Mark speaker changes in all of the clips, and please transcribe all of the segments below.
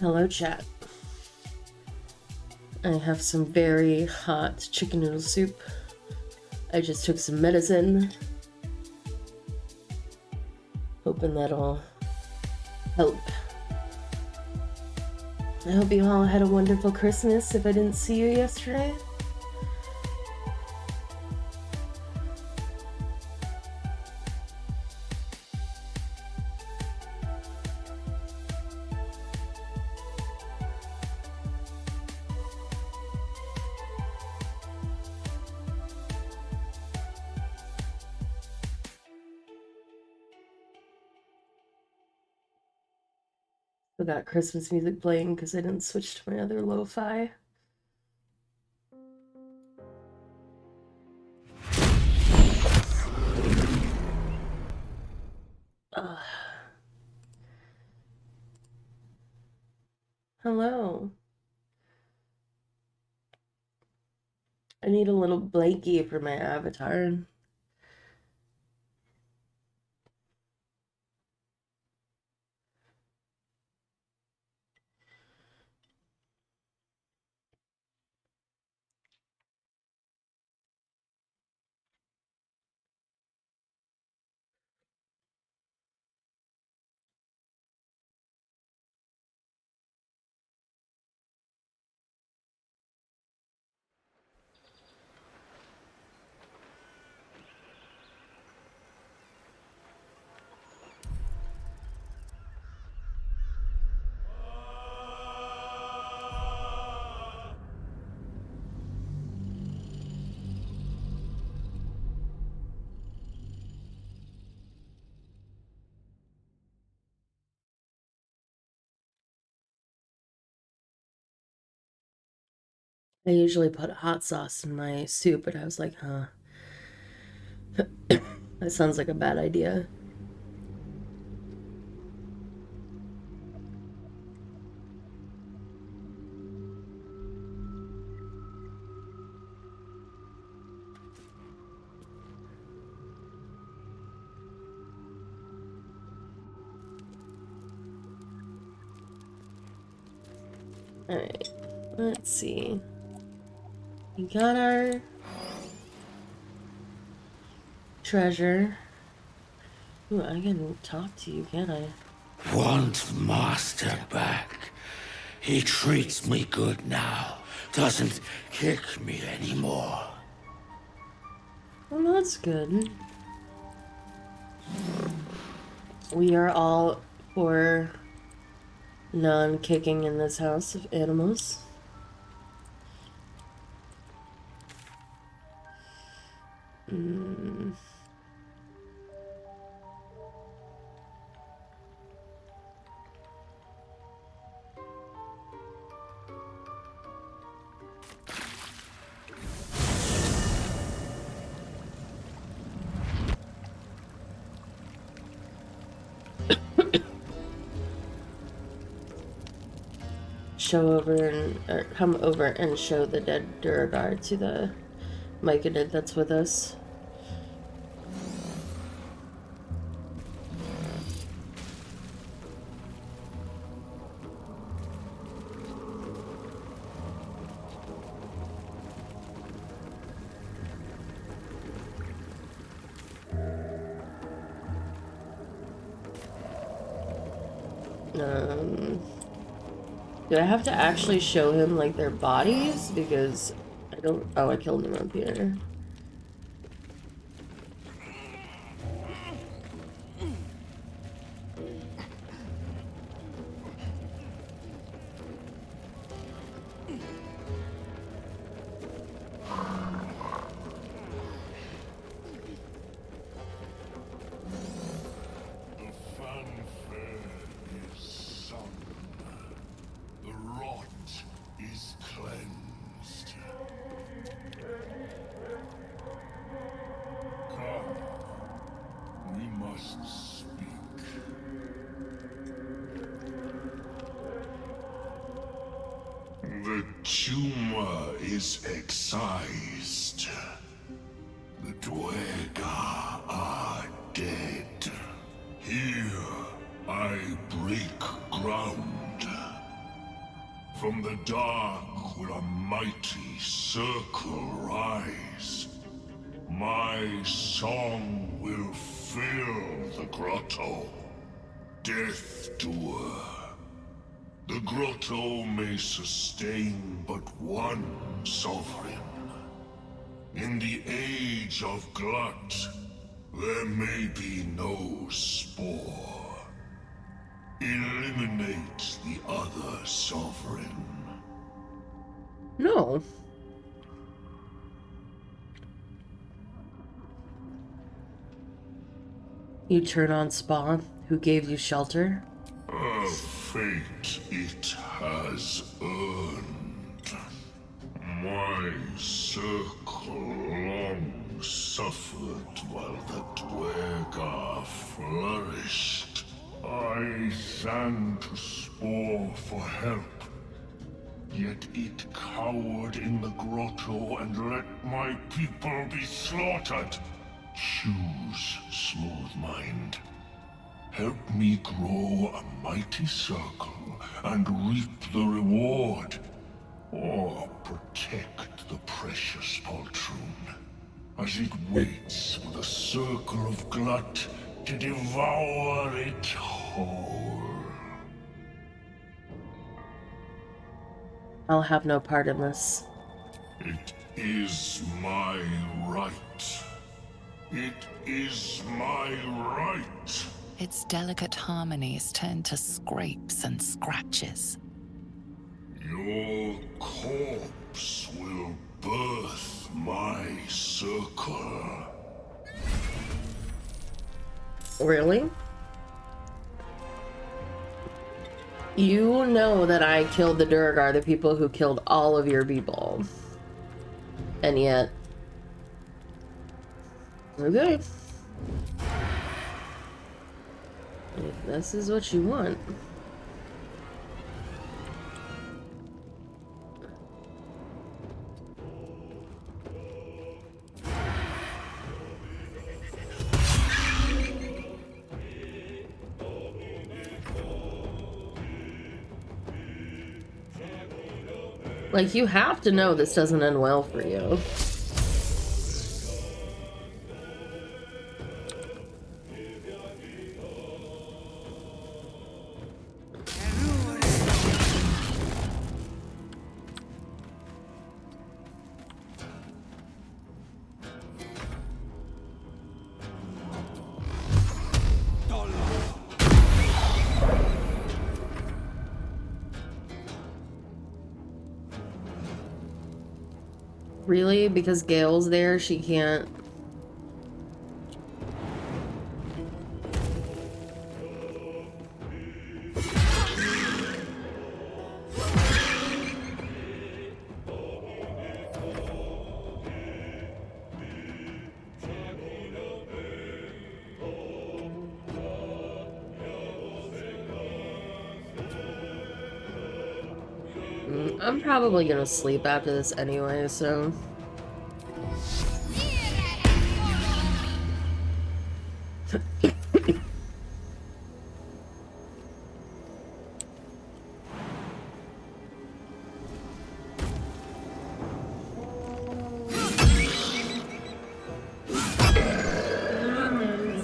Speaker 1: Hello, chat. I have some very hot chicken noodle soup. I just took some medicine. Hoping that'll help. I hope you all had a wonderful Christmas if I didn't see you yesterday. I got Christmas music playing because I didn't switch to my other lo-fi. Hello. I need a little blankie for my avatar. I usually put hot sauce in my soup, but I was like, huh. That sounds like a bad idea. Alright, let's see. We got our treasure. Ooh, I can talk to you, can I?
Speaker 2: Want master back. He treats me good now. Doesn't kick me anymore.
Speaker 1: Well, that's good. We are all for non-kicking in this house of animals. Come over and show the dead Duragar to the Myconid that's with us. Do I have to actually show him, like, their bodies? Because I don't... Oh, I killed him up here.
Speaker 3: The tumor is excised. The Dwegar are dead. Here, I break ground. From the dark will a mighty circle rise. My song will fill the grotto. Death Doer. The grotto may sustain but one sovereign. In the age of Glut, there may be no spore. Eliminate the other sovereign.
Speaker 1: No. You turn on Spa, who gave you shelter?
Speaker 3: A fate it has earned. My circle long suffered while the Dwergar flourished. I sang to Spore for help. Yet it cowered in the grotto and let my people be slaughtered. Choose, Smooth Mind. Help me grow a mighty circle and reap the reward. Or protect the precious poltroon as it waits for the circle of Glut to devour it whole.
Speaker 1: I'll have no part in this.
Speaker 3: It is my right. It is my right.
Speaker 4: Its delicate harmonies turn to scrapes and scratches.
Speaker 3: Your corpse will birth my circle.
Speaker 1: Really? You know that I killed the Durgar, the people who killed all of your people. And yet... Okay. If this is what you want. Like, you have to know this doesn't end well for you. Really? Because Gale's there, she can't... I'm probably gonna sleep after this anyway, so...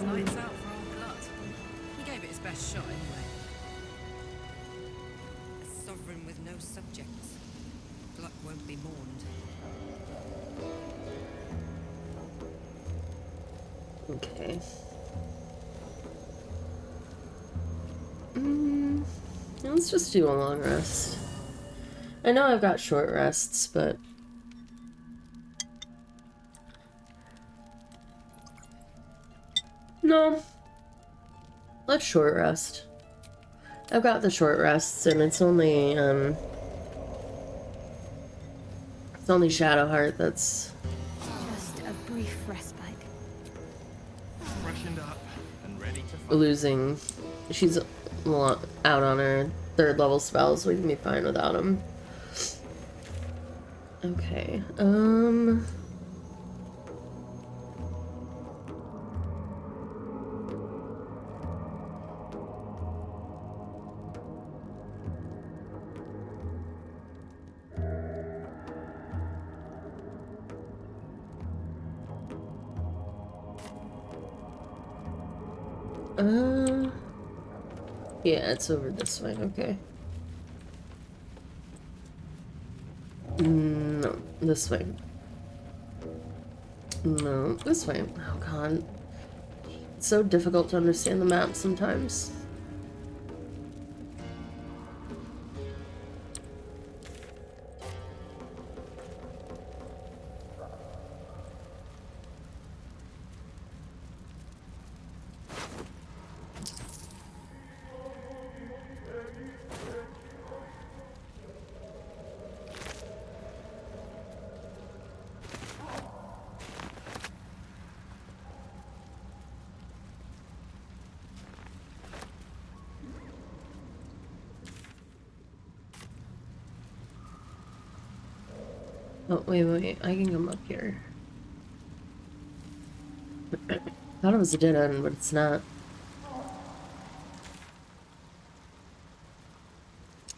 Speaker 5: Lights out for old Glut. He gave it his best shot anyway. A sovereign with no subjects. Glut won't be mourned.
Speaker 1: Okay. Let's just do a long rest. I know I've got short rests, but... No. Let's short rest. I've got the short rests, and it's only Shadowheart that's...
Speaker 6: Just a brief respite.
Speaker 7: Freshened up and ready to fight.
Speaker 1: losing. She's out on her 3rd level spells. We can be fine without him. Okay. Yeah, it's over this way, okay. No, this way. No, this way. Oh god. It's so difficult to understand the map sometimes. Oh, wait, I can come up here. Thought it was a dead end, but it's not.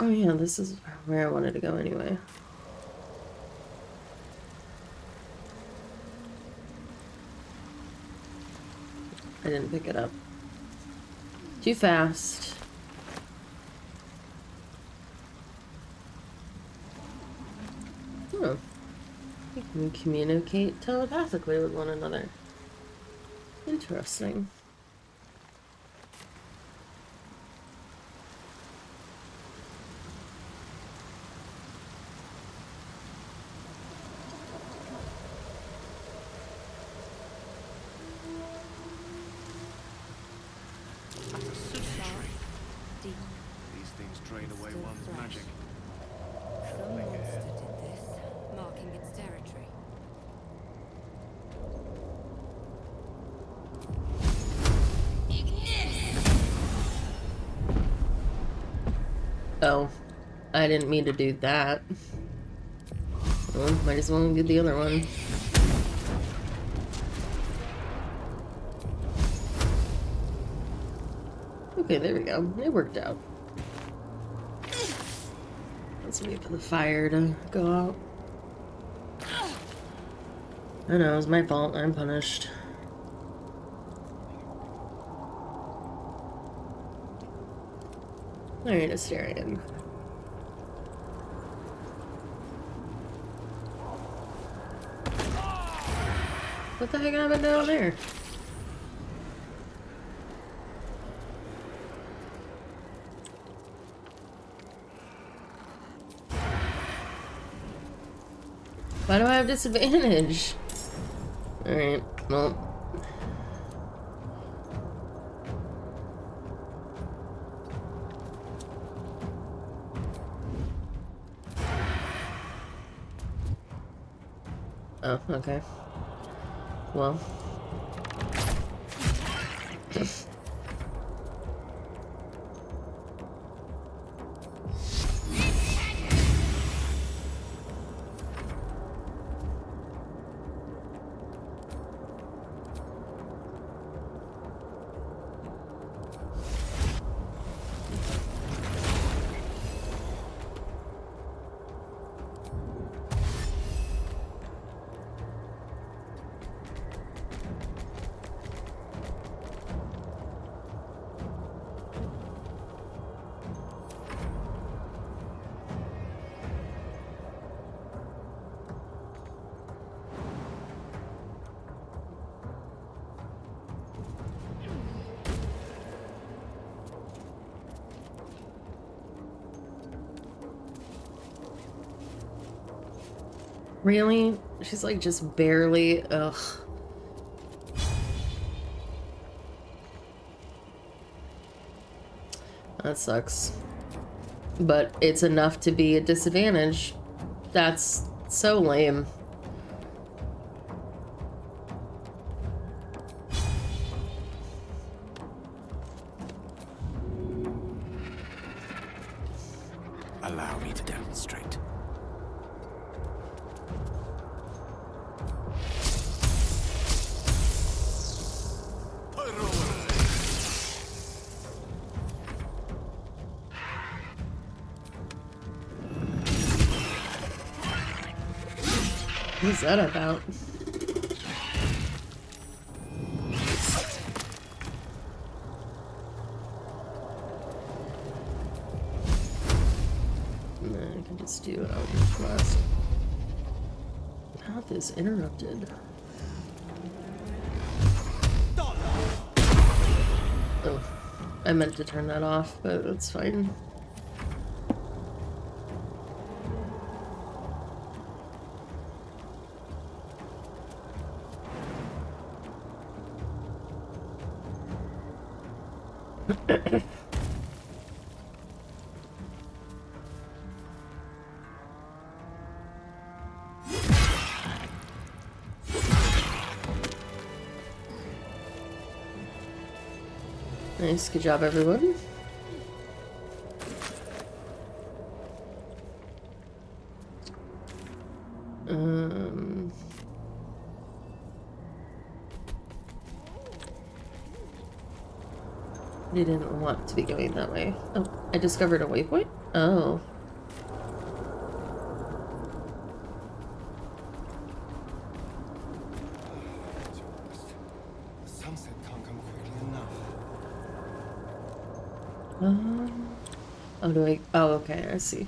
Speaker 1: Oh yeah, this is where I wanted to go anyway. I didn't pick it up. Too fast. Oh. We can communicate telepathically with one another. Interesting.
Speaker 5: Deep.
Speaker 7: These things drain away
Speaker 5: Still
Speaker 7: one's
Speaker 5: fresh.
Speaker 7: magic.
Speaker 5: Some monster did this, marking its territory.
Speaker 1: Oh, I didn't mean to do that. Well, might as well do the other one. Okay, there we go. It worked out. Let's wait for the fire to go out. I know, it was my fault. I'm punished. Alright, Asterion. What the heck happened down there? Why do I have disadvantage? Alright, well. Oh, okay. Well. Really? She's like just barely. Ugh. That sucks. But it's enough to be a disadvantage. That's so lame.
Speaker 2: Allow me to demonstrate.
Speaker 1: What's that about? do an Eldritch Blast. Path is interrupted. Oh, I meant to turn that off, but that's fine. Nice, good job, everyone. They didn't want to be going that way. Oh, I discovered a waypoint? Oh.
Speaker 7: The sunset can't come quickly enough.
Speaker 1: Oh, do I? Oh, okay, I see.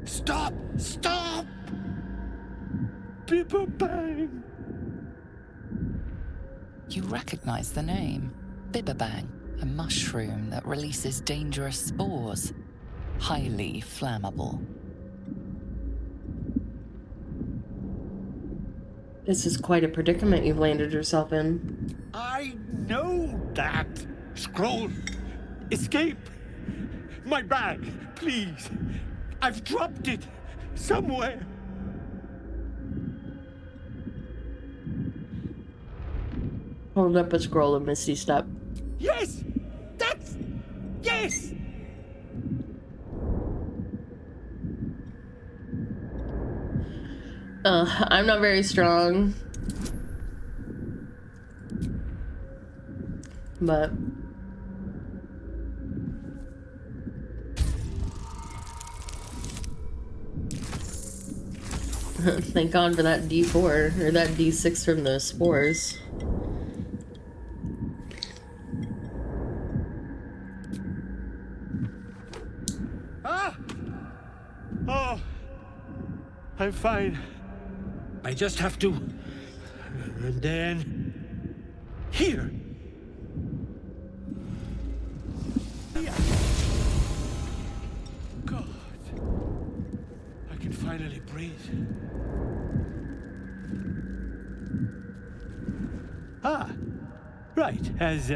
Speaker 7: Stop! Stop! Bibber bang!
Speaker 4: You recognize the name. Bibberbang, a mushroom that releases dangerous spores. Highly flammable.
Speaker 1: This is quite a predicament you've landed yourself in.
Speaker 7: I know that! Scroll! Escape! My bag, please! I've dropped it! Somewhere!
Speaker 1: Hold up a scroll of Misty Step.
Speaker 7: Yes! That's... Yes!
Speaker 1: I'm not very strong. But... thank God for that D4, or that D6 from the spores.
Speaker 7: Ah! Oh! I'm fine. I just have to... And then... Here! God. I can finally breathe. Ah! Right, as...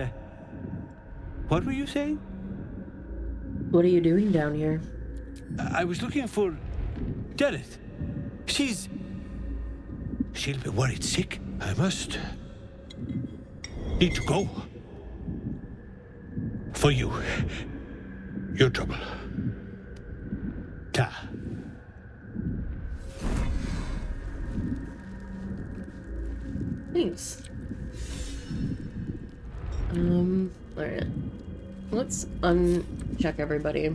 Speaker 7: What were you saying?
Speaker 1: What are you doing down here?
Speaker 7: I was looking for... Deneth. She'll be worried sick. I must... need to go. For you. Your trouble. Ta.
Speaker 1: Thanks. Alright. Let's uncheck everybody.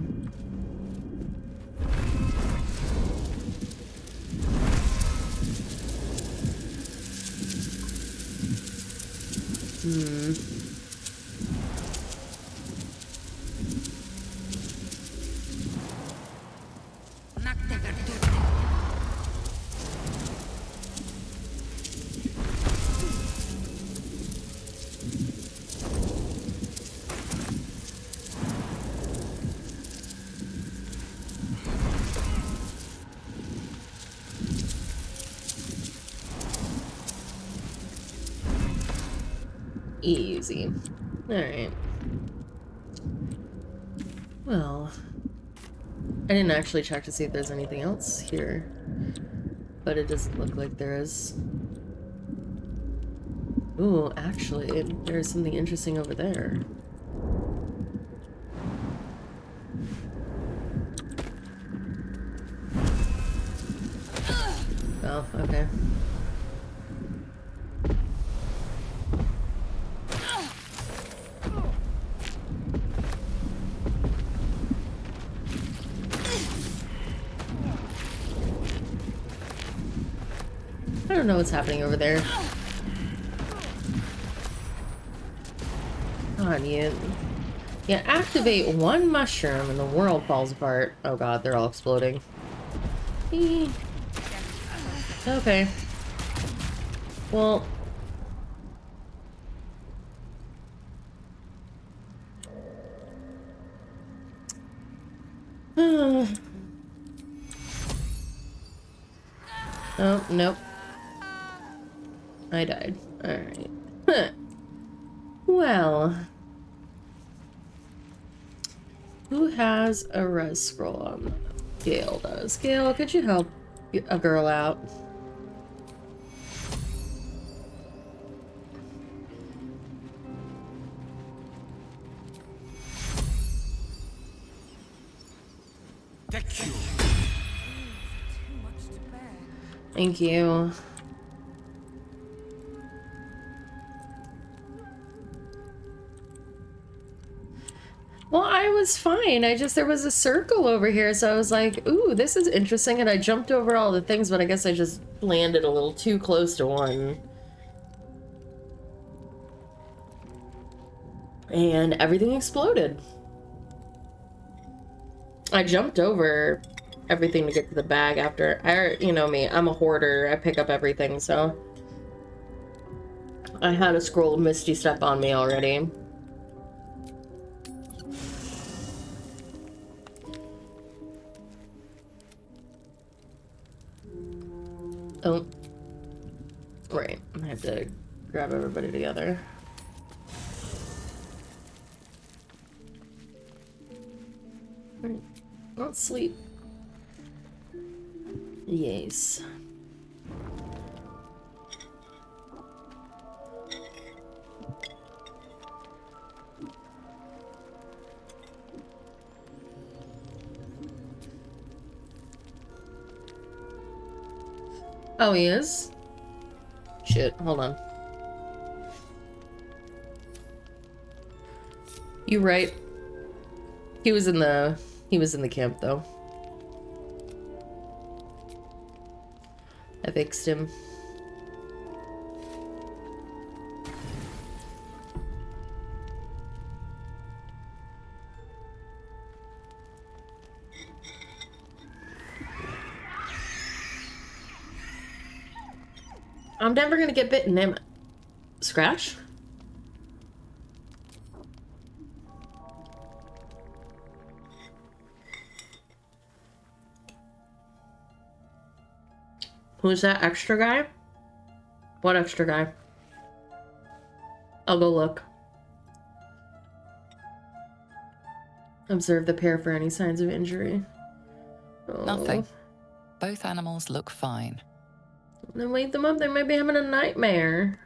Speaker 1: Easy. Alright. Well, I didn't actually check to see if there's anything else here, but it doesn't look like there is. Ooh, actually, there's something interesting over there. Oh, okay. I don't know what's happening over there. Come on, you. Yeah, activate one mushroom and the world falls apart. Oh god, they're all exploding. Eee. Okay. Well. Oh, nope. I died. Alright. Huh. Well. Who has a res scroll on them? Gale does. Gale, could you help a girl out? Thank you. Well, I was fine. There was a circle over here, so I was like, ooh, this is interesting, and I jumped over all the things, but I guess I just landed a little too close to one. And everything exploded. I jumped over everything to get to the bag after. You know me, I'm a hoarder. I pick up everything, so. I had a scroll of Misty Step on me already. Oh. Right. I have to grab everybody together. Right. Let's sleep. Yes. Oh, he is? Shit, hold on. You right. He was in the camp though. I fixed him. I'm never gonna get bitten, am I? Scratch? Who's that extra guy? What extra guy? I'll go look. Observe the pair for any signs of injury. Oh.
Speaker 4: Nothing. Both animals look fine.
Speaker 1: Then wake them up, they might be having a nightmare.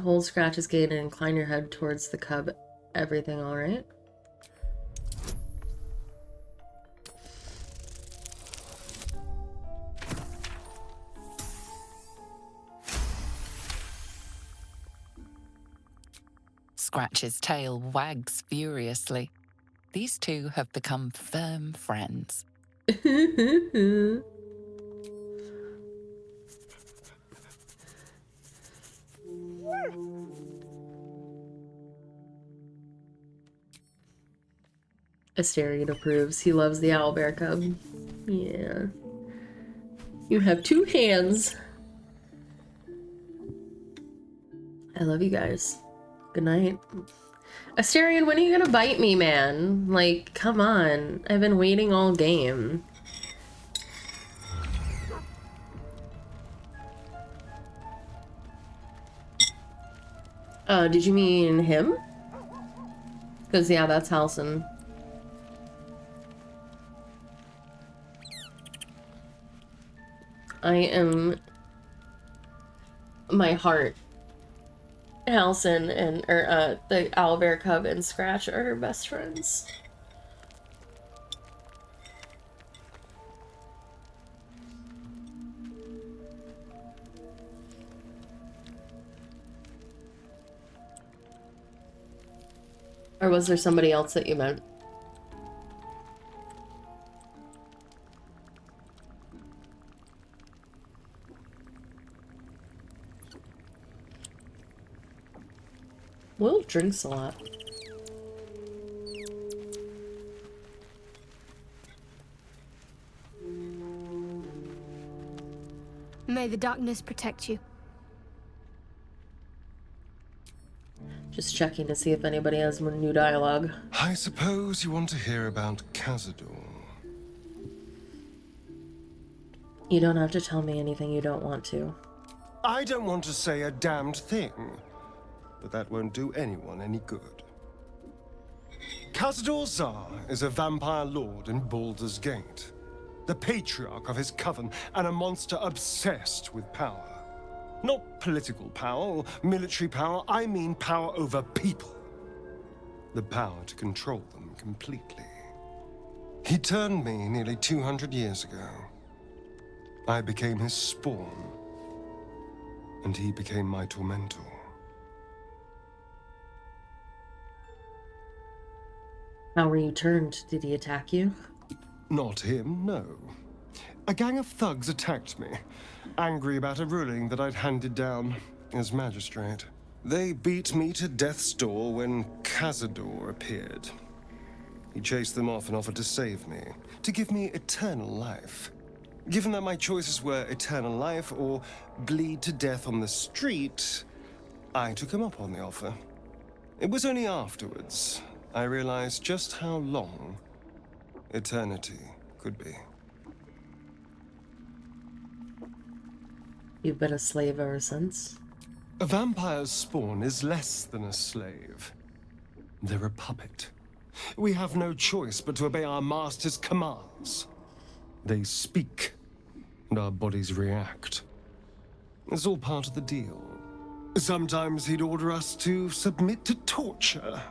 Speaker 1: Hold scratches gate and incline your head towards the cub. Everything alright?
Speaker 4: Scratch's tail wags furiously. These two have become firm friends. Asterion approves. He loves the owlbear cub. Yeah. You have two hands. I love you guys. Good night. Asterion, when are you gonna bite me, man? Like, come on. I've been waiting all game. Did you mean him? Because, yeah, that's Halcyon. I am... My heart. Halcyon and, the owlbear cub and Scratch are her best friends.
Speaker 1: Or was there somebody else that you meant? Will drinks a lot.
Speaker 6: May the darkness protect you.
Speaker 1: Just checking to see if anybody has more new dialogue.
Speaker 8: I suppose you want to hear about Cazador.
Speaker 1: You don't have to tell me anything you don't want to.
Speaker 8: I don't want to say a damned thing, but that won't do anyone any good. Cazador Zar is a vampire lord in Baldur's Gate, the patriarch of his coven, and a monster obsessed with power. Not political power or military power, I mean power over people. The power to control them completely. He turned me nearly 200 years ago. I became his spawn, and he became my tormentor.
Speaker 1: How were you turned? Did he attack you?
Speaker 8: Not him, no. A gang of thugs attacked me, angry about a ruling that I'd handed down as magistrate. They beat me to death's door when Cazador appeared. He chased them off and offered to save me, to give me eternal life. Given that my choices were eternal life or bleed to death on the street, I took him up on the offer. It was only afterwards I realized just how long eternity could be.
Speaker 1: You've been a slave ever since?
Speaker 8: A vampire's spawn is less than a slave. They're a puppet. We have no choice but to obey our master's commands. They speak, and our bodies react. It's all part of the deal. Sometimes he'd order us to submit to torture.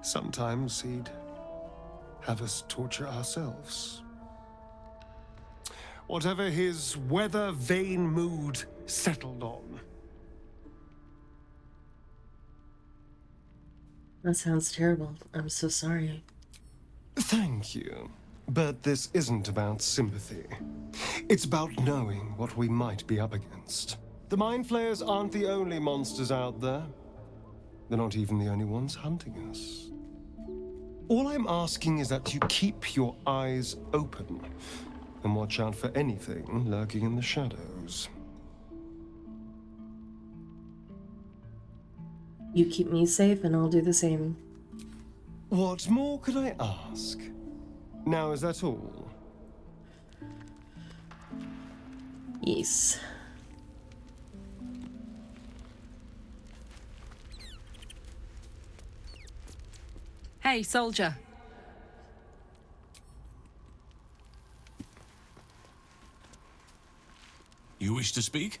Speaker 8: Sometimes he'd have us torture ourselves. Whatever his weather-vane mood settled on.
Speaker 1: That sounds terrible. I'm so sorry.
Speaker 8: Thank you. But this isn't about sympathy. It's about knowing what we might be up against. The Mind Flayers aren't the only monsters out there. They're not even the only ones hunting us. All I'm asking is that you keep your eyes open and watch out for anything lurking in the shadows.
Speaker 1: You keep me safe and I'll do the same.
Speaker 8: What more could I ask? Now, is that all?
Speaker 1: Yes.
Speaker 5: Hey, soldier.
Speaker 2: You wish to speak?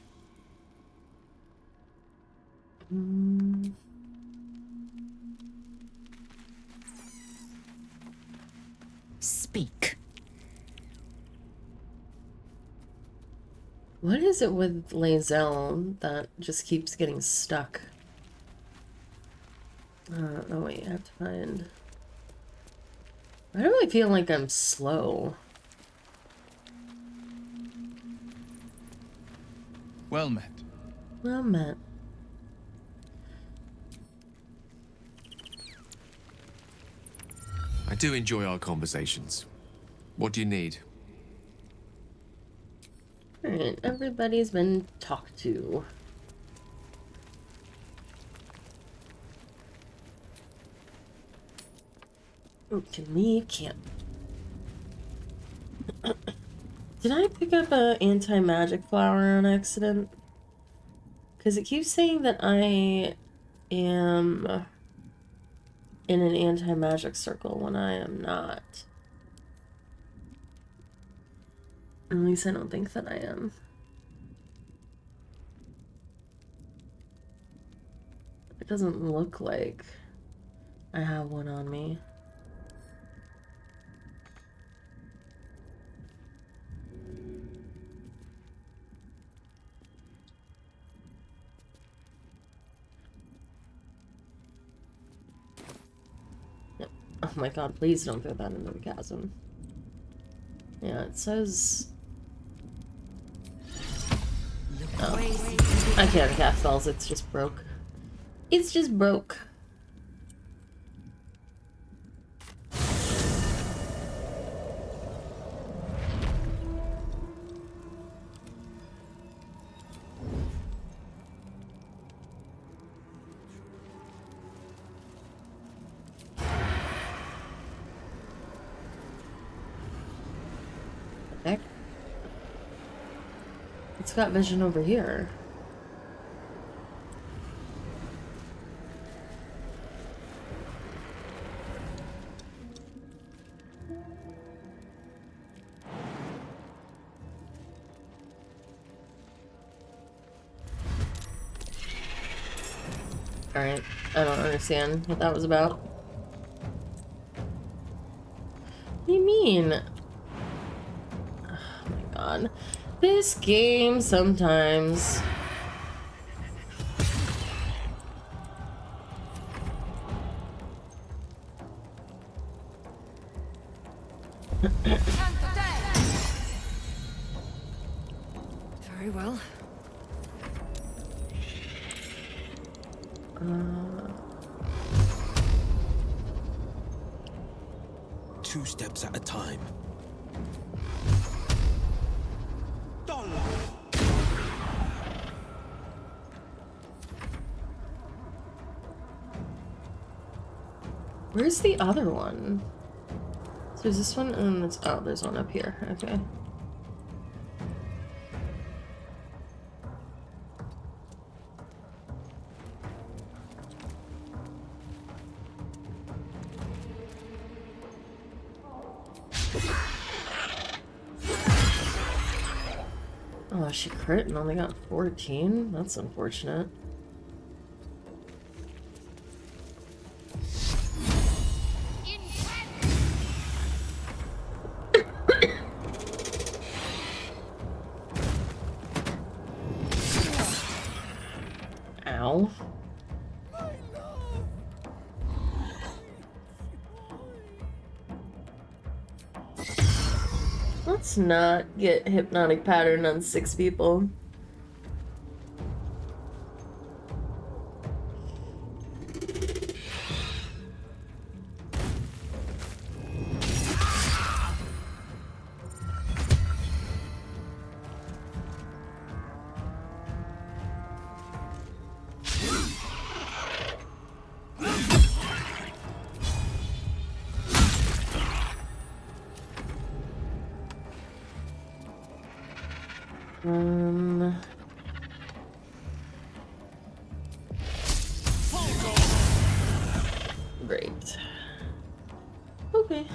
Speaker 5: Speak.
Speaker 1: What is it with Lae'zel that just keeps getting stuck? Oh wait, I have to find... Why do I feel like I'm slow?
Speaker 2: Well met.
Speaker 1: Well met.
Speaker 2: I do enjoy our conversations. What do you need?
Speaker 1: Alright, everybody's been talked to. Oh, can we? Can't. Did I pick up a anti-magic flower on accident? Because it keeps saying that I am in an anti-magic circle when I am not. At least I don't think that I am. It doesn't look like I have one on me. Oh my god, please don't throw that into the chasm. Yeah, it says... Oh. I can't cast spells, it's just broke. It's just broke. Heck? It's got vision over here. Alright, I don't understand what that was about. What do you mean? Oh my god. This game sometimes...
Speaker 5: Very well.
Speaker 7: 2 steps at a time.
Speaker 1: Where's the other one? So there's this one and it's... Oh, there's one up here. Okay. Oh, she crit and only got 14? That's unfortunate. Ow. Let's not get hypnotic pattern on 6 people. Great. Okay.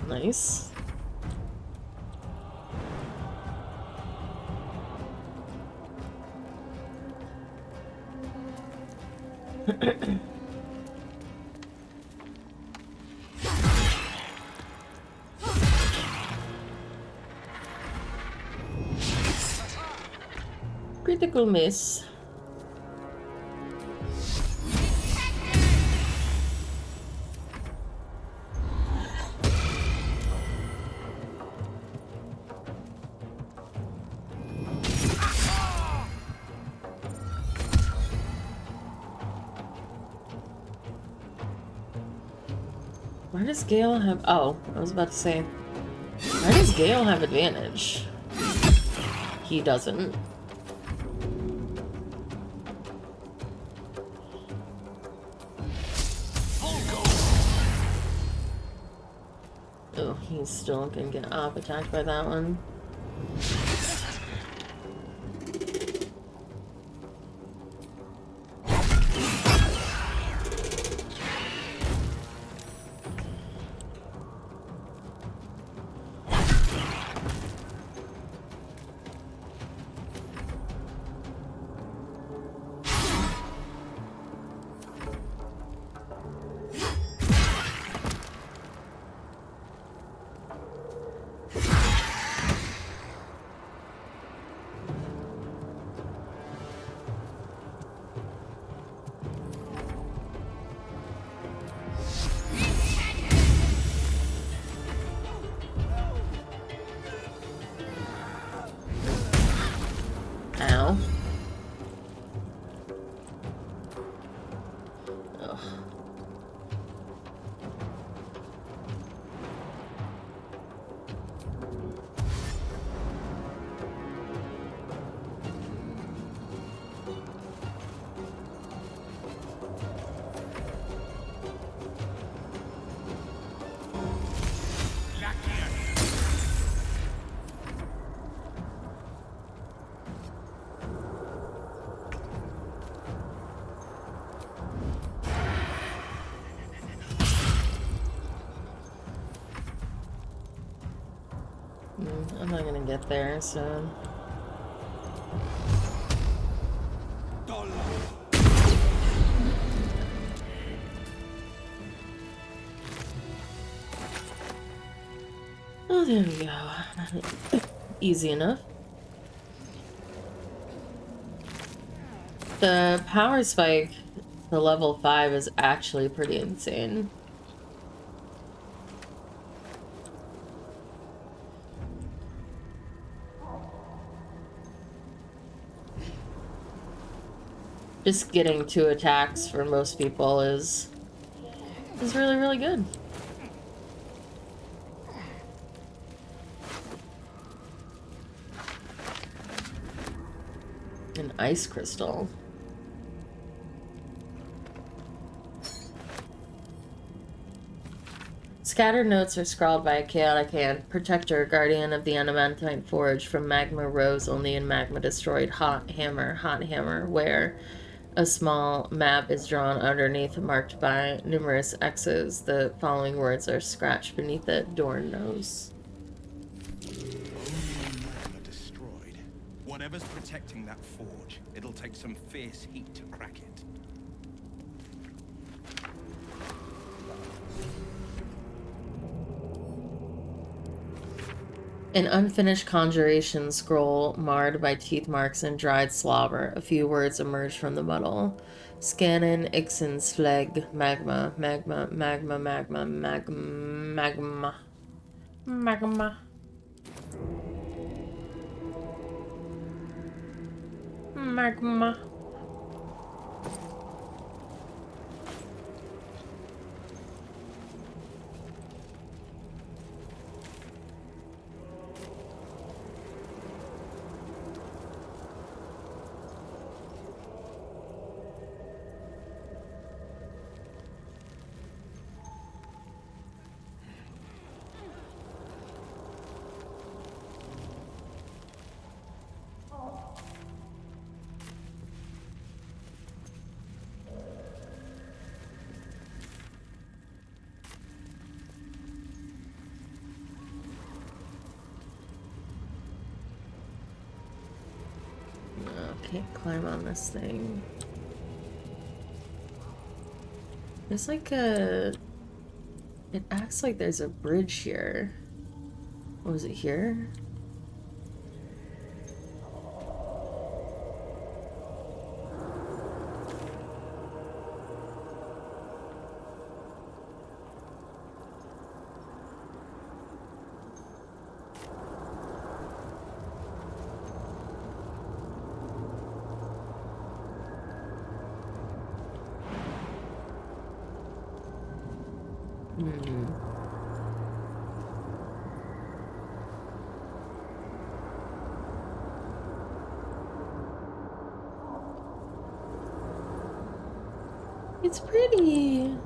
Speaker 1: Nice. Critical miss. Why does Gale have... Oh, I was about to say... Why does Gale have advantage? He doesn't. Oh, he's still gonna get off attacked by that one. I'm not gonna get there, so... Oh, there we go. Easy enough. The power spike to level 5 is actually pretty insane. Just getting 2 attacks for most people is really, really good. An ice crystal. Scattered notes are scrawled by a chaotic hand. Protector, guardian of the adamantine forge from magma rose only in magma destroyed. Hot hammer, where a small map is drawn underneath marked by numerous X's. The following words are scratched beneath it. Dorn knows.
Speaker 9: Magma destroyed. Whatever's protecting that forge, it'll take some fierce heat to crack it.
Speaker 1: An unfinished conjuration scroll marred by teeth marks and dried slobber. A few words emerge from the muddle. Scannin, Ixen, Slag, magma, magma, magma, magma, magma, magma, magma. Magma. Can't climb on this thing. There's like a... It acts like there's a bridge here. What was it here? It's pretty.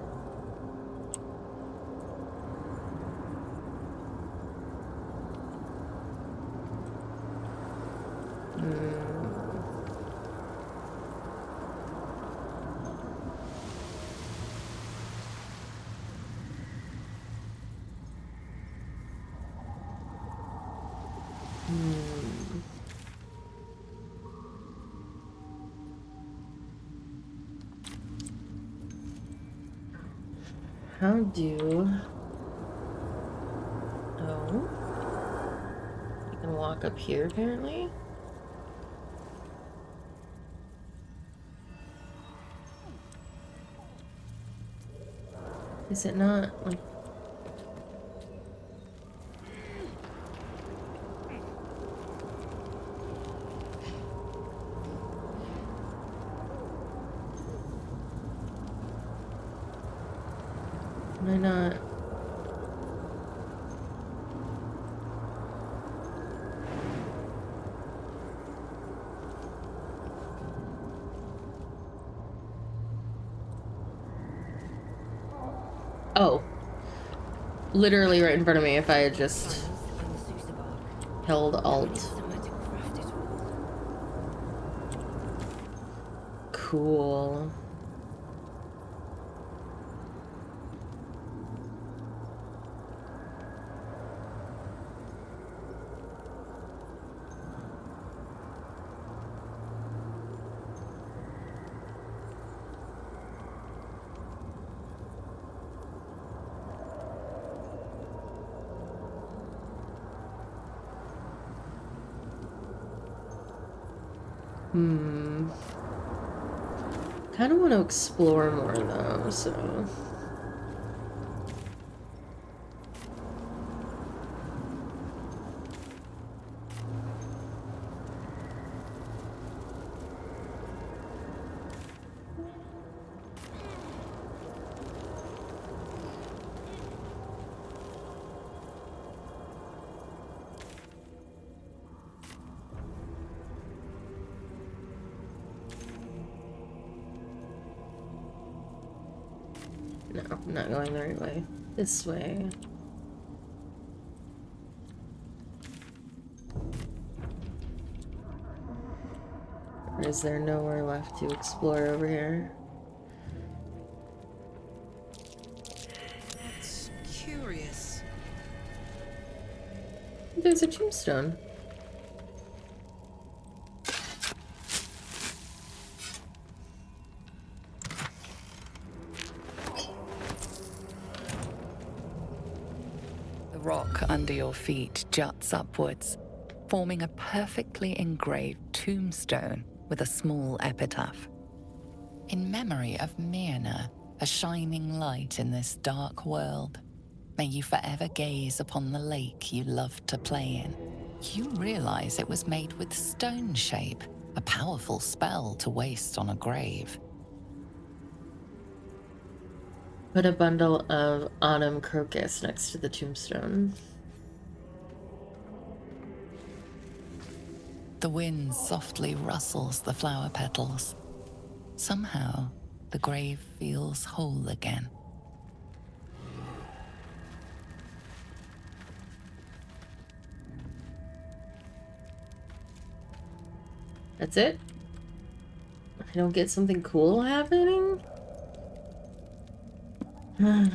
Speaker 1: How do... Oh. I can walk up here, apparently. Is it not, like... Why not? Oh. Literally right in front of me if I had just held Alt. Cool. Kind of want to explore more though, so. No, I'm not going the right way. This way. Or is there nowhere left to explore over here?
Speaker 5: That's curious.
Speaker 1: There's a tombstone.
Speaker 10: The rock under your feet juts upwards, forming a perfectly engraved tombstone with a small epitaph. In memory of Myrna, a shining light in this dark world, may you forever gaze upon the lake you loved to play in. You realize it was made with stone shape, a powerful spell to waste on a grave.
Speaker 1: Put a bundle of autumn crocus next to the tombstone.
Speaker 10: The wind softly rustles the flower petals. Somehow, the grave feels whole again.
Speaker 1: That's it? I don't get something cool happening? Fair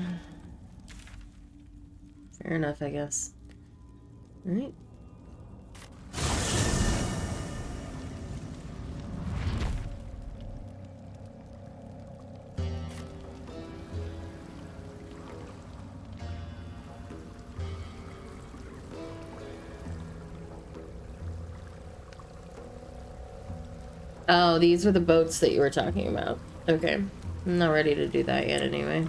Speaker 1: enough, I guess. Alright. Oh, these were the boats that you were talking about. Okay. I'm not ready to do that yet anyway.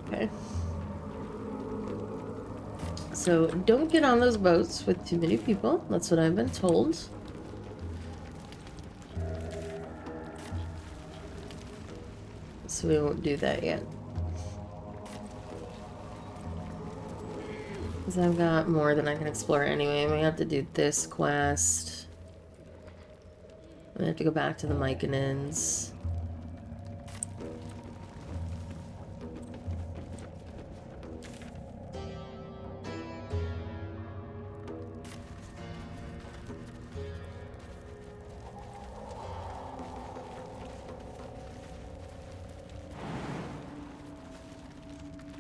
Speaker 1: Okay. So, don't get on those boats with too many people. That's what I've been told. So we won't do that yet. Because I've got more than I can explore anyway. We have to do this quest. We have to go back to the Myconins.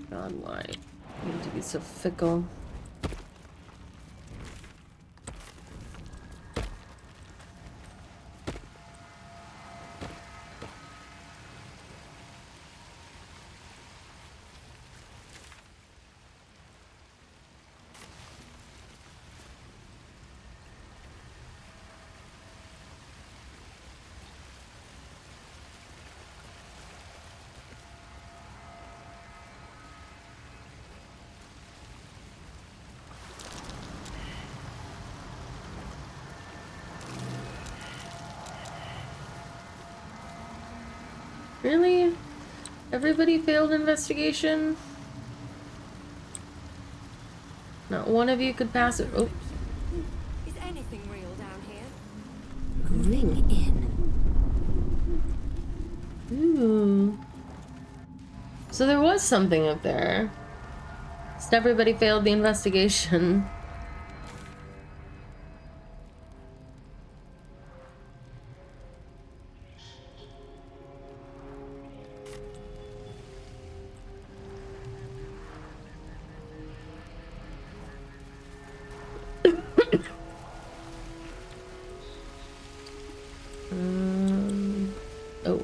Speaker 1: God, why? You need to be so fickle. Really? Everybody failed investigation? Not one of you could pass it. Oh.
Speaker 6: Is anything real down here?
Speaker 5: Moving in.
Speaker 1: Ooh. So there was something up there. Just everybody failed the investigation. Oh.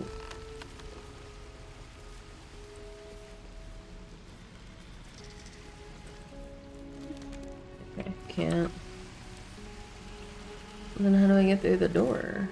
Speaker 1: Okay, can't.
Speaker 4: Then how do I get through the door?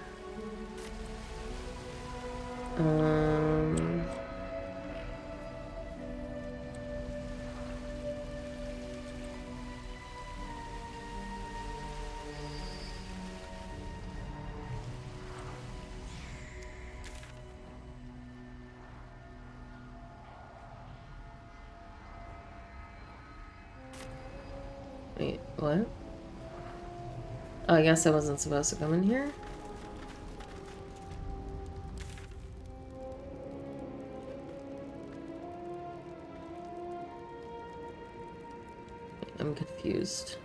Speaker 4: Wait, what? Oh, I guess I wasn't supposed to come in here? I'm confused.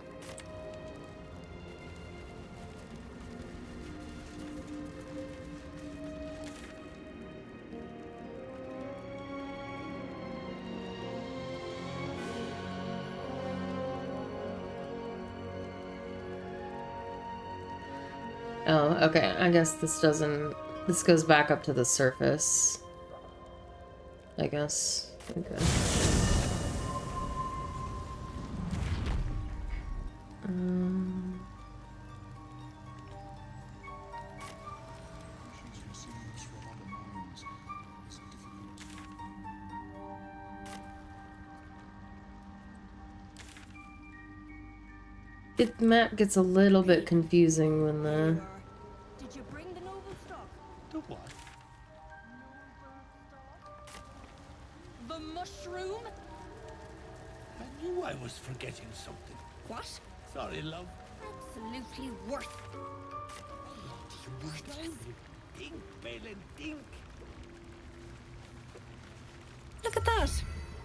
Speaker 4: Oh, okay. I guess this doesn't... This goes back up to the surface. I guess. Okay. The map gets a little bit confusing when the...
Speaker 6: Did you bring the noble stock?
Speaker 7: The what?
Speaker 6: The mushroom?
Speaker 7: I knew I was forgetting something.
Speaker 6: What?
Speaker 7: Sorry, love.
Speaker 6: Absolutely worth.
Speaker 7: Dink, Balin, dink.
Speaker 6: Look at that.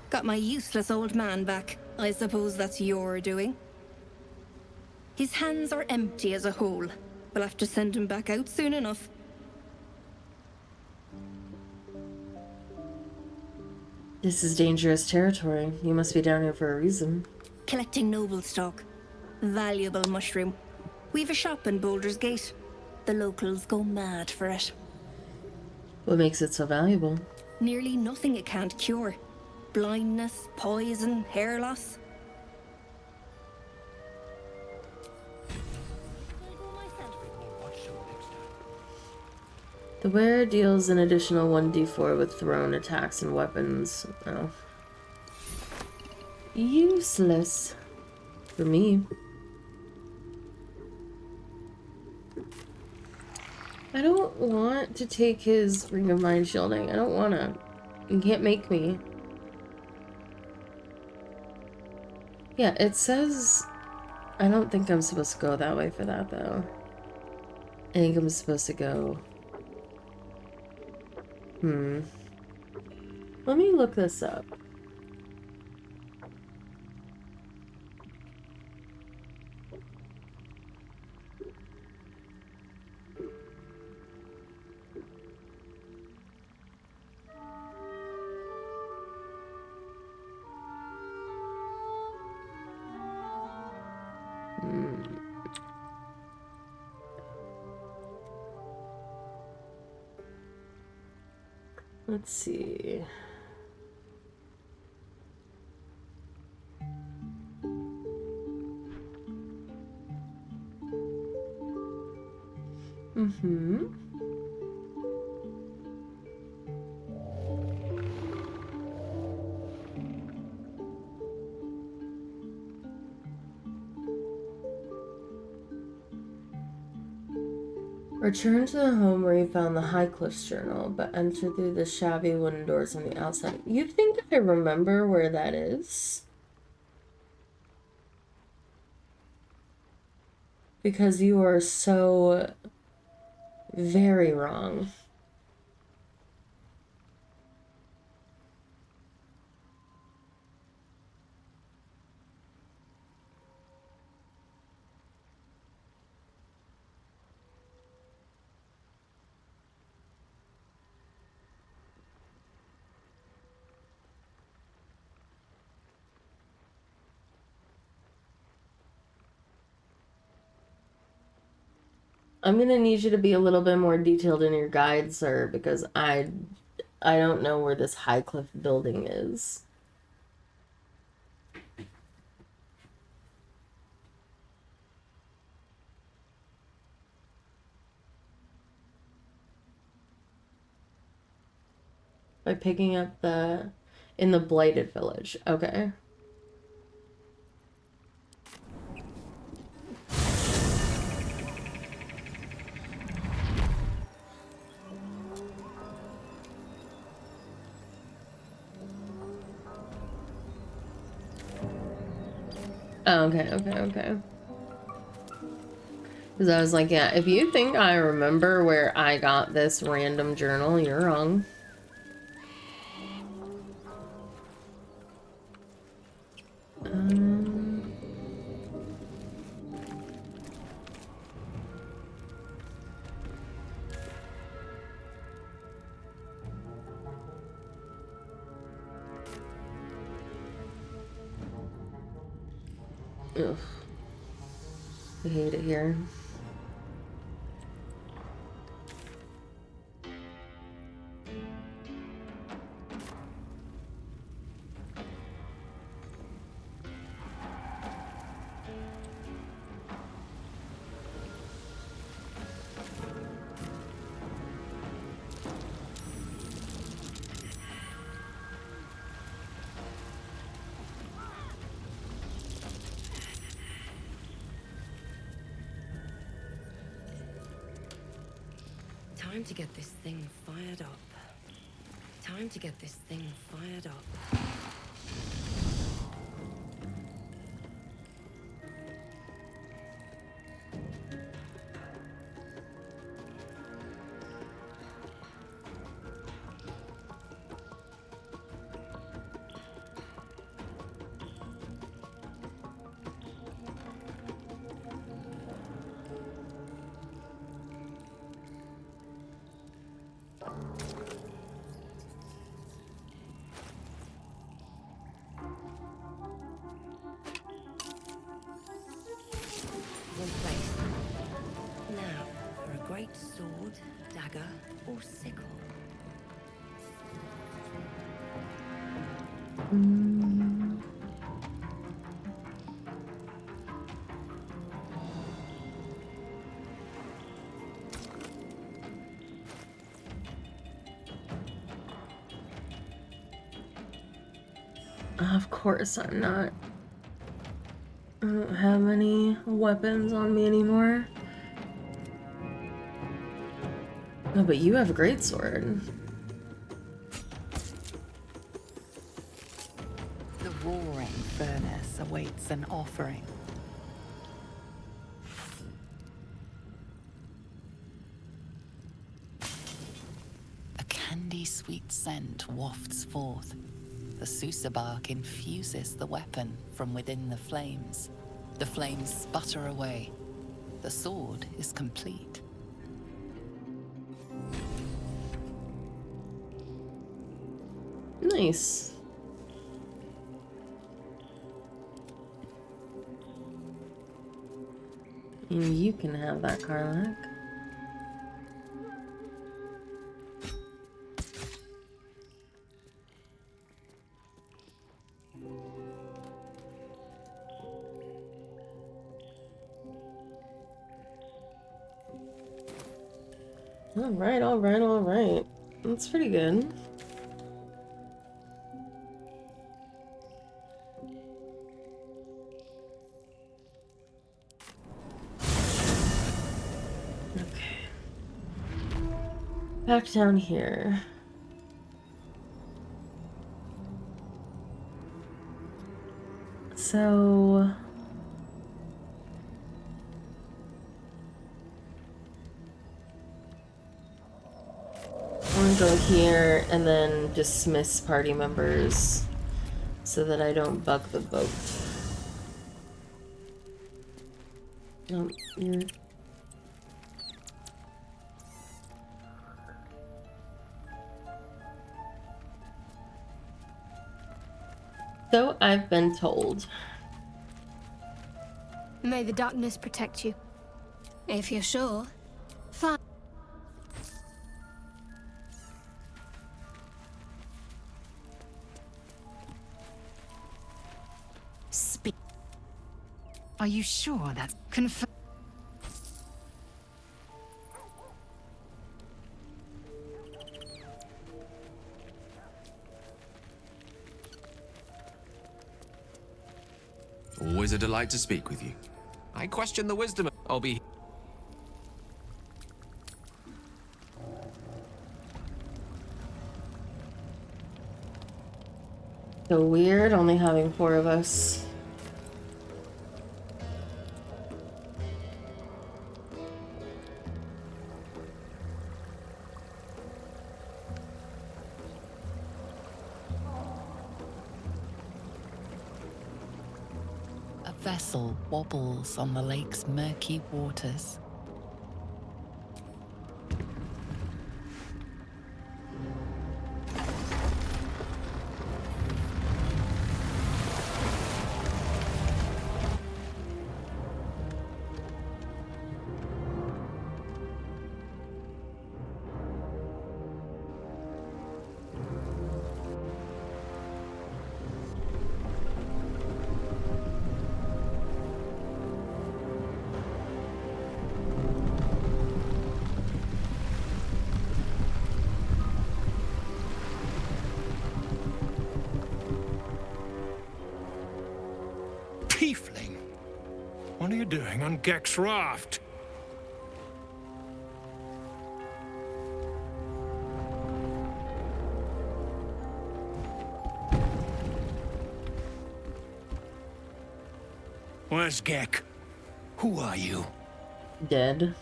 Speaker 6: Got my useless old man back. I suppose that's your doing. His hands are empty as a hole. We'll have to send him back out soon enough.
Speaker 4: This is dangerous territory. You must be down here for a reason.
Speaker 6: Collecting noble stock. Valuable mushroom. We've a shop in Baldur's Gate. The locals go mad for it.
Speaker 4: What makes it so valuable?
Speaker 6: Nearly nothing it can't cure. Blindness, poison, hair loss.
Speaker 4: The wearer deals an additional 1d4 with thrown attacks and weapons. Oh. Useless. For me. I don't want to take his Ring of Mind Shielding. I don't want to. You can't make me. Yeah, it says... I don't think I'm supposed to go that way for that, though. I think I'm supposed to go... Let me look this up. Let's see. Return to the home where you found the Highcliffs journal, but enter through the shabby wooden doors on the outside. You think I remember where that is? Because you are so very wrong. I'm gonna need you to be a little bit more detailed in your guide, sir, because I don't know where this Highcliff building is. By picking up in the blighted village. Okay. Oh, okay. Because I was like, yeah, if you think I remember where I got this random journal, you're wrong. Ugh. I hate it here.
Speaker 5: Time to get this thing fired up. Time to get this thing fired up. In place. Now, for a great sword, dagger, or sickle.
Speaker 4: Of course I'm not. I don't have any weapons on me anymore. No, but you have a great sword.
Speaker 10: The roaring furnace awaits an offering. A candy-sweet scent wafts forth. The Susa bark infuses the weapon from within the flames. The flames sputter away. The sword is complete.
Speaker 4: Nice. You can have that, Karlak. All right. That's pretty good. Okay. Back down here. So... I'm gonna go here and then dismiss party members so that I don't bug the boat. No, you're... So I've been told.
Speaker 11: May the darkness protect you. If you're sure, fine.
Speaker 12: Speak. Are you sure that's confirmed?
Speaker 2: Always a delight to speak with you. I question the wisdom of... I'll be...
Speaker 1: So weird, only having 4 of us.
Speaker 10: A vessel wobbles on the lake's murky waters.
Speaker 7: Tiefling! What are you doing on Gek's raft? Where's Gek? Who are you?
Speaker 1: Dead.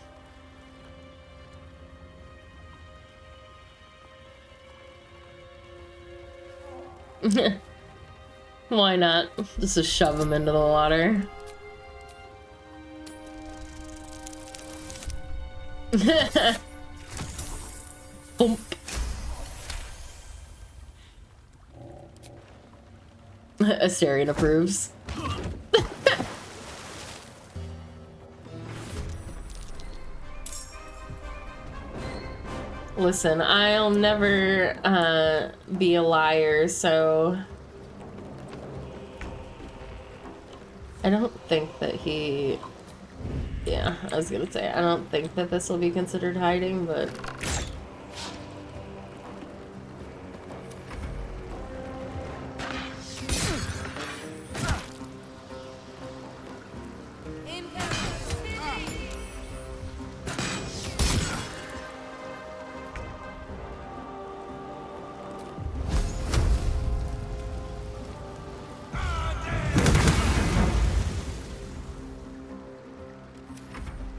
Speaker 1: Why not? Just to shove him into the water. Boom. Astarion approves. Listen, I'll never be a liar, so I don't think that he... Yeah, I was gonna say, I don't think that this will be considered hiding, but...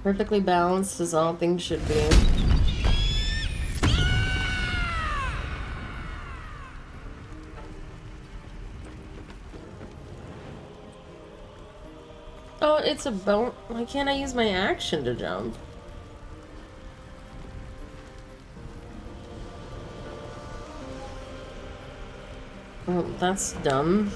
Speaker 1: Perfectly balanced as all things should be. Oh, it's a boat. Why can't I use my action to jump? Oh, that's dumb.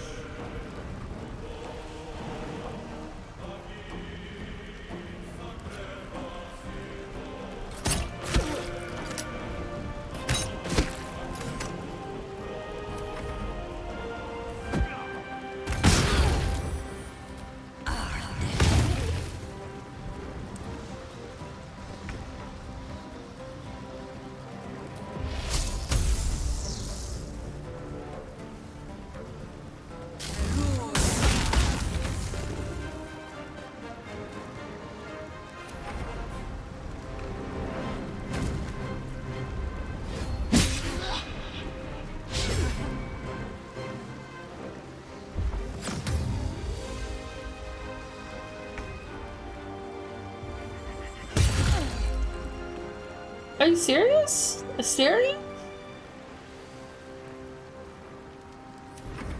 Speaker 1: Are you serious? Astarion?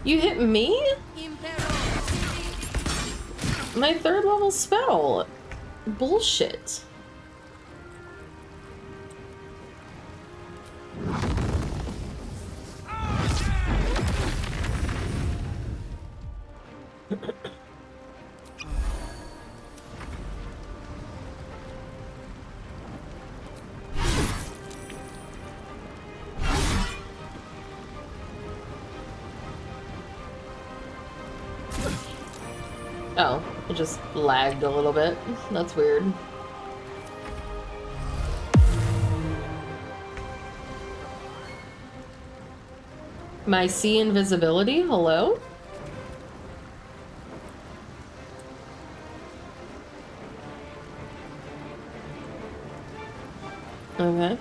Speaker 1: You hit me? My 3rd level spell. Bullshit. Oh, it just lagged a little bit. That's weird. My sea invisibility? Hello? Okay.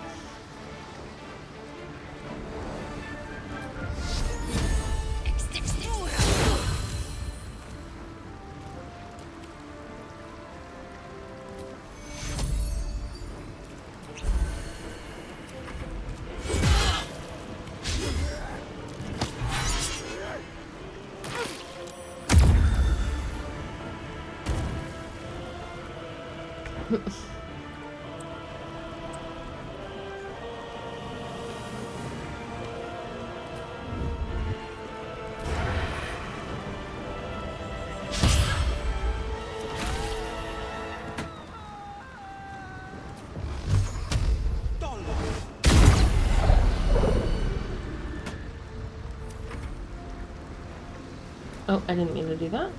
Speaker 1: Oh, I didn't mean to do that.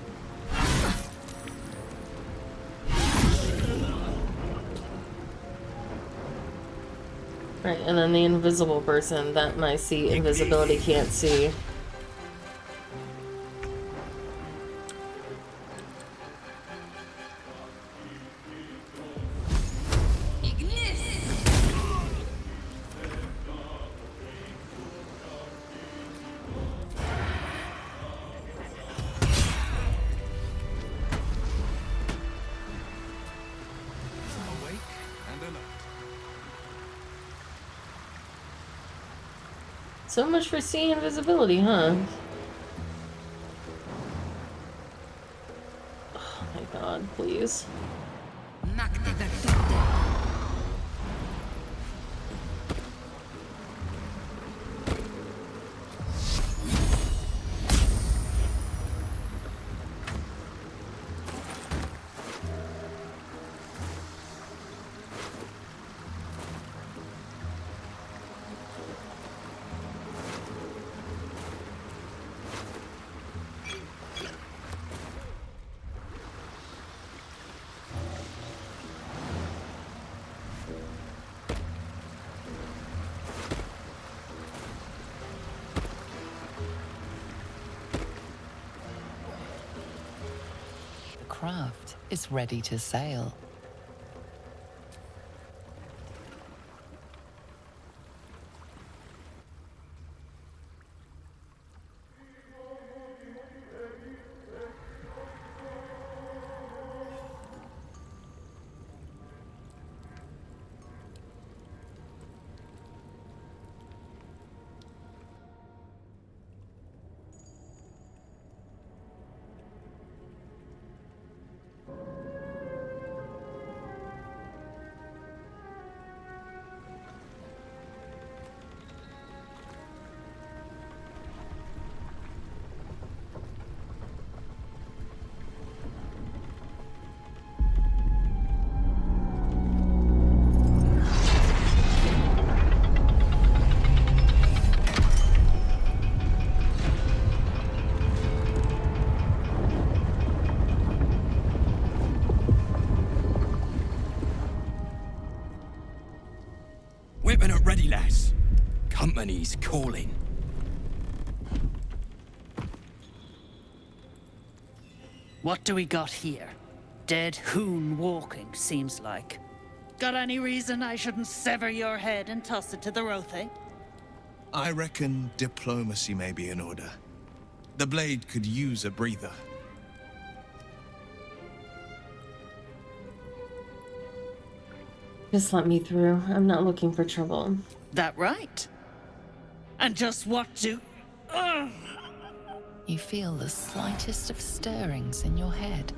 Speaker 1: Right, and then the invisible person that my invisibility can't see. So much for seeing invisibility, huh? Oh my god, please.
Speaker 10: The craft is ready to sail.
Speaker 13: Whipping it ready, lass. Company's calling.
Speaker 14: What do we got here? Dead hoon walking, seems like. Got any reason I shouldn't sever your head and toss it to the Rothe?
Speaker 9: I reckon diplomacy may be in order. The blade could use a breather.
Speaker 1: Just let me through. I'm not looking for trouble.
Speaker 14: That right? And just what do... Ugh.
Speaker 10: You feel the slightest of stirrings in your head.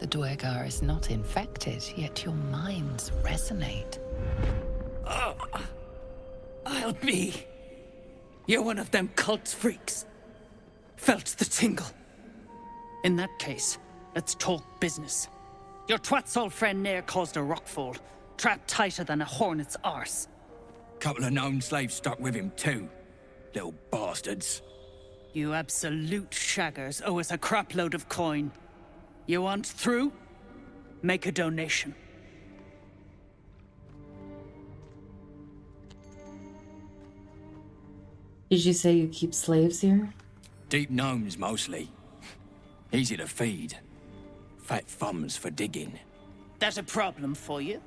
Speaker 10: The Dwergar is not infected, yet your minds resonate.
Speaker 14: I'll be... You're one of them cult freaks. Felt the tingle. In that case, let's talk business. Your twat's old friend Nair caused a rockfall, trapped tighter than a hornet's arse.
Speaker 13: Couple of known slaves stuck with him too. Little bastards.
Speaker 14: You absolute shaggers owe us a crapload of coin. You want through? Make a donation.
Speaker 1: Did you say you keep slaves here?
Speaker 13: Deep gnomes mostly. Easy to feed. Fat thumbs for digging.
Speaker 14: That a problem for you?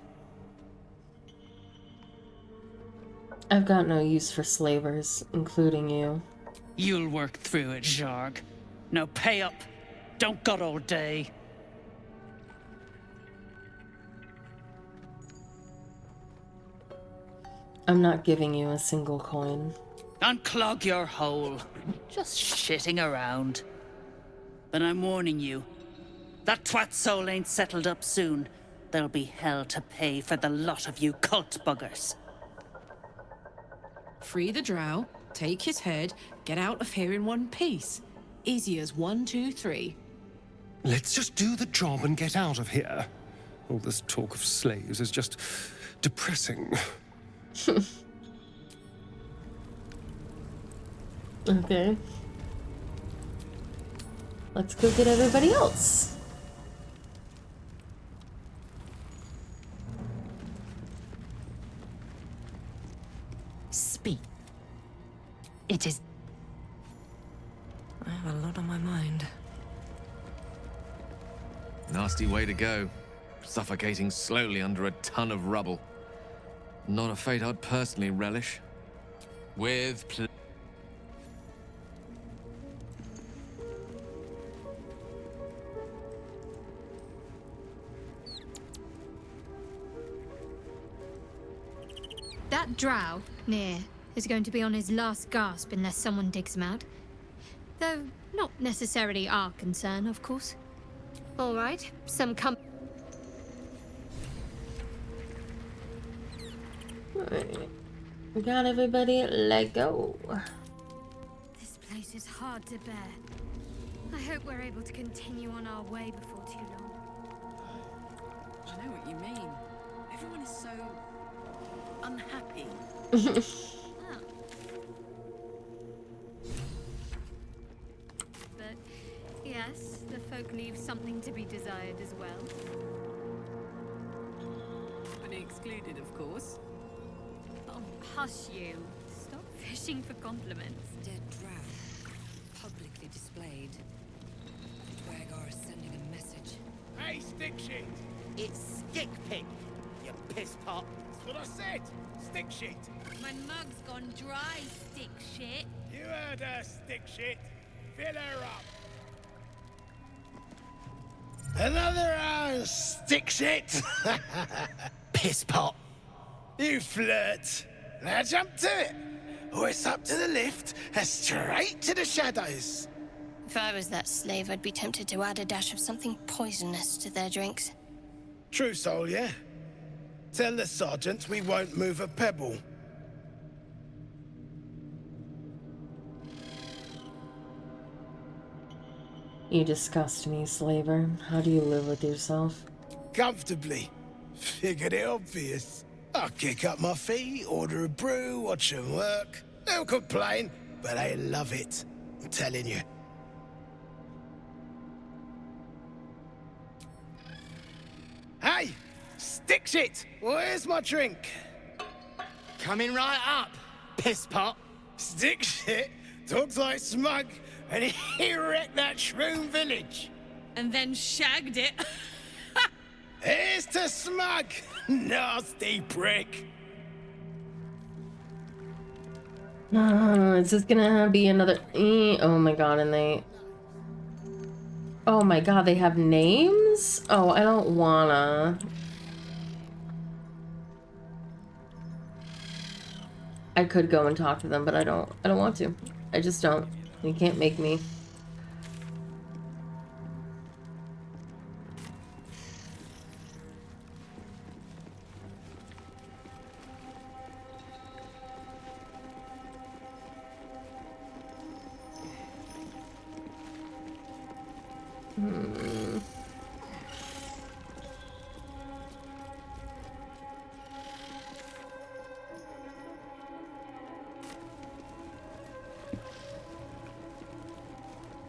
Speaker 4: I've got no use for slavers, including you.
Speaker 14: You'll work through it, Zharg. Now pay up. Don't got all day.
Speaker 4: I'm not giving you a single coin.
Speaker 14: Unclog your hole. Just shitting around. But I'm warning you. That twat soul ain't settled up soon. There'll be hell to pay for the lot of you cult buggers.
Speaker 15: Free the drow, take his head, get out of here in one piece. Easy as 1, 2, 3.
Speaker 8: Let's just do the job and get out of here. All this talk of slaves is just depressing.
Speaker 4: Okay. Let's go get everybody else.
Speaker 12: Speak. It is...
Speaker 5: I have a lot on my mind.
Speaker 2: Nasty way to go. Suffocating slowly under a ton of rubble. Not a fate I'd personally relish. With
Speaker 11: That drow, near, is going to be on his last gasp unless someone digs him out. Though, not necessarily our concern, of course. All right,
Speaker 4: Alright. We got everybody, let go.
Speaker 11: This place is hard to bear. I hope we're able to continue on our way before too long.
Speaker 15: I know what you mean. Everyone is so... unhappy.
Speaker 11: But yes, the folk leave something to be desired as well.
Speaker 15: Company excluded, of course.
Speaker 11: Oh, hush you. Stop fishing for compliments.
Speaker 5: Dead drow. Publicly displayed. Dwagar is sending a message.
Speaker 16: Hey, stick shit!
Speaker 17: It's stick pig, you piss pot.
Speaker 16: That's what I said! Stick shit!
Speaker 11: My mug's gone dry, stick shit.
Speaker 16: You heard her, stick shit. Fill her up. Another stick shit!
Speaker 17: Piss pot.
Speaker 16: You flirt. Now jump to it. Or it's up to the lift and straight to the shadows.
Speaker 11: If I was that slave, I'd be tempted to add a dash of something poisonous to their drinks.
Speaker 16: True soul, yeah? Tell the sergeant we won't move a pebble.
Speaker 4: You disgust me, slaver. How do you live with yourself?
Speaker 16: Comfortably. Figured it obvious. I'll kick up my feet, order a brew, watch them work. They'll complain, but they love it. I'm telling you. Hey! Stick shit! Where's my drink?
Speaker 17: Coming right up, piss pot.
Speaker 16: Stick shit talks like smug, and he wrecked that shroom village.
Speaker 15: And then shagged it.
Speaker 16: Here's to smug, nasty prick.
Speaker 4: Is this gonna be another... Oh my god, and they... Oh my god, they have names? Oh, I don't wanna... I could go and talk to them, but I don't want to. I just don't. You can't make me.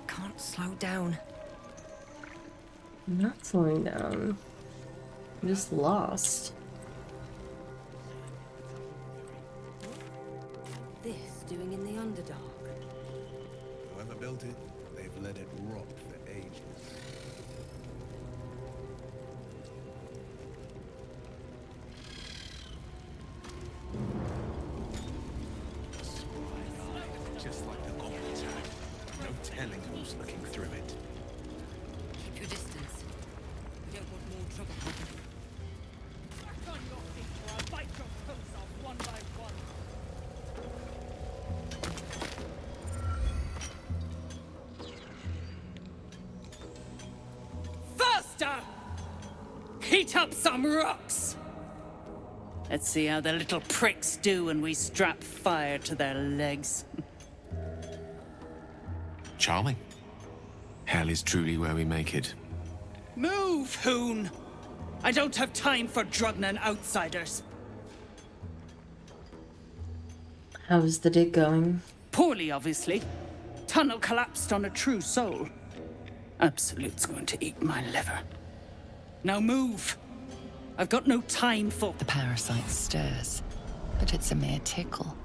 Speaker 5: Can't slow down.
Speaker 4: I'm not slowing down. I'm just lost.
Speaker 5: This doing in the Underdark.
Speaker 9: Whoever built it, they've let it rot for ages. themselves looking through it.
Speaker 5: Keep your distance. We don't want more trouble.
Speaker 14: Back on your feet or I'll bite your toes off one by one. Faster! Heat up some rocks! Let's see how the little pricks do when we strap fire to their legs.
Speaker 2: Charming. Hell is truly where we make it.
Speaker 14: Move, Hoon! I don't have time for Drugnan outsiders.
Speaker 1: How's the dig going?
Speaker 14: Poorly, obviously. Tunnel collapsed on a true soul. Absolute's going to eat my liver. Now move! I've got no time for...
Speaker 10: The parasite stirs, but it's a mere tickle.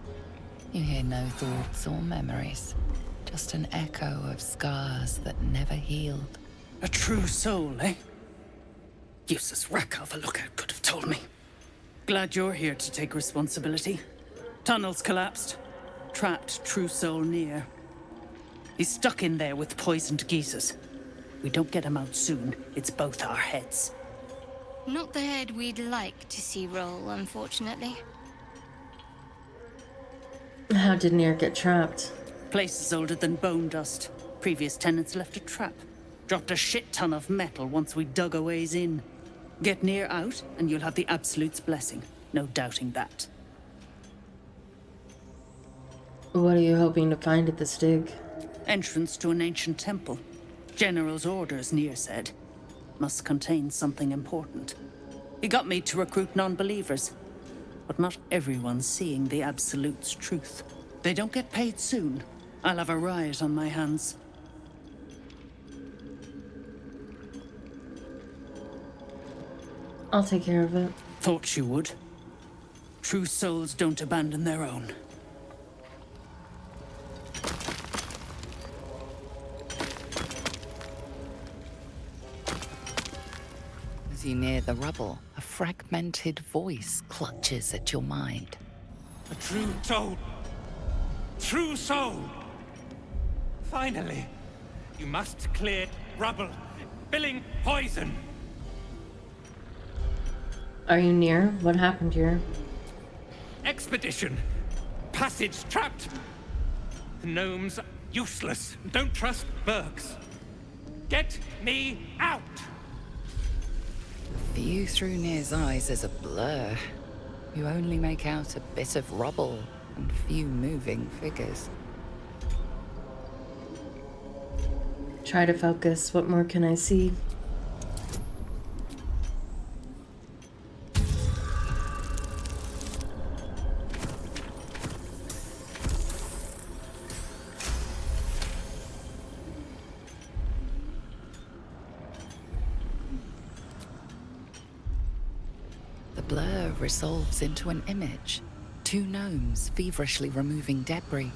Speaker 10: You hear no thoughts or memories. Just an echo of scars that never healed.
Speaker 14: A true soul, eh? Useless wreck of a lookout could have told me. Glad you're here to take responsibility. Tunnel's collapsed. Trapped true soul near. He's stuck in there with poisoned geezers. We don't get him out soon, it's both our heads.
Speaker 11: Not the head we'd like to see roll, unfortunately.
Speaker 1: How did Nier get trapped?
Speaker 14: Place is older than bone dust. Previous tenants left a trap. Dropped a shit ton of metal once we dug a ways in. Get Nier out, and you'll have the Absolute's blessing. No doubting that.
Speaker 1: What are you hoping to find at this dig?
Speaker 14: Entrance to an ancient temple. General's orders, Nier said. Must contain something important. He got me to recruit non-believers. But not everyone's seeing the Absolute's truth. They don't get paid soon. I'll have a riot on my hands.
Speaker 1: I'll take care of it.
Speaker 14: Thought you would. True souls don't abandon their own.
Speaker 10: As you near the rubble, a fragmented voice clutches at your mind.
Speaker 9: A true soul. True soul. Finally, you must clear rubble, spilling poison.
Speaker 1: Are you near? What happened here?
Speaker 9: Expedition. Passage trapped. Gnomes useless. Don't trust Burks. Get me out.
Speaker 10: The view through Nier's eyes is a blur. You only make out a bit of rubble and few moving figures.
Speaker 1: Try to focus. What more can I see?
Speaker 10: The blur resolves into an image. Two gnomes feverishly removing debris,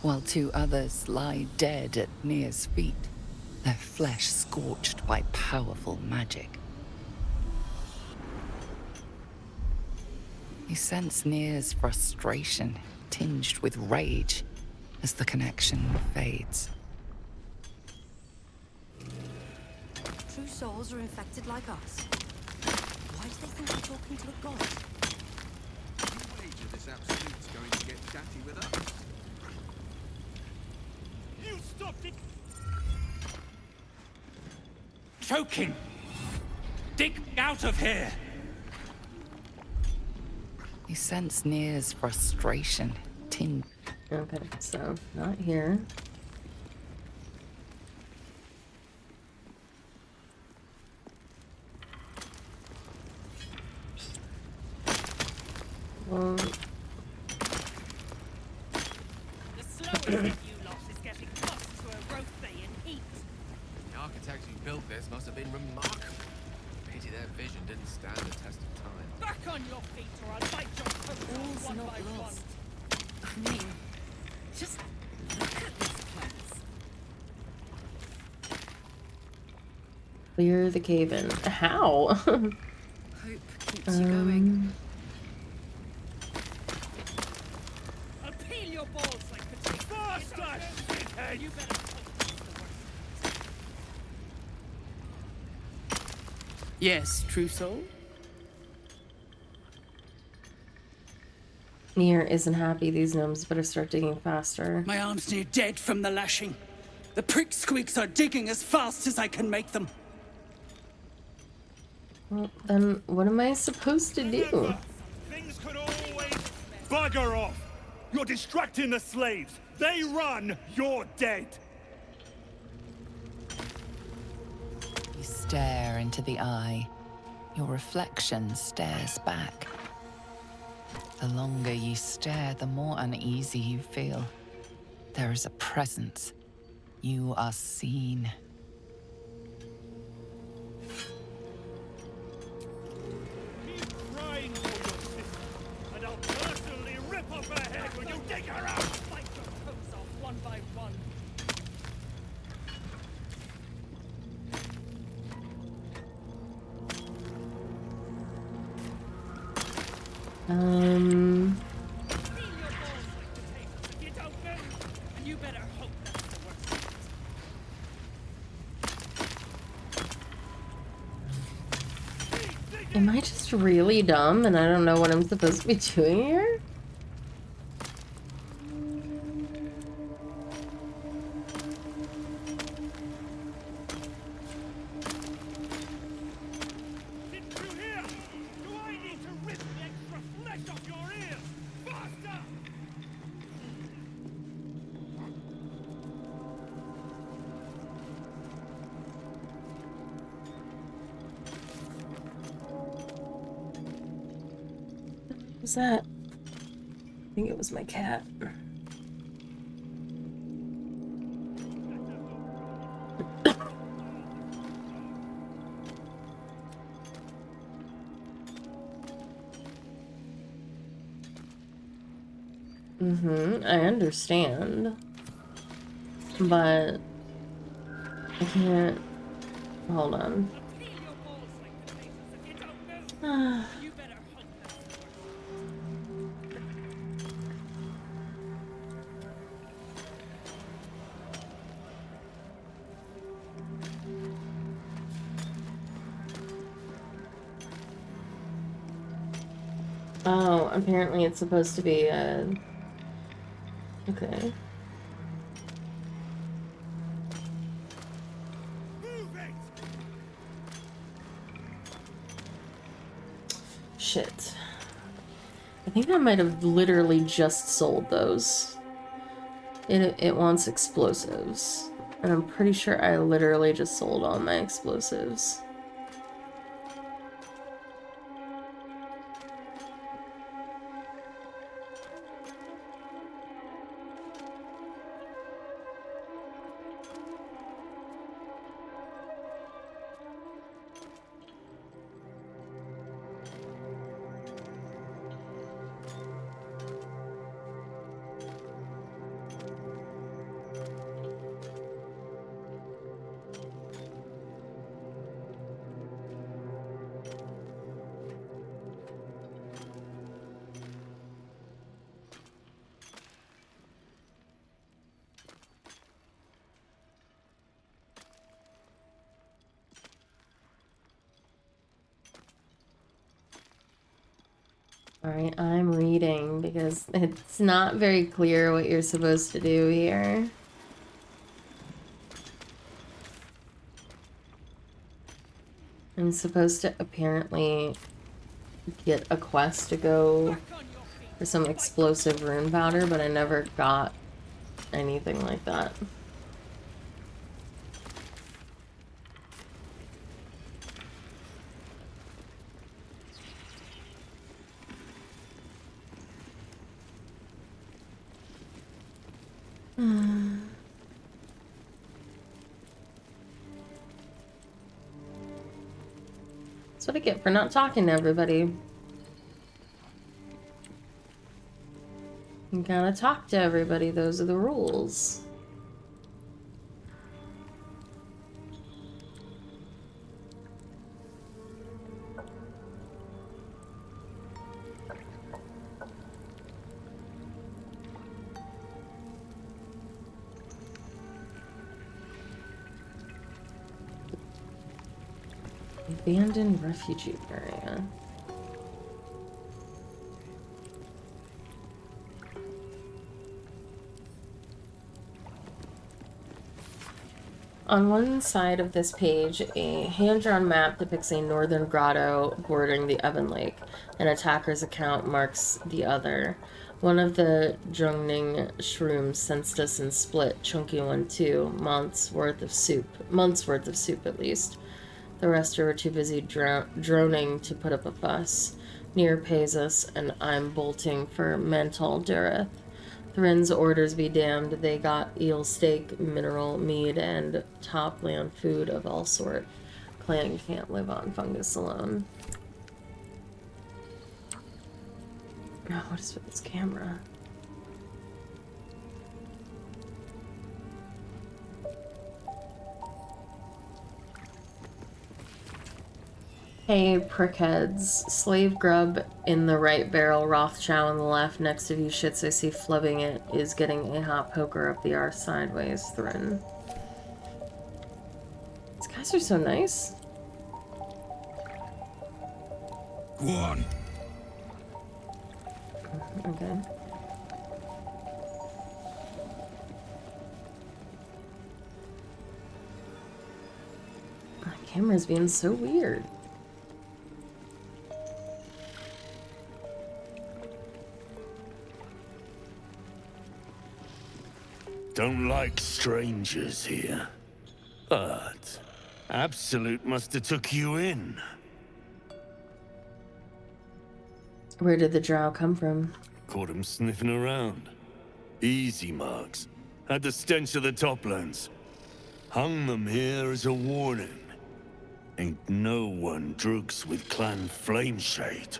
Speaker 10: while two others lie dead at Nier's feet, their flesh scorched by powerful magic. You sense Nier's frustration, tinged with rage, as the connection fades.
Speaker 5: True souls are infected like us. Why do they think we're talking to a god?
Speaker 9: This Absolute's going to get chatty with us. You stopped it! Choking! Dig me out of here!
Speaker 10: You sense Nier's frustration, tinged.
Speaker 1: Okay, so not here. Well,
Speaker 14: The slowest of you lot is getting close to a Rothaean heat.
Speaker 2: The architects who built this must have been remarkable. Pity their vision didn't stand the test of time.
Speaker 14: Back on your feet or I'll bite your toes
Speaker 5: All's
Speaker 14: one
Speaker 5: not
Speaker 14: by one.
Speaker 5: lost. I mean, just look at this place.
Speaker 1: clear the cave in. How?
Speaker 5: Hope keeps you going.
Speaker 14: I'll peel your balls like potatoes. Faster!
Speaker 17: Hey, you better
Speaker 14: Yes, true soul?
Speaker 4: Nier isn't happy. These gnomes better start digging faster.
Speaker 14: My arm's near dead from the lashing. The prick squeaks are digging as fast as I can make them.
Speaker 4: Well, then what am I supposed to do?
Speaker 17: Things could always bugger off. You're distracting the slaves. They run, you're dead.
Speaker 10: You stare into the eye. Your reflection stares back. The longer you stare, the more uneasy you feel. There is a presence. You are seen.
Speaker 17: Keep crying for your sister, and I'll personally rip off her head when you dig her out. Bite your toes off one by one.
Speaker 4: Am I just really dumb and I don't know what I'm supposed to be doing here? What was that? I think it was my cat. I understand. But I can't. Hold on. Oh, apparently it's supposed to be a... Okay. Shit. I think I might have literally just sold those. It wants explosives. And I'm pretty sure I literally just sold all my explosives. Alright, I'm reading because it's not very clear what you're supposed to do here. I'm supposed to apparently get a quest to go for some explosive rune powder, but I never got anything like that. That's what I get for not talking to everybody. You gotta talk to everybody, those are the rules. Abandoned refugee area. On one side of this page, a hand-drawn map depicts a northern grotto bordering the Evan Lake. An attacker's account marks the other. One of the Drungning shrooms sensed us and split. Chunky one too. Months worth of soup at least. The rest were too busy droning to put up a fuss. Near pays us, and I'm bolting for mental Dureth. Thrin's orders be damned. They got eel steak, mineral mead, and top-land food of all sort. Clan can't live on fungus alone. Oh, what is with this camera? Hey, prickheads. Slave grub in the right barrel, Rothschild on the left. Next of you shits I see flubbing it is getting a hot poker up the arse sideways, Thrin. These guys are so nice.
Speaker 13: Go on.
Speaker 4: Okay. My camera's being so weird.
Speaker 18: Don't like strangers here. But Absolute must have took you in.
Speaker 4: Where did the drow come from?
Speaker 18: Caught him sniffing around. Easy marks. Had the stench of the Toplands. Hung them here as a warning. Ain't no one drugs with Clan Flameshade.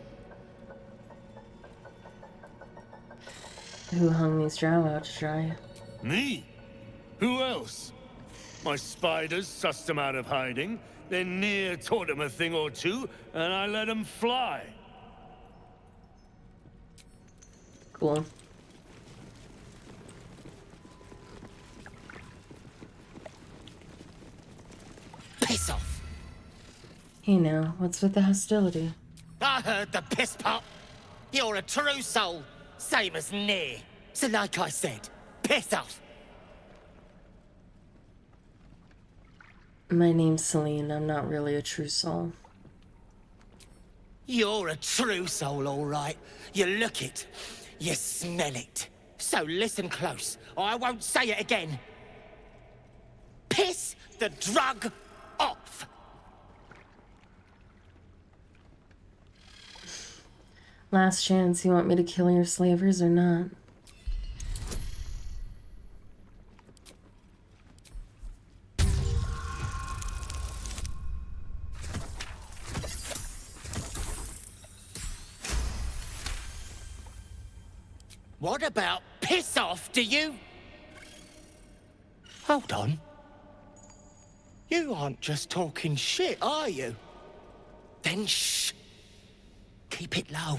Speaker 4: Who hung these drow out to dry?
Speaker 18: Me? Who else? My spiders sussed them out of hiding, then Near taught them a thing or two, and I let them fly.
Speaker 4: Cool.
Speaker 19: Piss off!
Speaker 4: Hey now, what's with the hostility?
Speaker 19: I heard the piss pot. You're a true soul, same as Near. So like I said, piss off!
Speaker 4: My name's Celine. I'm not really a true soul.
Speaker 19: You're a true soul, all right. You look it. You smell it. So listen close, or I won't say it again. Piss the drug off!
Speaker 4: Last chance, you want me to kill your slavers or not?
Speaker 19: What about piss off, do you? Hold on. You aren't just talking shit, are you? Then shh. Keep it low.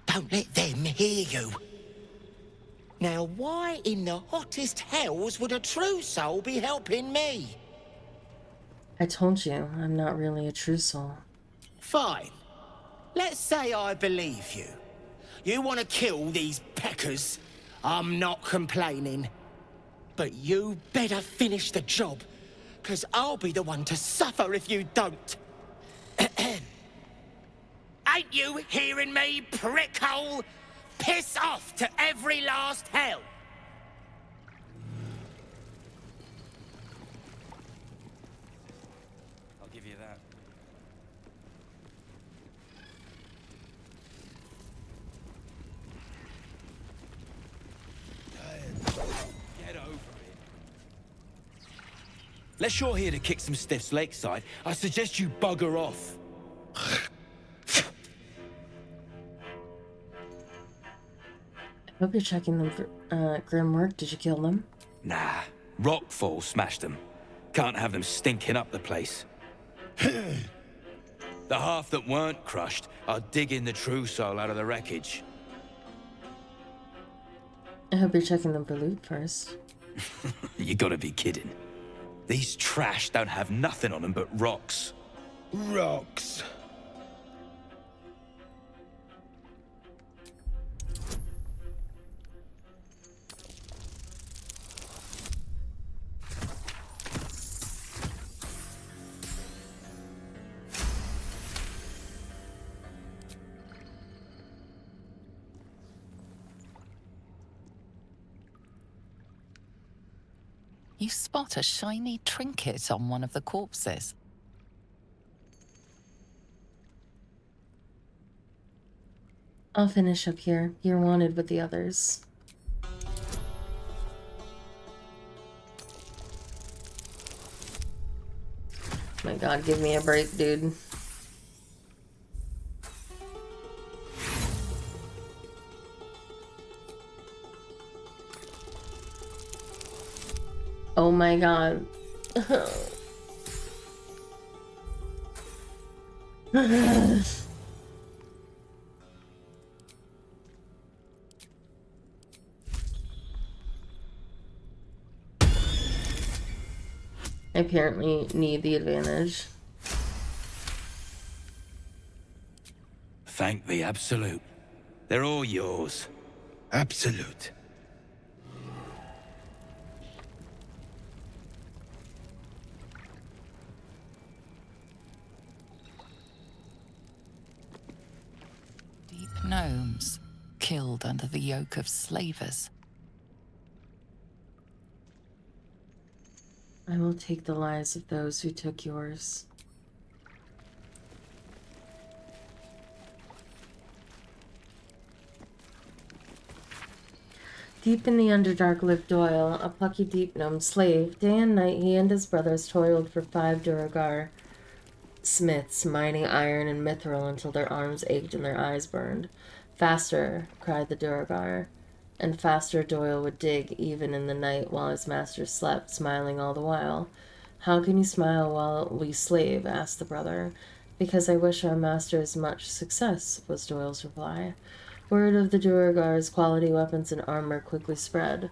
Speaker 19: Don't let them hear you. Now, why in the hottest hells would a true soul be helping me?
Speaker 4: I told you, I'm not really a true soul.
Speaker 19: Fine. Let's say I believe you. You want to kill these peckers. I'm not complaining. But you better finish the job, because I'll be the one to suffer if you don't. Ain't you hearing me, prickhole? Piss off to every last hell!
Speaker 9: I'll give you that. Get over it. Unless you're here to kick some stiffs lakeside, I suggest you bugger off.
Speaker 4: I hope you're checking them for grim work. Did you kill them?
Speaker 9: Nah, rockfall smashed them. Can't have them stinking up the place. The half that weren't crushed are digging the true soul out of the wreckage.
Speaker 4: I hope you're checking them for loot first.
Speaker 9: You gotta be kidding. These trash don't have nothing on them but rocks.
Speaker 16: Rocks.
Speaker 10: You spot a shiny trinket on one of the corpses.
Speaker 4: I'll finish up here. You're wanted with the others. My god, give me a break, dude. Oh my god. I apparently need the advantage.
Speaker 9: Thank the Absolute. They're all yours.
Speaker 16: Absolute.
Speaker 10: Deep gnomes, killed under the yoke of slavers.
Speaker 4: I will take the lives of those who took yours. Deep in the Underdark lived Doyle, a plucky deep gnome slave. Day and night he and his brothers toiled for 5 Duragar smiths, mining iron and mithril until their arms ached and their eyes burned. Faster, cried the Duragar, and faster Doyle would dig even in the night while his master slept, smiling all the while. How can you smile while we slave? Asked the brother. Because I wish our masters much success, was Doyle's reply. Word of the Duragar's quality weapons and armor quickly spread.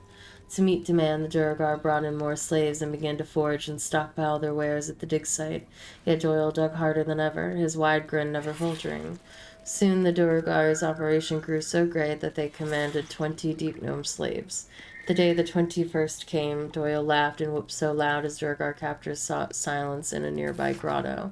Speaker 4: To meet demand, the Duragar brought in more slaves and began to forage and stockpile their wares at the dig site. Yet Doyle dug harder than ever, his wide grin never faltering. Soon the Duragar's operation grew so great that they commanded 20 deep gnome slaves. The day the 21st came, Doyle laughed and whooped so loud his Duragar captors sought silence in a nearby grotto.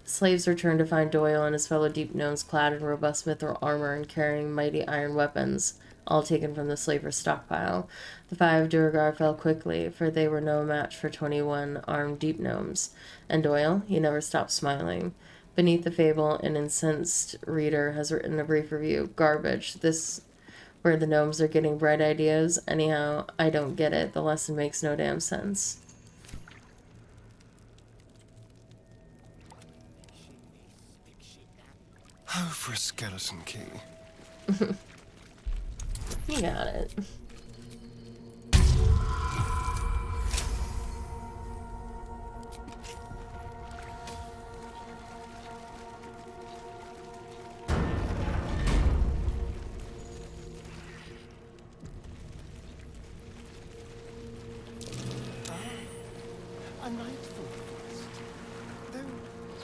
Speaker 4: The slaves returned to find Doyle and his fellow deep gnomes clad in robust mithril armor and carrying mighty iron weapons, all taken from the slaver's stockpile. The 5 Duragar fell quickly, for they were no match for 21 armed deep gnomes. And Doyle, he never stopped smiling. Beneath the fable, an incensed reader has written a brief review. Garbage. This where the gnomes are getting bright ideas. Anyhow, I don't get it. The lesson makes no damn sense.
Speaker 8: Oh, for a skeleton key.
Speaker 4: You got it.
Speaker 8: A nightfall quest. Though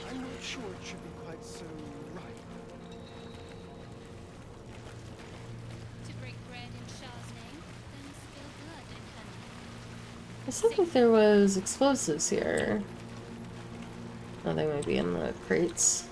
Speaker 8: I'm not sure it should be quite so right.
Speaker 11: To break bread in Shah's name, then spill blood in honey.
Speaker 4: I still think there was explosives here. Oh, they might be in the crates.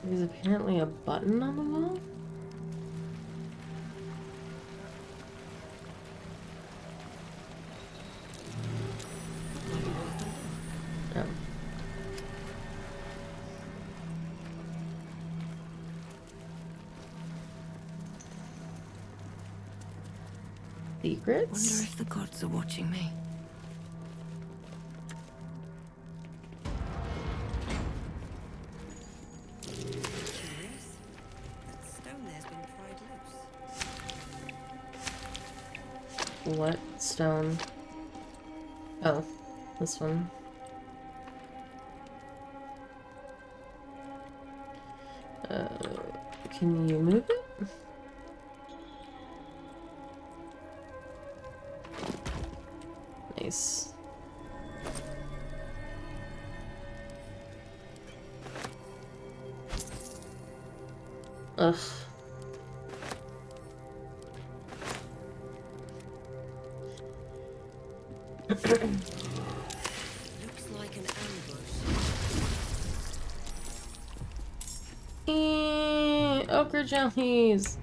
Speaker 4: There's apparently a button on the wall. Oh. Secrets?
Speaker 5: Wonder if the gods are watching me. Curious. That stone there's been pried loose.
Speaker 4: What stone? Oh, this one. Can you move it? Nice. Ugh.
Speaker 5: Looks like an ambush.
Speaker 4: Ochre jellies.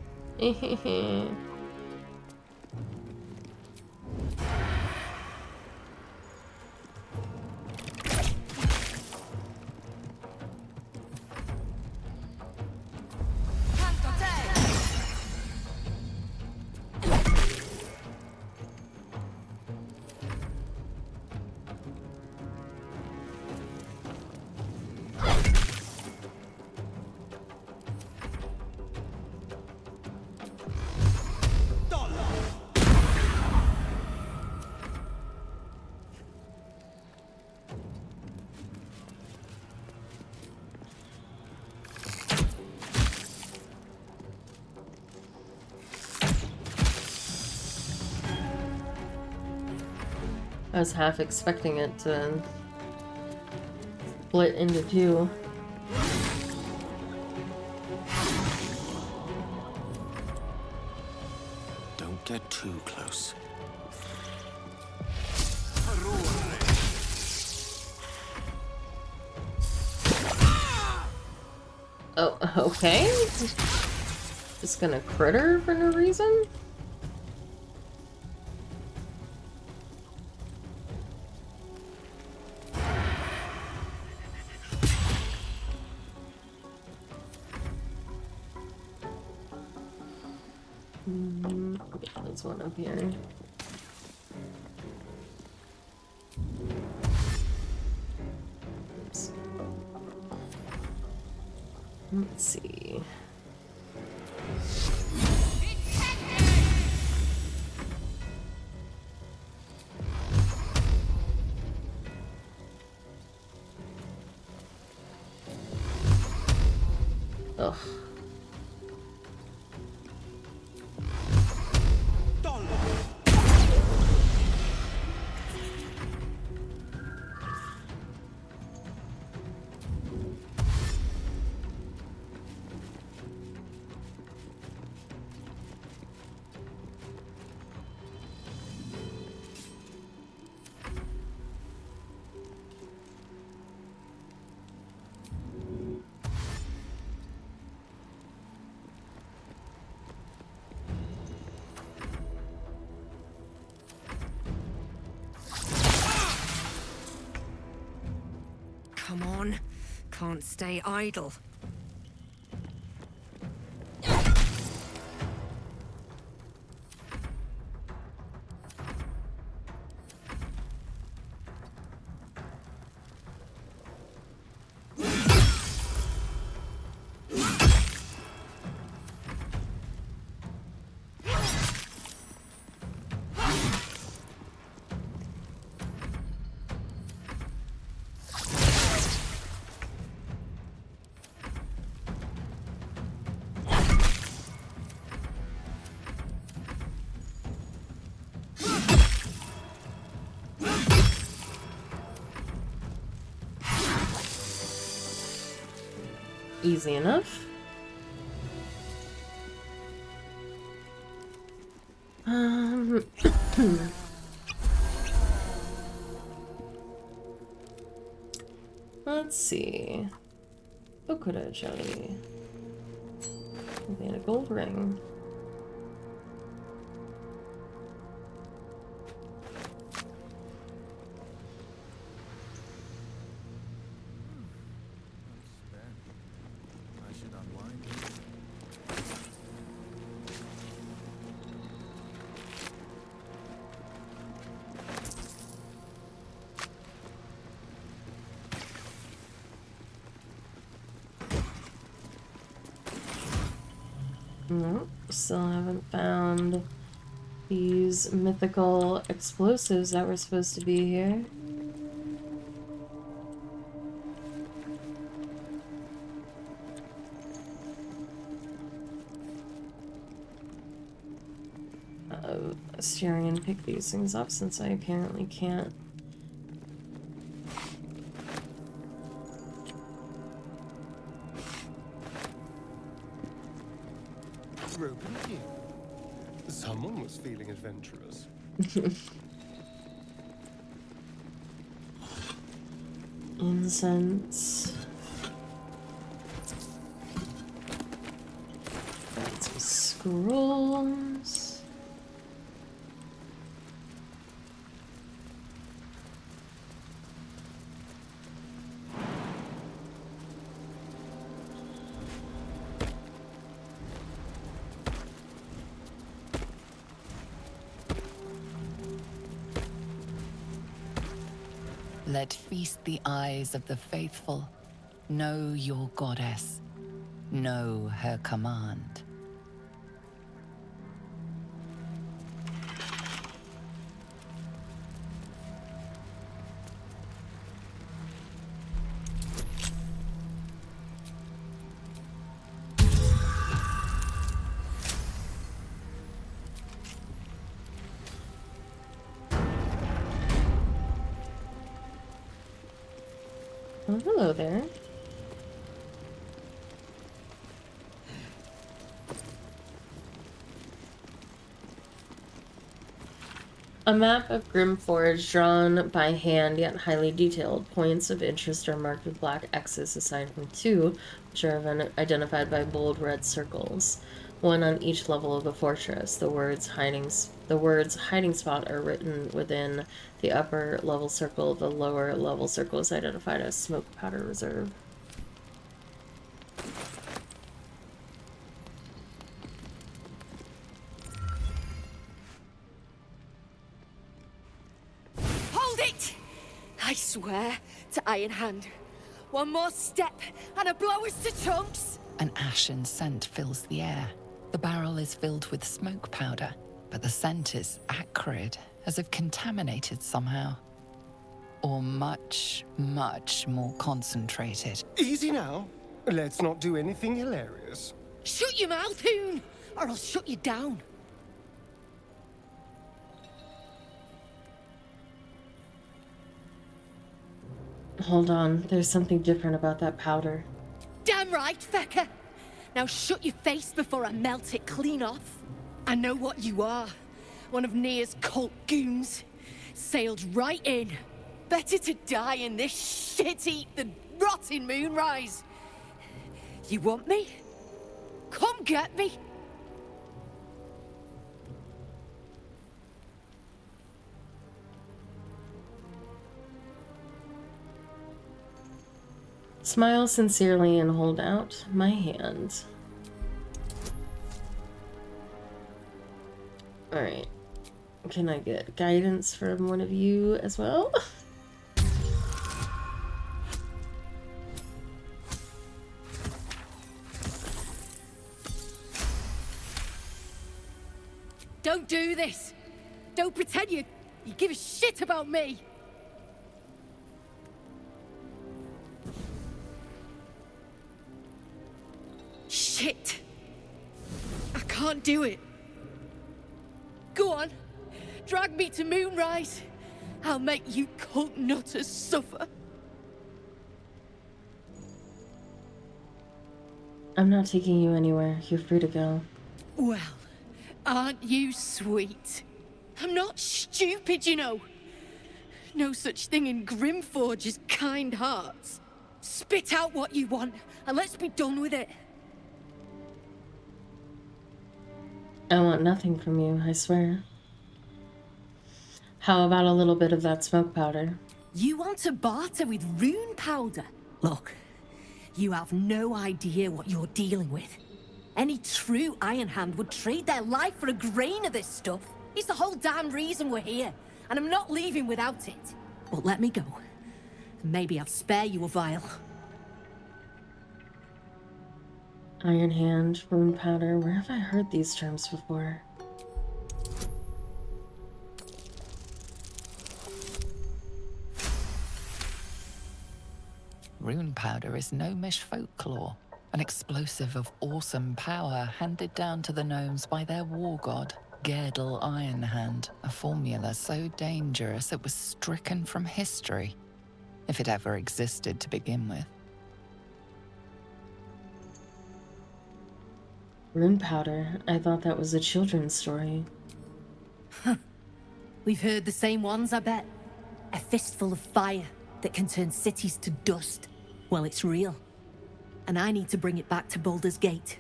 Speaker 4: I was half expecting it to split into two.
Speaker 7: Don't get too close.
Speaker 4: Oh, okay. Just gonna critter for no reason? Yeah, there's one up here. Oops. Let's see. Ugh.
Speaker 5: Come on. Can't stay idle.
Speaker 4: Easy enough. Let's see. Okura jelly. And a gold ring.
Speaker 2: I should unwind.
Speaker 4: Nope, still haven't found these mythical explosives that were supposed to be here. Syrian pick these things up since I apparently can't.
Speaker 8: Broken key. Someone was feeling adventurous.
Speaker 4: Incense. Got some scrolls.
Speaker 10: Let feast the eyes of the faithful. Know your goddess. Know her command.
Speaker 4: Oh, hello there. A map of Grimforge drawn by hand yet highly detailed. Points of interest are marked with black X's assigned from 2, which are identified by bold red circles. 1 on each level of the fortress. The words hiding spot are written within the upper level circle. The lower level circle is identified as smoke powder reserve.
Speaker 20: Hold it! I swear to Iron Hand. One more step and a blow us to chunks!
Speaker 10: An ashen scent fills the air. The barrel is filled with smoke powder, but the scent is acrid, as if contaminated somehow. Or much, much more concentrated.
Speaker 8: Easy now. Let's not do anything hilarious.
Speaker 20: Shut your mouth, Hoon, or I'll shut you down.
Speaker 4: Hold on, there's something different about that powder.
Speaker 20: Damn right, fecker. Now shut your face before I melt it clean off. I know what you are. One of Nia's cult goons. Sailed right in. Better to die in this shit heap than rot in Moonrise. You want me? Come get me.
Speaker 4: Smile sincerely and hold out my hand. Alright. Can I get guidance from one of you as well?
Speaker 20: Don't do this. Don't pretend you give a shit about me. Shit. I can't do it. Go on. Drag me to Moonrise. I'll make you cult nutters suffer.
Speaker 4: I'm not taking you anywhere. You're free to go.
Speaker 20: Well, aren't you sweet? I'm not stupid, you know. No such thing in Grimforge as kind hearts. Spit out what you want, and let's be done with it.
Speaker 4: I want nothing from you, I swear. How about a little bit of that smoke powder?
Speaker 20: You want to barter with rune powder? Look, you have no idea what you're dealing with. Any true Iron Hand would trade their life for a grain of this stuff. It's the whole damn reason we're here, and I'm not leaving without it. But let me go. Maybe I'll spare you a vial.
Speaker 4: Iron Hand, rune powder. Where have I heard these terms before?
Speaker 10: Rune powder is gnomish folklore, an explosive of awesome power handed down to the gnomes by their war god, Gerdel Ironhand, a formula so dangerous it was stricken from history, if it ever existed to begin with.
Speaker 4: Rune powder? I thought that was a children's story.
Speaker 20: We've heard the same ones, I bet. A fistful of fire that can turn cities to dust. Well, it's real. And I need to bring it back to Baldur's Gate.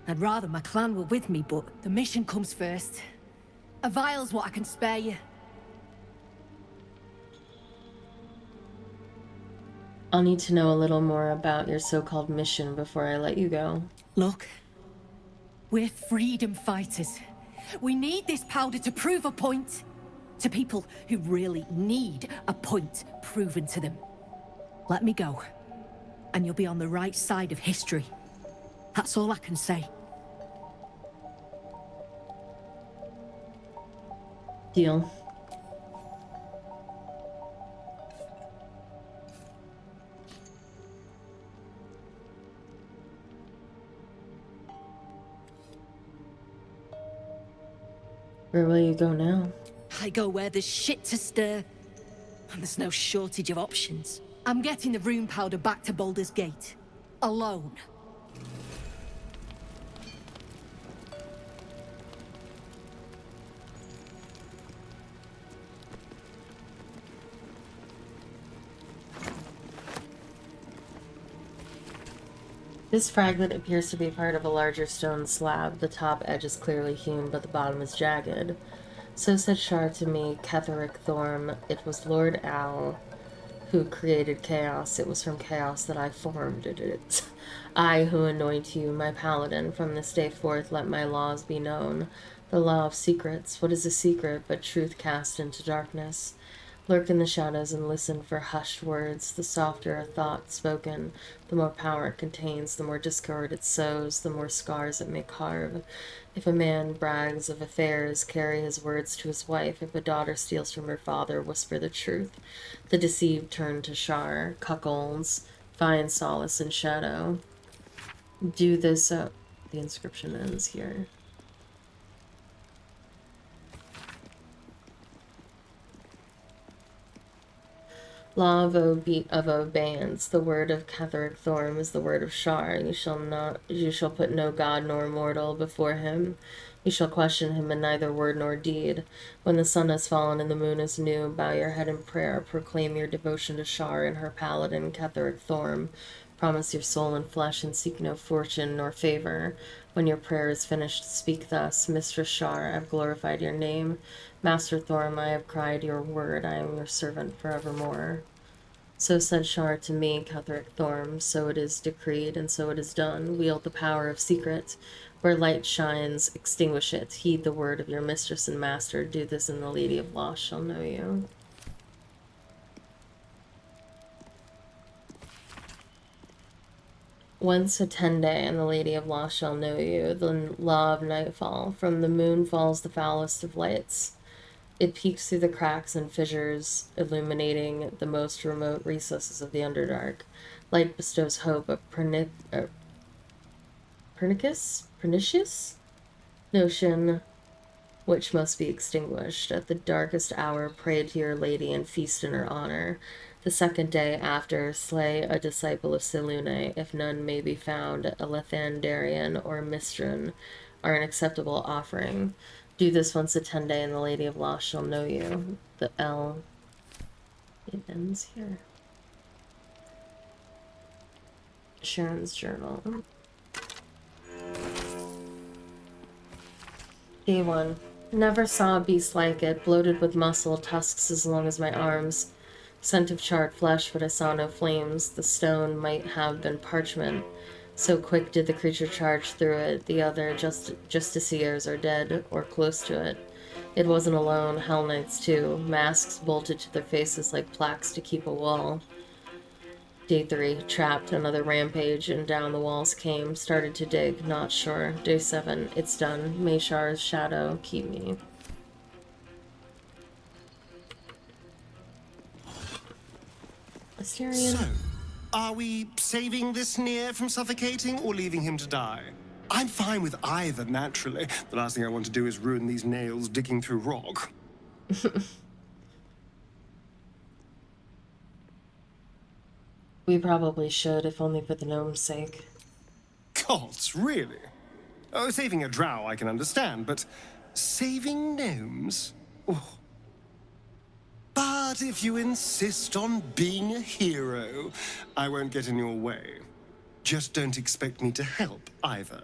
Speaker 20: I'd rather my clan were with me, but the mission comes first. A vial's what I can spare you.
Speaker 4: I'll need to know a little more about your so-called mission before I let you go.
Speaker 20: Look, we're freedom fighters. We need this powder to prove a point. To people who really need a point proven to them. Let me go, and you'll be on the right side of history. That's all I can say.
Speaker 4: Deal. Where will you go now?
Speaker 20: I go where there's shit to stir, and there's no shortage of options. I'm getting the rune powder back to Baldur's Gate. Alone.
Speaker 4: This fragment appears to be part of a larger stone slab. The top edge is clearly hewn, but the bottom is jagged. So said Shar to me, Ketheric Thorm. It was Lord Al who created chaos. It was from chaos that I formed it. I who anoint you, my paladin. From this day forth, let my laws be known. The law of secrets. What is a secret but truth cast into darkness? Lurk in the shadows and listen for hushed words. The softer a thought spoken, the more power it contains, the more discord it sows, the more scars it may carve. If a man brags of affairs, carry his words to his wife. If a daughter steals from her father, whisper the truth. The deceived turn to Shar. Cuckolds find solace in shadow. Do this up. The inscription ends here. Law of obeyance. The word of Ketheric Thorm is the word of Shar. You shall put no god nor mortal before him. You shall question him in neither word nor deed. When the sun has fallen and the moon is new, bow your head in prayer. Proclaim your devotion to Shar and her paladin, Ketheric Thorm. Promise your soul and flesh and seek no fortune nor favor. When your prayer is finished, speak thus. Mistress Shar, I have glorified your name. Master Thorm, I have cried your word. I am your servant forevermore. So said Shar to me, Ketheric Thorm. So it is decreed, and so it is done. Wield the power of secret. Where light shines, extinguish it. Heed the word of your mistress and master. Do this, and the Lady of Lost shall know you. Once attend day, and the Lady of Lost shall know you. The law of nightfall. From the moon falls the foulest of lights. It peeks through the cracks and fissures, illuminating the most remote recesses of the Underdark. Light bestows hope, a pernicious notion which must be extinguished. At the darkest hour, pray to your lady and feast in her honor. The second day after, slay a disciple of Selune. If none may be found, a Lethandarian or Mistran are an acceptable offering. Do this once attend day, and the Lady of Lost shall know you. The L. It ends here. Sharon's journal. Day 1. Never saw a beast like it, bloated with muscle, tusks as long as my arms. Scent of charred flesh, but I saw no flames. The stone might have been parchment. So quick did the creature charge through it. The other justiciars are dead, or close to it. It wasn't alone. Hell Knights too. Masks bolted to their faces like plaques to keep a wall. Day 3. Trapped. Another rampage, and down the walls came. Started to dig. Not sure. Day 7. It's done. Mayshar's shadow. Keep me. Asterion.
Speaker 8: So, are we saving this Nier from suffocating or leaving him to die? I'm fine with either, naturally. The last thing I want to do is ruin these nails digging through rock.
Speaker 4: We probably should, if only for the gnome's sake.
Speaker 8: Gods, really? Oh, saving a drow I can understand, but saving gnomes? Oh. But if you insist on being a hero, I won't get in your way. Just don't expect me to help, either.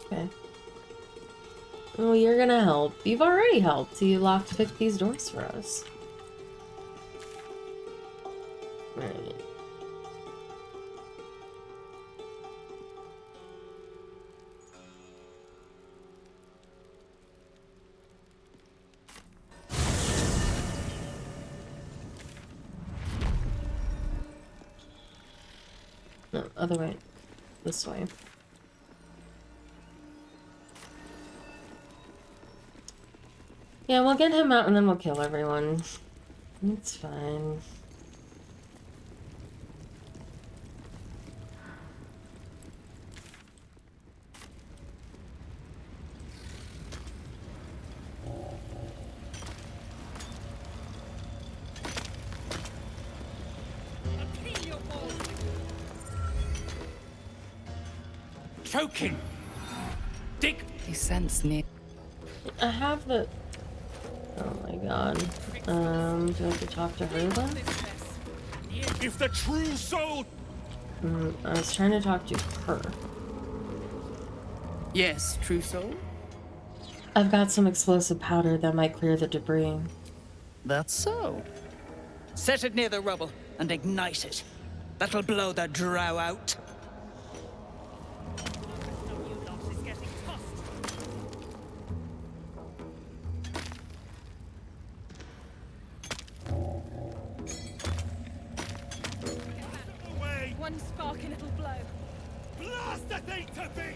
Speaker 4: Okay. Well, you're gonna help. You've already helped. You lockpicked these doors for us. Right. No, other way. This way. Yeah, we'll get him out and then we'll kill everyone. It's fine.
Speaker 14: Choking! Dig!
Speaker 10: He sensed near.
Speaker 4: I have the... Oh my god. Do I have to talk to her then?
Speaker 17: If the true soul...
Speaker 4: I was trying to talk to her.
Speaker 14: Yes, true soul?
Speaker 4: I've got some explosive powder that might clear the debris.
Speaker 14: That's so. Set it near the rubble and ignite it. That'll blow the drow out.
Speaker 20: One spark and it'll blow.
Speaker 17: Blast the thing to bits!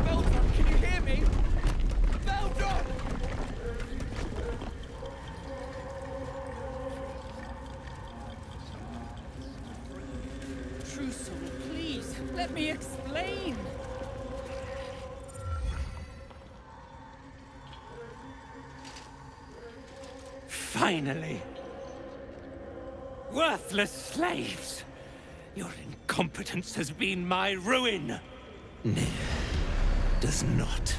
Speaker 14: Baldur, can you hear me? Baldur! True soul, please, let me explain.
Speaker 13: Finally! Worthless slaves! Your incompetence has been my ruin!
Speaker 7: Nier does not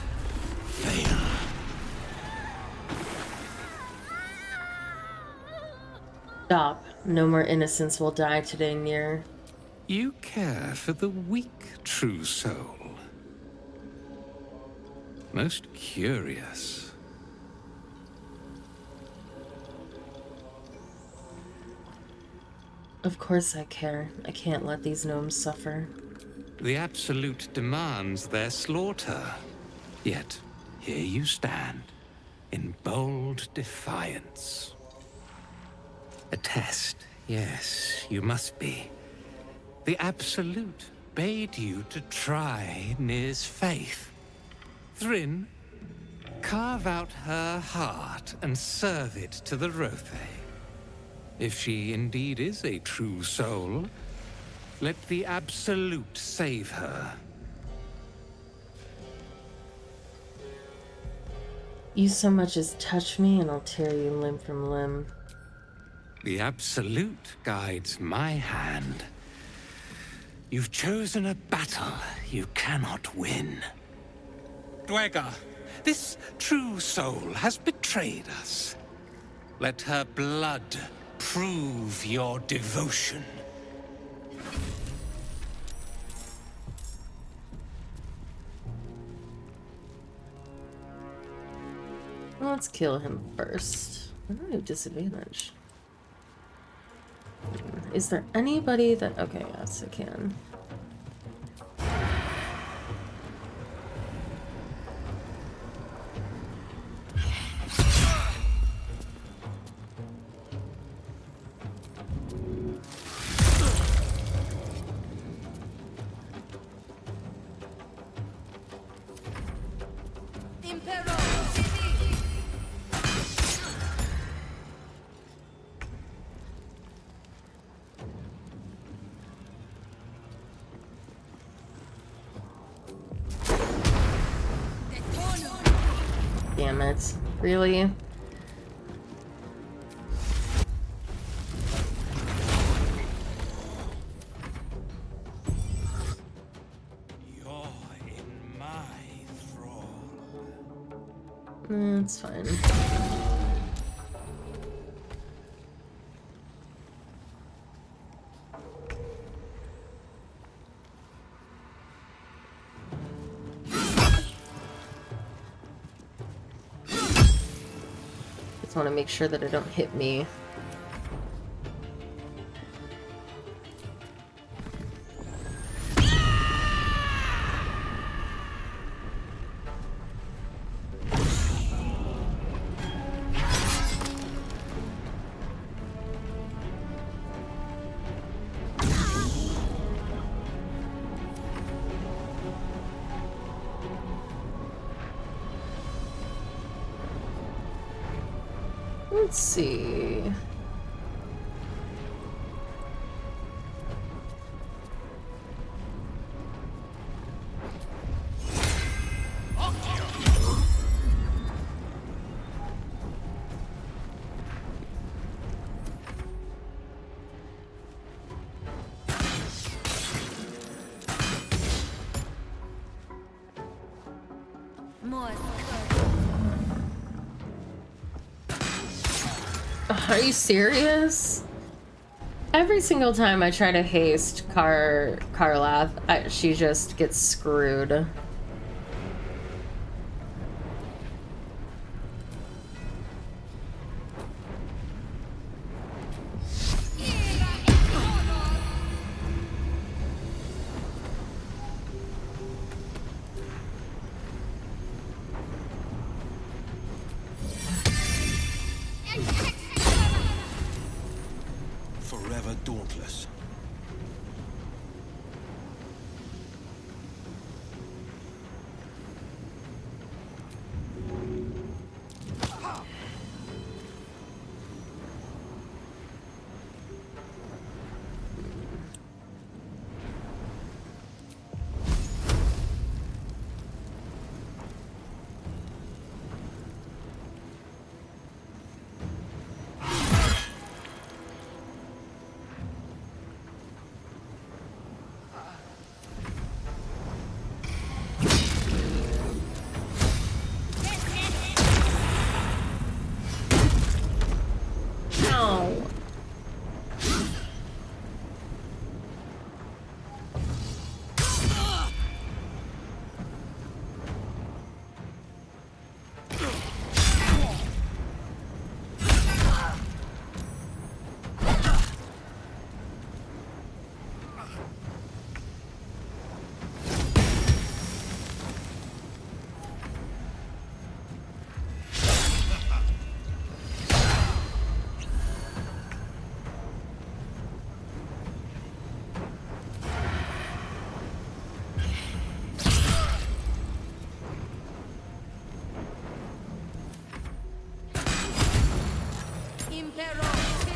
Speaker 7: fail.
Speaker 4: Stop. No more innocents will die today, Nier.
Speaker 7: You care for the weak, true soul. Most curious.
Speaker 4: Of course I care. I can't let these gnomes suffer.
Speaker 7: The Absolute demands their slaughter. Yet, here you stand, in bold defiance. A test, yes, you must be. The Absolute bade you to try Nir's faith. Thryn, carve out her heart and serve it to the Rothe. If she indeed is a true soul, let the Absolute save her.
Speaker 4: You so much as touch me and I'll tear you limb from limb.
Speaker 7: The Absolute guides my hand. You've chosen a battle you cannot win. Dwega, this true soul has betrayed us. Let her blood prove your devotion.
Speaker 1: Let's kill him first. I don't have disadvantage. Is there anybody that... Okay, yes, I can. Damn it. Really? It's fine. Just want to make sure that it don't hit me. Let's see. Are you serious? Every single time I try to haste Karlath, she just gets screwed.
Speaker 16: Forever dauntless.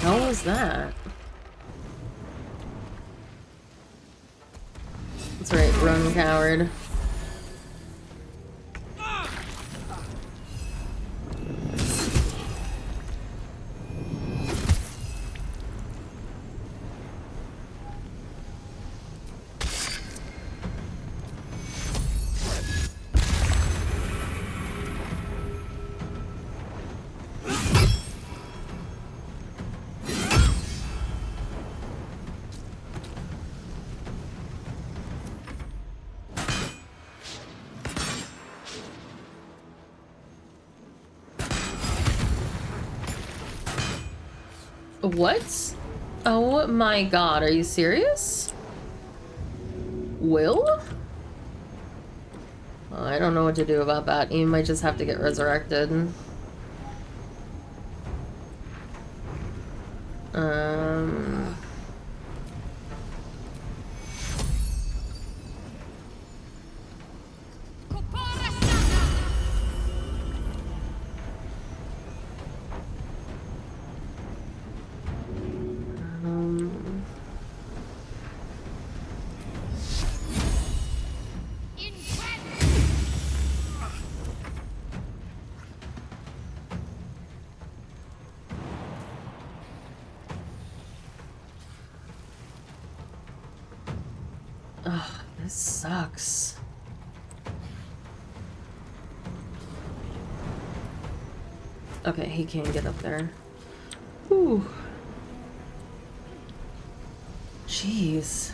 Speaker 16: How was that? That's right, run, coward.
Speaker 1: What? Oh my god, are you serious? Will? Oh, I don't know what to do about that. He might just have to get resurrected. Um... Ugh, this sucks. Okay, he can't get up there. Whew. Jeez.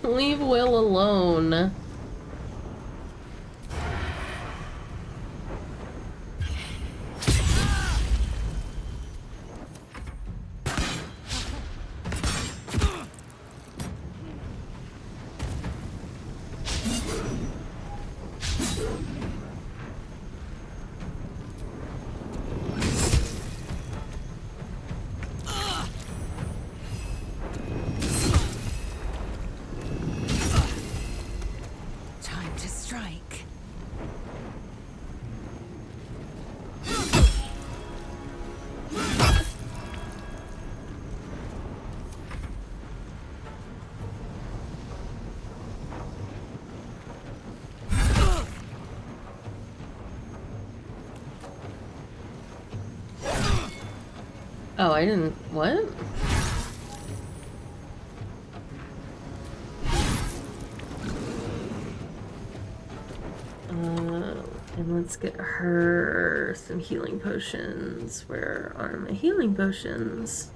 Speaker 1: Leave Will alone.
Speaker 12: Time to strike.
Speaker 1: Oh, I didn't... What? And let's get her some healing potions. Where are my healing potions?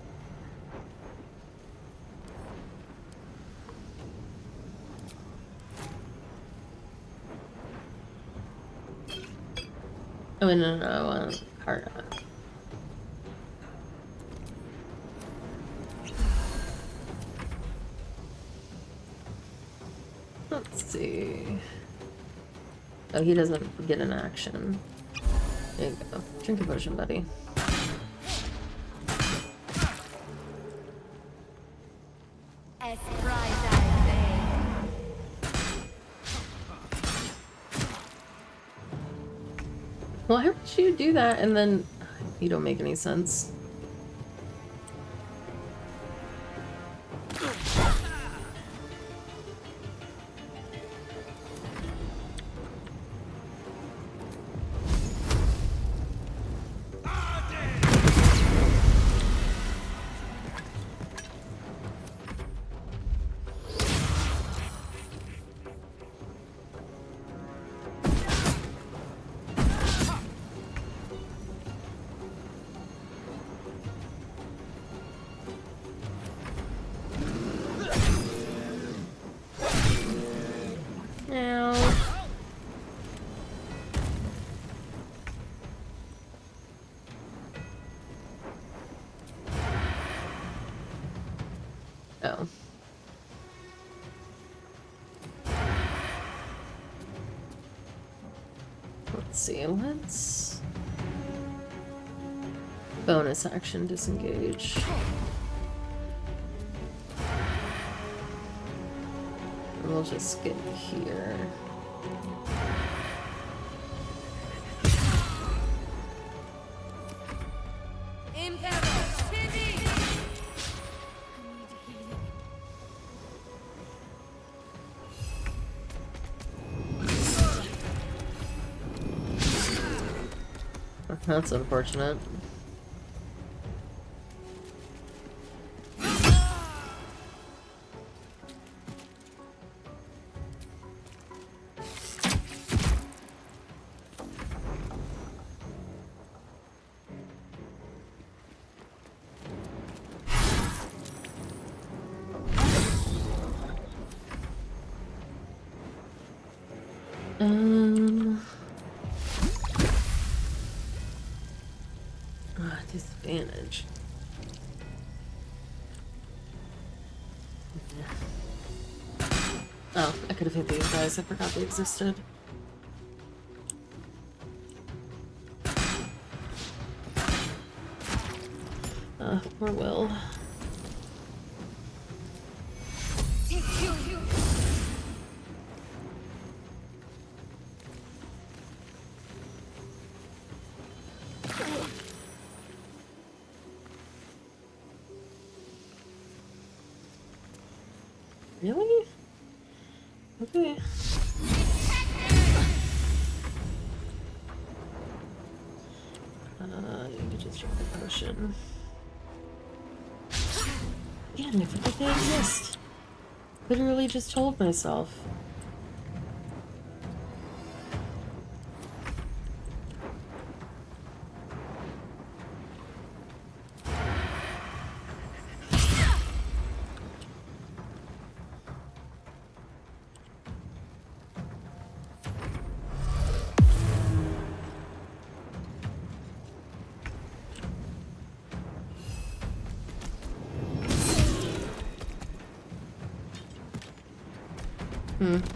Speaker 1: Oh, no, Carta. Let's see. Oh, he doesn't get an action. There you go. Drink a potion, buddy. Why would you do that and then... You don't make any sense. Oh. Let's see, let's... Bonus action, disengage. We'll just get here. That's unfortunate.
Speaker 4: Disadvantage. Oh, I could have hit these guys. I forgot they existed. Poor Will. Really? Okay. You could just drink the potion. Again, I forget they exist. Literally just told myself.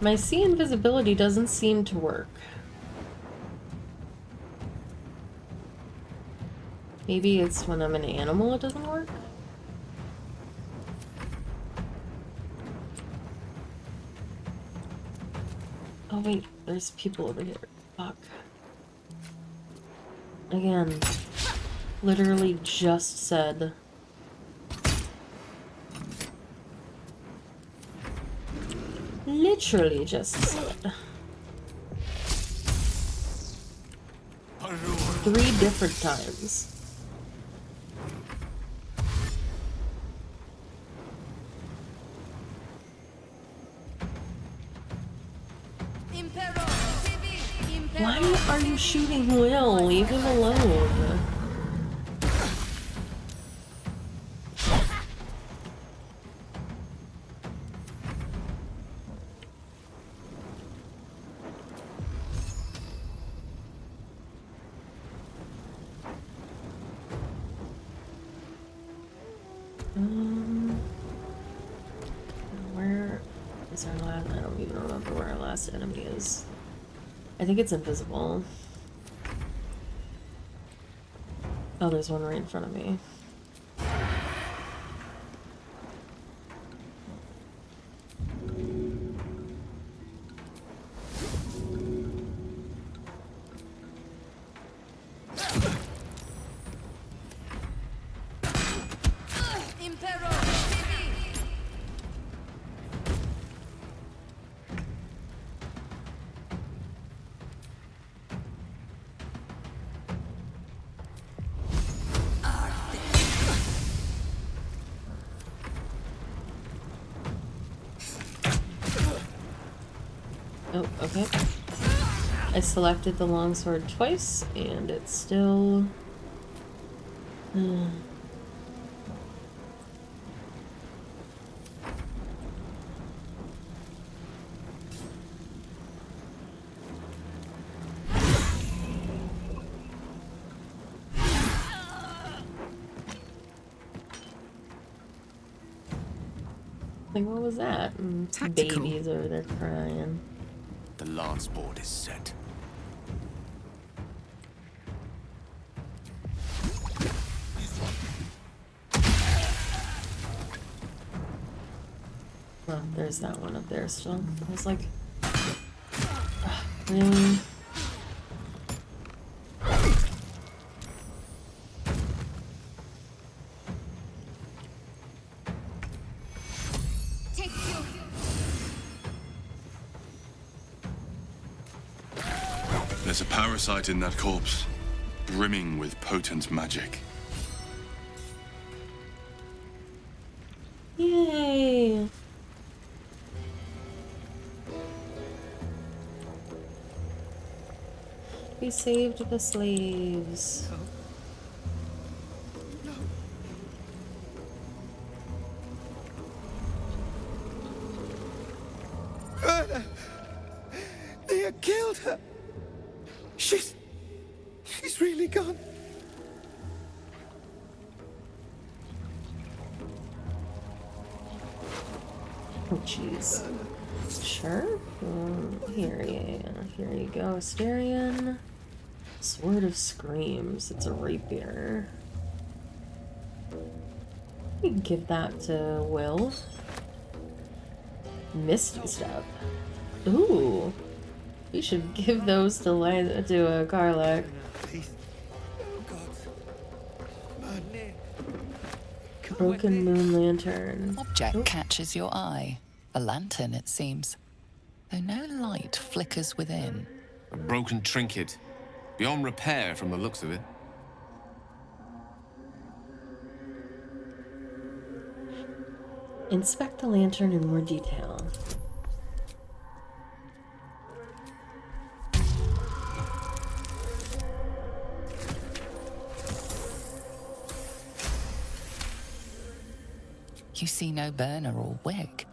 Speaker 4: My sea invisibility doesn't seem to work. Maybe it's when I'm an animal it doesn't work? Oh wait, there's people over here. Fuck. Again, literally just said... Literally just said. 3 different times. Why are you shooting Will? Leave him alone. Where is our last? I don't even remember where our last enemy is. I think it's invisible. Oh, there's one right in front of me. Oh, okay. I selected the longsword twice, and it's still... Like, what was that?
Speaker 13: Tactical.
Speaker 4: Babies over there crying.
Speaker 13: The lance board is set.
Speaker 4: Well, there's that one up there still. I was like, really?
Speaker 3: There's a parasite in that corpse, brimming with potent magic.
Speaker 4: Yay! We saved the slaves.
Speaker 16: The
Speaker 19: killed her. She's really gone.
Speaker 1: Oh, jeez. Sure. Here you go, Asterion. Sword of Screams. It's a rapier. You can give that to Will. Misty Step. Ooh. You should give those to Karlach. Broken moon lantern.
Speaker 10: Object catches your eye. A lantern, it seems. Though no light flickers within.
Speaker 2: A broken trinket. Beyond repair from the looks of it.
Speaker 1: Inspect the lantern in more detail.
Speaker 10: You see no burner or wick.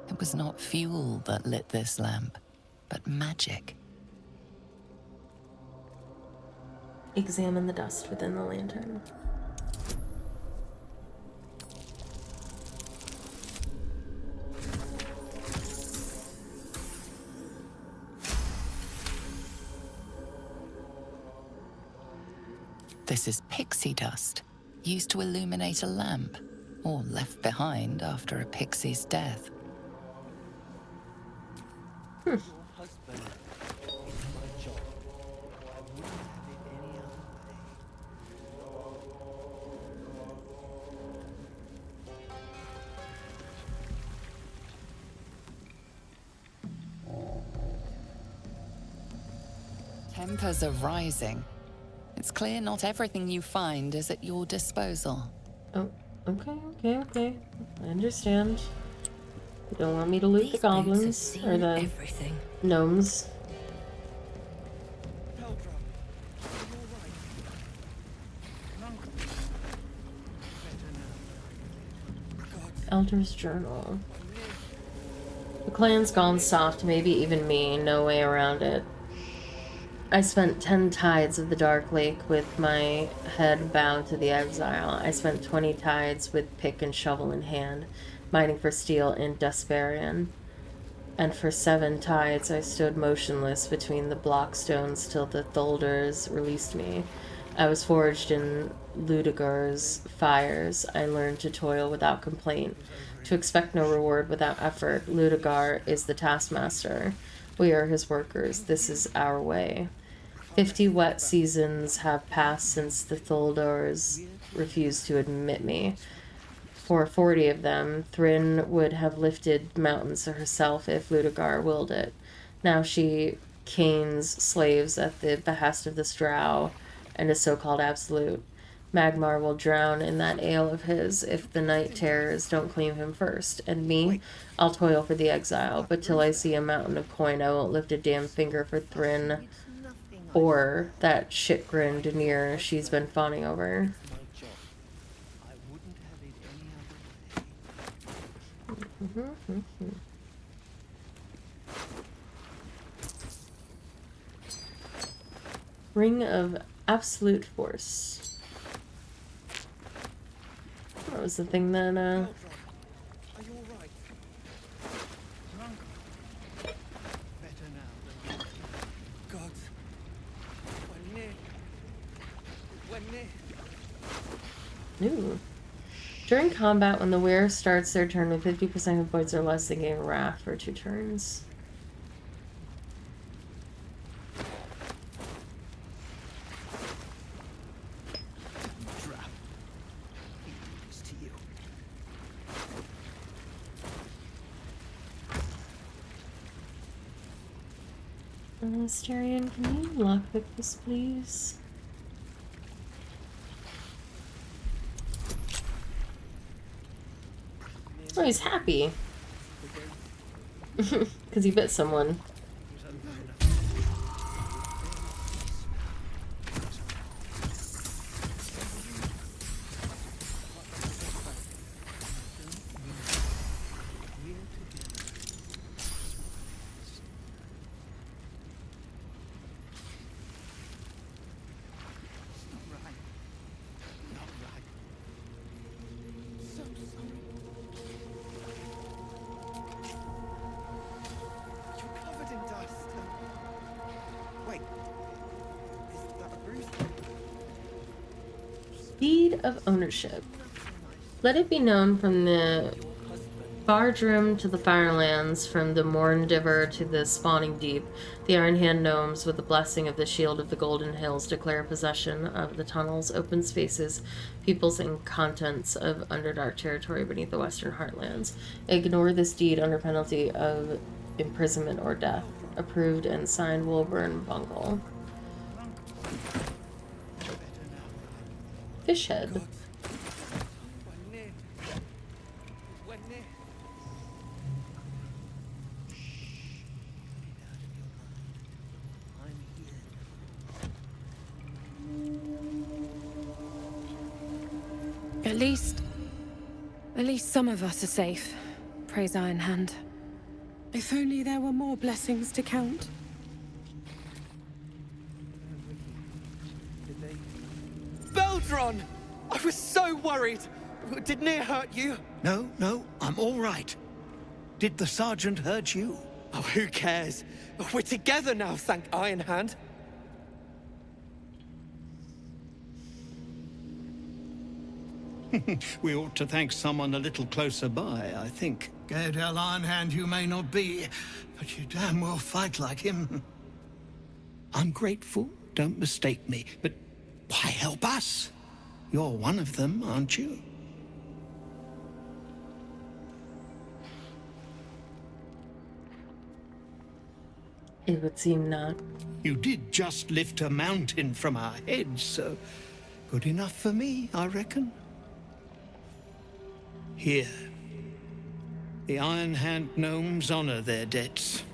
Speaker 10: It was not fuel that lit this lamp, but magic.
Speaker 1: Examine the dust within the lantern.
Speaker 10: This is pixie dust, used to illuminate a lamp, or left behind after a pixie's death. Tempers are rising. It's clear not everything you find is at your disposal.
Speaker 1: Oh, okay. I understand. You don't want me to loot the goblins or the gnomes. Elder's Journal. The clan's gone soft, maybe even me, no way around it. I spent 10 tides of the Dark Lake with my head bowed to the exile. I spent 20 tides with pick and shovel in hand, mining for steel in Desperian. And for 7 tides I stood motionless between the block stones till the Thulders released me. I was forged in Ludigar's fires. I learned to toil without complaint, to expect no reward without effort. Ludigar is the taskmaster. We are his workers. This is our way. 50 wet seasons have passed since the Thuldars refused to admit me. For 40 of them, Thrin would have lifted mountains herself if Ludigar willed it. Now she canes slaves at the behest of the Drow and his so-called absolute. Magmar will drown in that ale of his if the night terrors don't claim him first. And me, I'll toil for the exile, but till I see a mountain of coin, I won't lift a damn finger for Thrin or that shit-grin Denier she's been fawning over. Ring of Absolute Force. That was the thing that, Ooh. During combat, when the wearer starts their turn with 50% hit points or less, they gain Wrath for 2 turns. Asterion, can you lockpick this, please? Oh, he's happy. Because he bit someone. Deed of ownership. Let it be known from the Bardrum to the Firelands, from the Morndiver to the Spawning Deep, the Iron Hand gnomes, with the blessing of the Shield of the Golden Hills, declare possession of the tunnels, open spaces, peoples, and contents of Underdark territory beneath the Western Heartlands. Ignore this deed under penalty of imprisonment or death. Approved and signed, Wilburn Bungle. Fishhead.
Speaker 20: At least some of us are safe. Praise Iron Hand. If only there were more blessings to count.
Speaker 14: Baldur! I was so worried! Did Near hurt you?
Speaker 21: No, I'm all right. Did the sergeant hurt you?
Speaker 14: Oh, who cares? We're together now, thank Iron Hand.
Speaker 21: We ought to thank someone a little closer by, I think. Gay Del Iron Hand you may not be, but you damn well fight like him. I'm grateful, don't mistake me, but why help us? You're one of them, aren't you?
Speaker 1: It would seem not.
Speaker 21: You did just lift a mountain from our heads, so good enough for me, I reckon. Here, the Iron Hand gnomes honor their debts.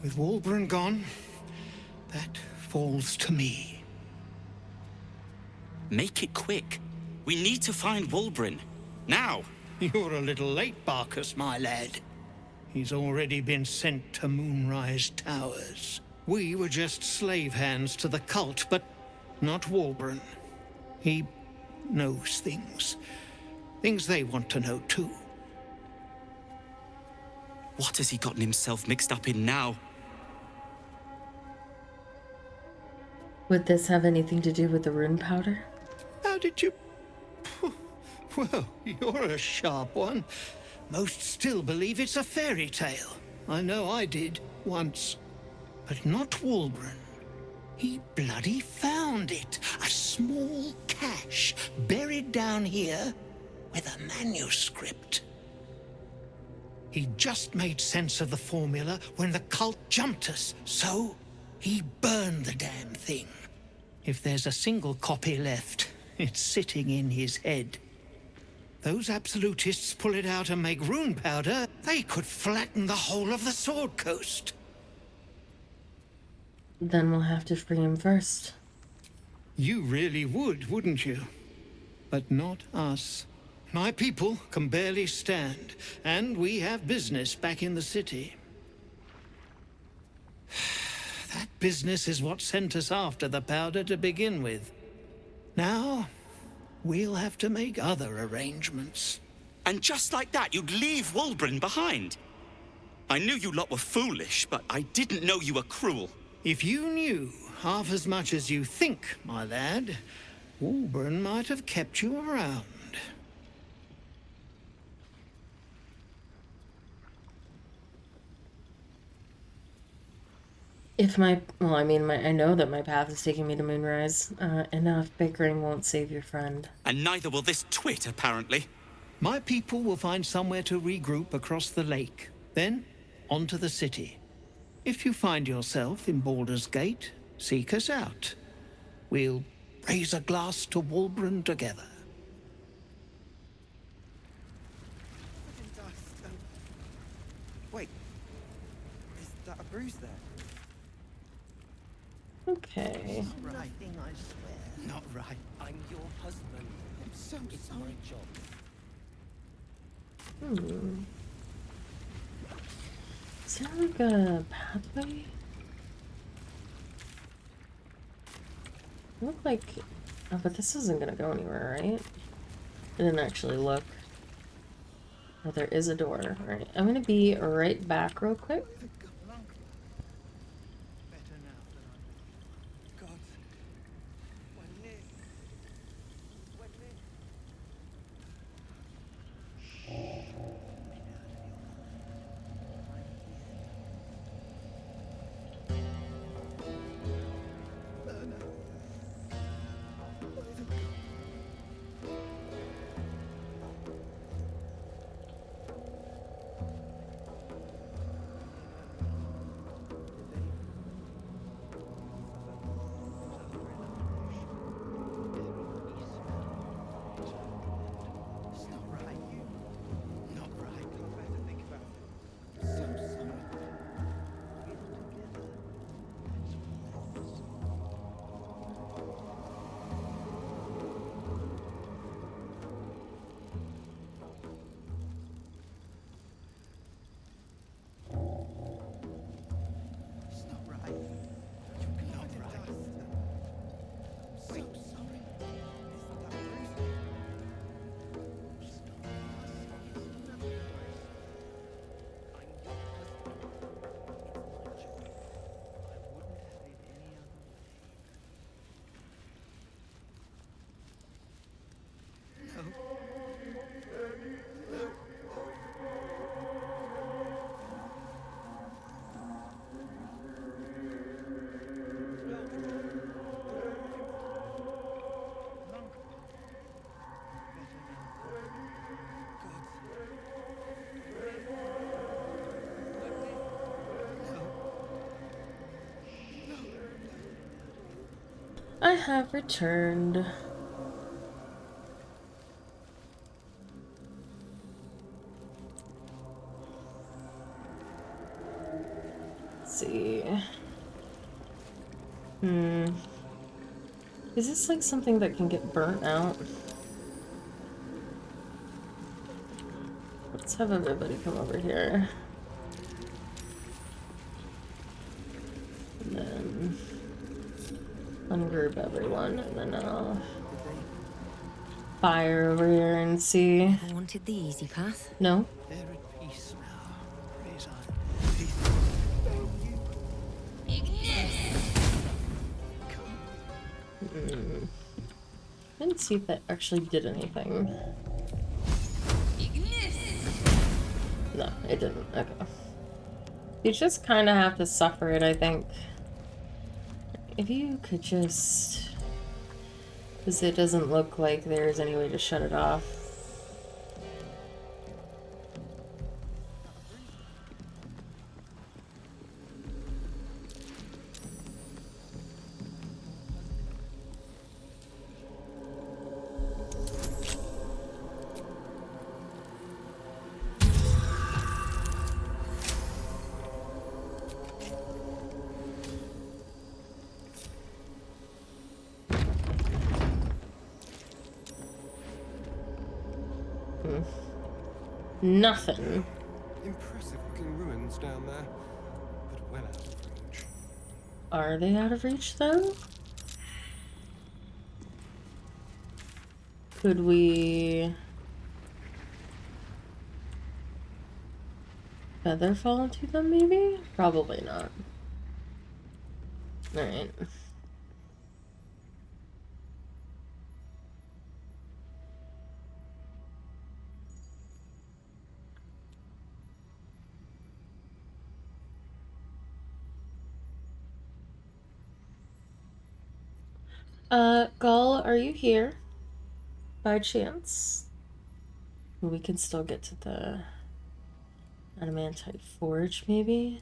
Speaker 21: With Walburn gone, that falls to me.
Speaker 22: Make it quick. We need to find Walburn. Now.
Speaker 21: You're a little late, Barkus, my lad. He's already been sent to Moonrise Towers. We were just slave hands to the cult, but not Walburn. He knows things. Things they want to know, too.
Speaker 22: What has he gotten himself mixed up in now?
Speaker 1: Would this have anything to do with the rune powder?
Speaker 21: How did you... Well, you're a sharp one. Most still believe it's a fairy tale. I know I did, once. But not Walburn. He bloody found it. A small cache buried down here with a manuscript. He just made sense of the formula when the cult jumped us, so he burned the damn thing. If there's a single copy left, it's sitting in his head. Those absolutists pull it out and make rune powder, they could flatten the whole of the Sword Coast.
Speaker 1: Then we'll have to free him first.
Speaker 21: You really would, wouldn't you? But not us. My people can barely stand, and we have business back in the city. That business is what sent us after the powder to begin with. Now, we'll have to make other arrangements.
Speaker 22: And just like that, you'd leave Walburn behind. I knew you lot were foolish, but I didn't know you were cruel.
Speaker 21: If you knew half as much as you think, my lad, Walburn might have kept you around.
Speaker 1: If my... Well, I mean, I know that my path is taking me to Moonrise. Enough bickering won't save your friend.
Speaker 22: And neither will this twit, apparently.
Speaker 21: My people will find somewhere to regroup across the lake. Then, on to the city. If you find yourself in Baldur's Gate, seek us out. We'll raise a glass to Walburn together.
Speaker 14: Wait, is that a bruise there?
Speaker 1: Okay.
Speaker 14: Right. I swear. Not right. I'm your husband. I'm so it's sorry. My job.
Speaker 1: Is there like a pathway? Look like... Oh, but this isn't gonna go anywhere, right? I didn't actually look. Oh, there is a door. Alright, I'm gonna be right back real quick.
Speaker 4: I have returned. Let's see. Is this like something that can get burnt out? Let's have everybody come over here. And then ungroup everyone, and then I'll fire over here and see.
Speaker 5: Never wanted the easy path.
Speaker 4: No?
Speaker 21: They're at peace now. Praise
Speaker 4: I didn't see if that actually did anything. No, it didn't. Okay. You just kind of have to suffer it, I think. If you could just... Because it doesn't look like there's any way to shut it off. Nothing.
Speaker 8: Impressive looking ruins down there, but well out of reach.
Speaker 4: Are they out of reach though? Could we feather fall into them maybe? Probably not. Alright. Gull, are you here? By chance? We can still get to the adamantite forge, maybe?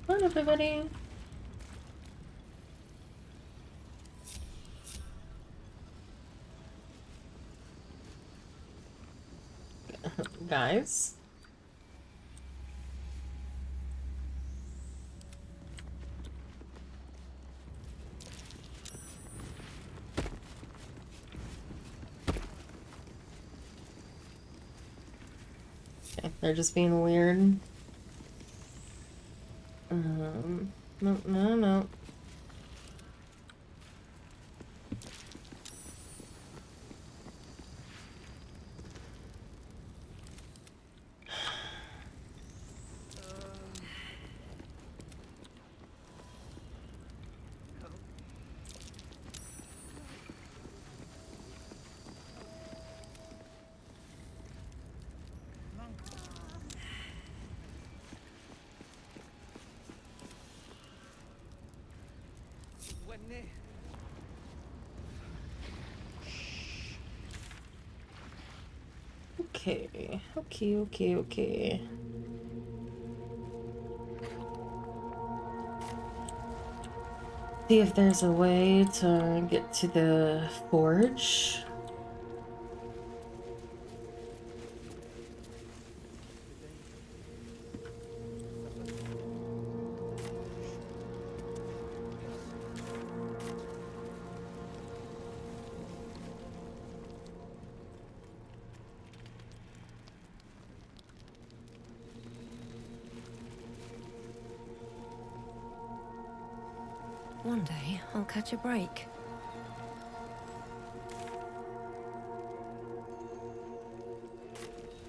Speaker 4: Come on, everybody. Guys. Okay, they're just being weird. No. Okay. See if there's a way to get to the forge.
Speaker 5: One day, I'll catch a break.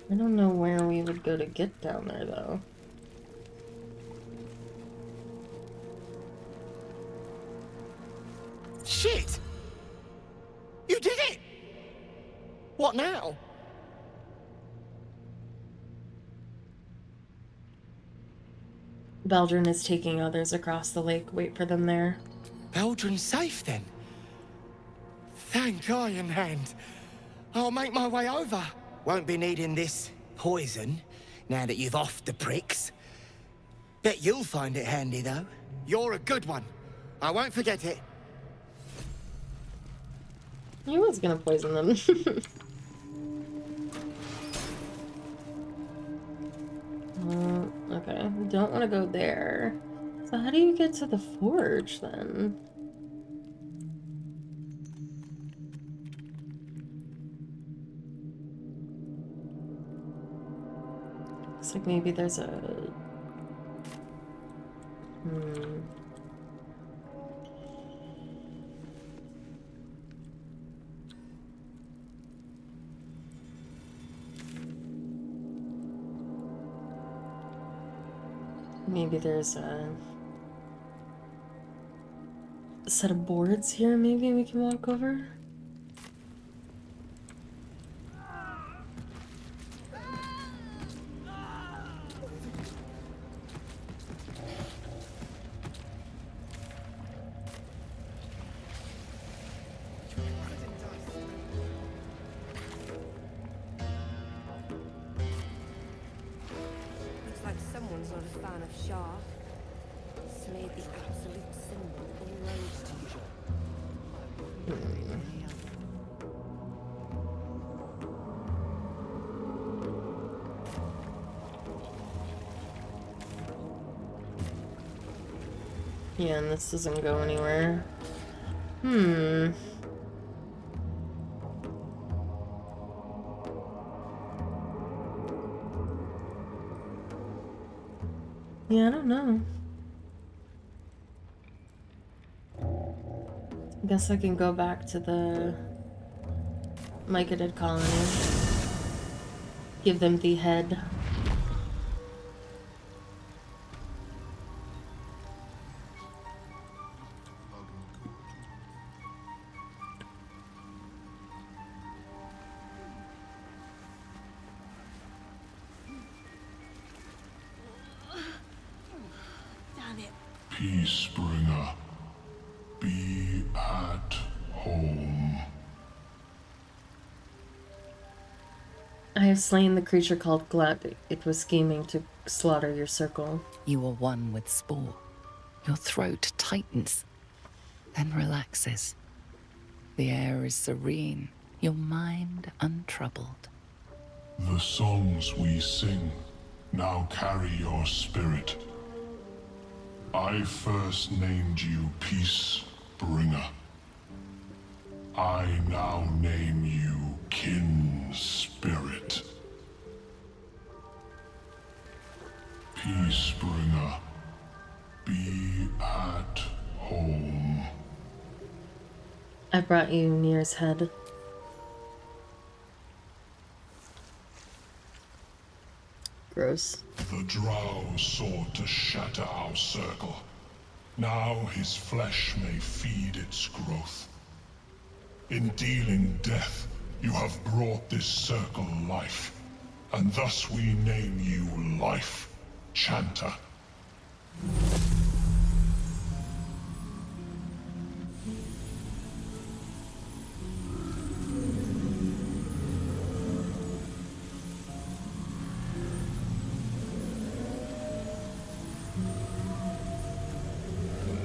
Speaker 4: I don't know where we would go to get down there, though.
Speaker 19: Shit! You did it! What now?
Speaker 4: Baldur is taking others across the lake. Wait for them there.
Speaker 19: Baldrin's safe then? Thank Iron Hand. I'll make my way over. Won't be needing this poison now that you've offed the pricks. Bet you'll find it handy though. You're a good one. I won't forget it.
Speaker 4: He was gonna poison them. Okay, we don't want to go there. So how do you get to the forge then? Looks like maybe there's a... Maybe there's a set of boards here maybe we can walk over?
Speaker 5: Looks like someone's not a fan of Shah. It's made the absolute symbol all roads to you.
Speaker 4: Yeah, and this doesn't go anywhere. Yeah, I don't know. I guess I can go back to the Myconid colony. Give them the head.
Speaker 6: Peacebringer, be at home.
Speaker 4: I have slain the creature called Glut. It was scheming to slaughter your circle.
Speaker 10: You are one with Spore. Your throat tightens, then relaxes. The air is serene, your mind untroubled.
Speaker 6: The songs we sing now carry your spirit. I first named you Peacebringer. I now name you Kin Spirit. Peacebringer, be at home.
Speaker 4: I brought you Nir's head. Gross.
Speaker 6: The Drow sought to shatter our circle. Now his flesh may feed its growth. In dealing death, you have brought this circle life, and thus we name you Life Chanter.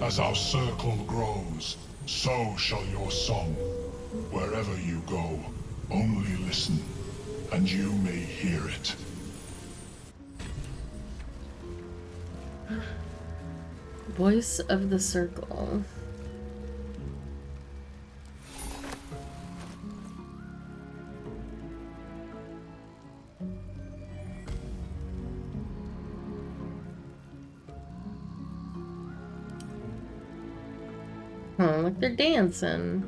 Speaker 6: As our circle grows, so shall your song. Wherever you go, only listen, and you may hear it.
Speaker 4: Voice of the Circle. Oh, look, they're dancing.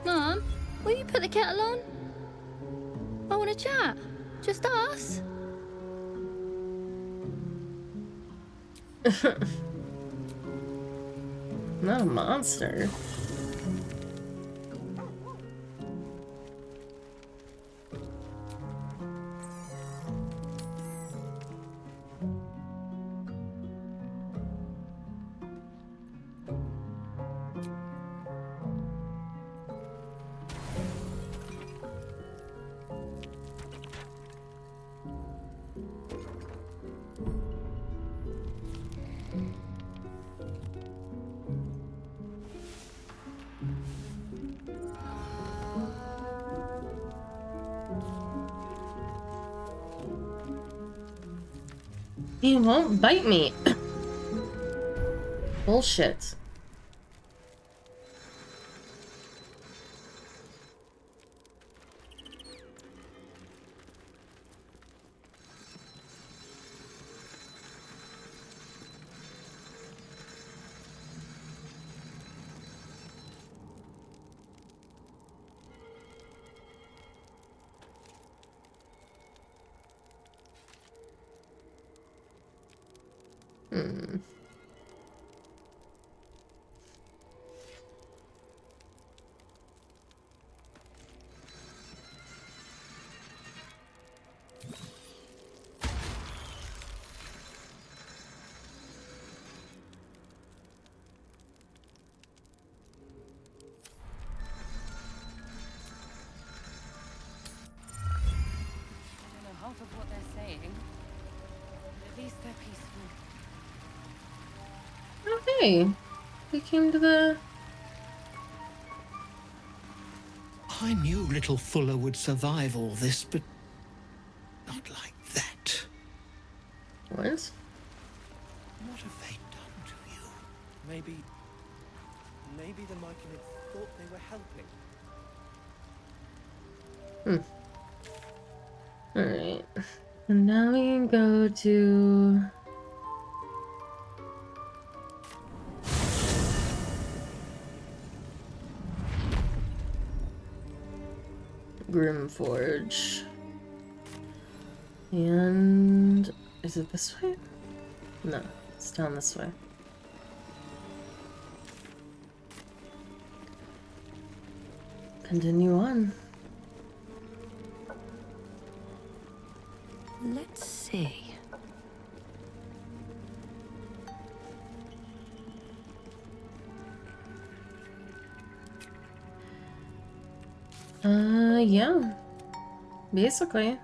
Speaker 11: Mom, will you put the kettle on? I want to chat.
Speaker 20: Just us?
Speaker 4: Not a monster. He won't bite me. Bullshit. Hmm.
Speaker 5: I don't know half of what they're saying, but at least they're peaceful.
Speaker 4: Oh, hey. We came to the...
Speaker 21: I knew little Fuller would survive all this, but not like that.
Speaker 4: What?
Speaker 21: What have they done to you?
Speaker 15: Maybe the Myconids thought they were helping.
Speaker 4: Alright. And now we can go to... Grimforge. And... is it this way? No, it's down this way. Continue on.
Speaker 5: Let's see.
Speaker 4: Yeah. Basically.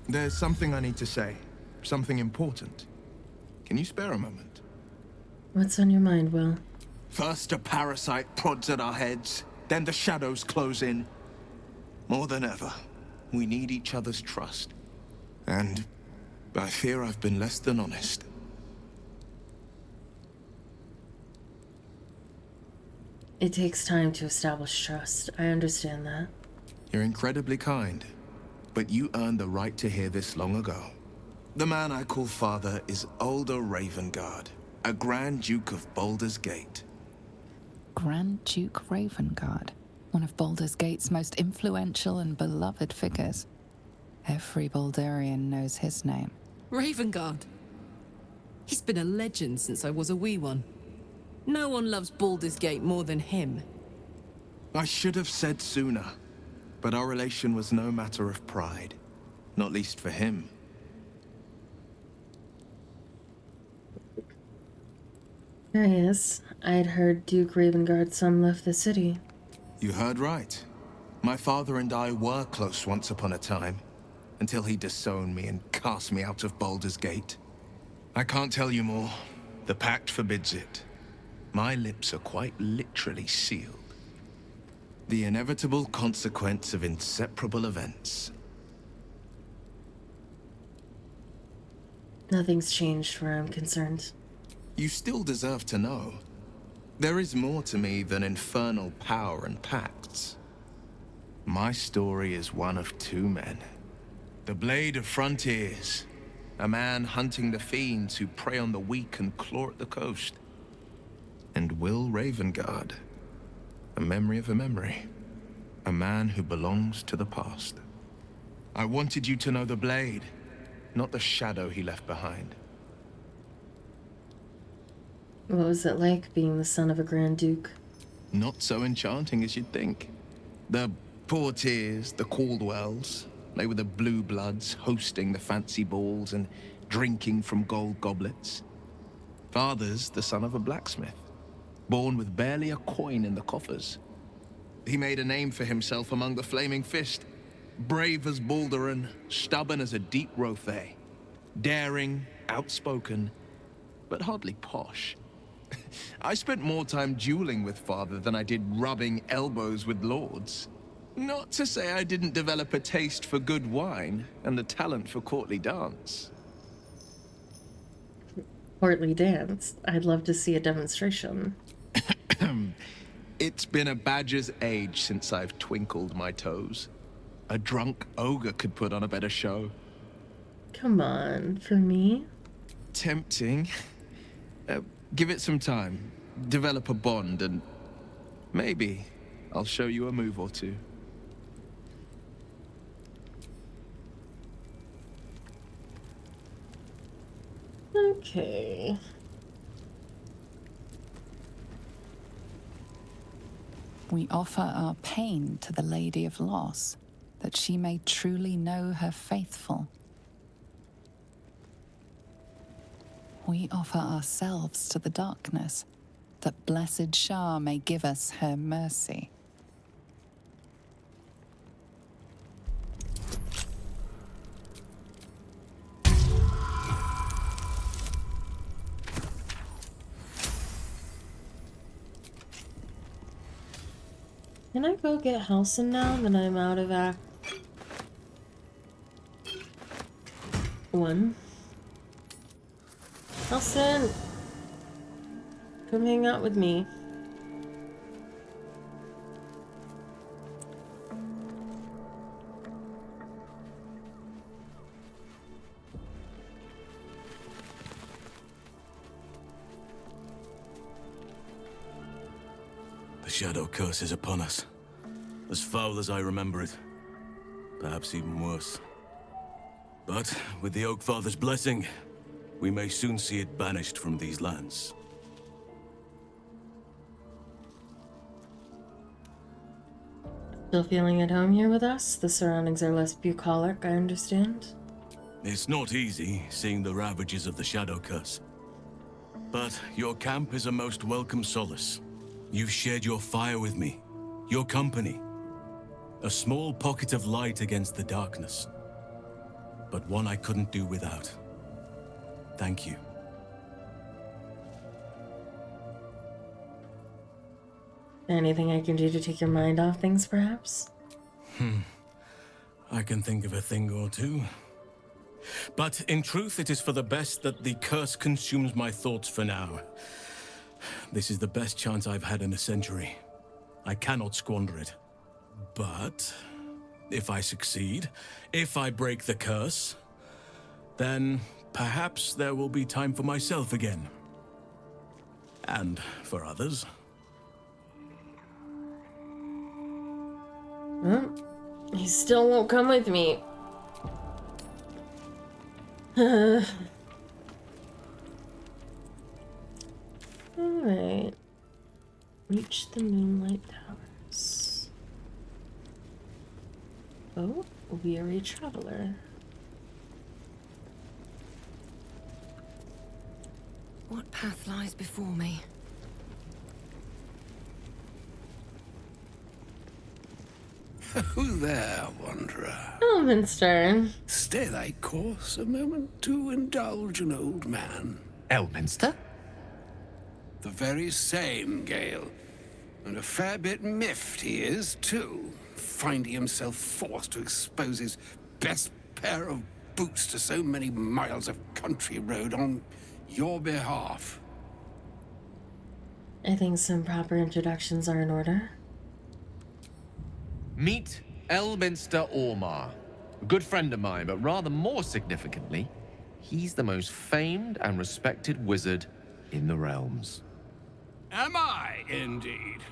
Speaker 18: There's something I need to say. Something important. Can you spare a moment?
Speaker 4: What's on your mind, Will?
Speaker 18: First a parasite prods at our heads, then the shadows close in. More than ever, we need each other's trust. And I fear I've been less than honest.
Speaker 4: It takes time to establish trust. I understand that.
Speaker 18: You're incredibly kind, but you earned the right to hear this long ago. The man I call father is Baldur Ravengard, a Grand Duke of Baldur's Gate.
Speaker 10: Grand Duke Ravengard, one of Baldur's Gate's most influential and beloved figures. Every Baldurian knows his name.
Speaker 23: Ravengard. He's been a legend since I was a wee one. No one loves Baldur's Gate more than him.
Speaker 18: I should have said sooner, but our relation was no matter of pride, not least for him.
Speaker 4: There he is. I'd heard Duke Ravengard's son left the city.
Speaker 18: You heard right. My father and I were close once upon a time, until he disowned me and cast me out of Baldur's Gate. I can't tell you more. The pact forbids it. My lips are quite literally sealed. The inevitable consequence of inseparable events.
Speaker 4: Nothing's changed where I'm concerned.
Speaker 18: You still deserve to know. There is more to me than infernal power and pacts. My story is one of two men. The Blade of Frontiers, a man hunting the fiends who prey on the weak and claw at the coast. And Will Ravengard, a memory of a memory. A man who belongs to the past. I wanted you to know the Blade, not the shadow he left behind.
Speaker 4: What was it like being the son of a Grand Duke?
Speaker 18: Not so enchanting as you'd think. The Portiers, the Caldwells, they were the blue bloods hosting the fancy balls and drinking from gold goblets. Father's the son of a blacksmith, born with barely a coin in the coffers. He made a name for himself among the Flaming Fist, brave as Baldur and stubborn as a deep Rothay, daring, outspoken, but hardly posh. I spent more time dueling with Father than I did rubbing elbows with lords. Not to say I didn't develop a taste for good wine and the talent for courtly dance.
Speaker 4: Courtly dance? I'd love to see a demonstration.
Speaker 18: It's been a badger's age since I've twinkled my toes. A drunk ogre could put on a better show.
Speaker 4: Come on, for me?
Speaker 18: Tempting. Give it some time. Develop a bond and maybe I'll show you a move or two.
Speaker 4: Okay.
Speaker 10: We offer our pain to the Lady of Loss, that she may truly know her faithful. We offer ourselves to the darkness, that blessed Shah may give us her mercy.
Speaker 4: Can I go get Halsin now that I'm out of Act 1? Halsin! Come hang out with me.
Speaker 7: The Shadow Curse is upon us. As foul as I remember it. Perhaps even worse. But with the Oak Father's blessing, we may soon see it banished from these lands.
Speaker 4: Still feeling at home here with us? The surroundings are less bucolic, I understand.
Speaker 7: It's not easy, seeing the ravages of the Shadow Curse. But your camp is a most welcome solace. You've shared your fire with me, your company. A small pocket of light against the darkness. But one I couldn't do without. Thank you.
Speaker 4: Anything I can do to take your mind off things, perhaps?
Speaker 7: I can think of a thing or two. But in truth, it is for the best that the curse consumes my thoughts for now. This is the best chance I've had in a century. I cannot squander it. But if I succeed, if I break the curse, then perhaps there will be time for myself again. And for others.
Speaker 4: He still won't come with me. Alright. Reach the Moonlight Towers. Oh, weary traveler.
Speaker 5: What path lies before me?
Speaker 16: Who there, wanderer?
Speaker 1: Elminster.
Speaker 16: Stay thy course a moment to indulge an old man.
Speaker 2: Elminster?
Speaker 16: The very same, Gale. And a fair bit miffed he is, too, finding himself forced to expose his best pair of boots to so many miles of country road on your behalf.
Speaker 1: I think some proper introductions are in order.
Speaker 2: Meet Elminster Ormar. A good friend of mine, but rather more significantly, he's the most famed and respected wizard in the realms.
Speaker 16: Am I, indeed?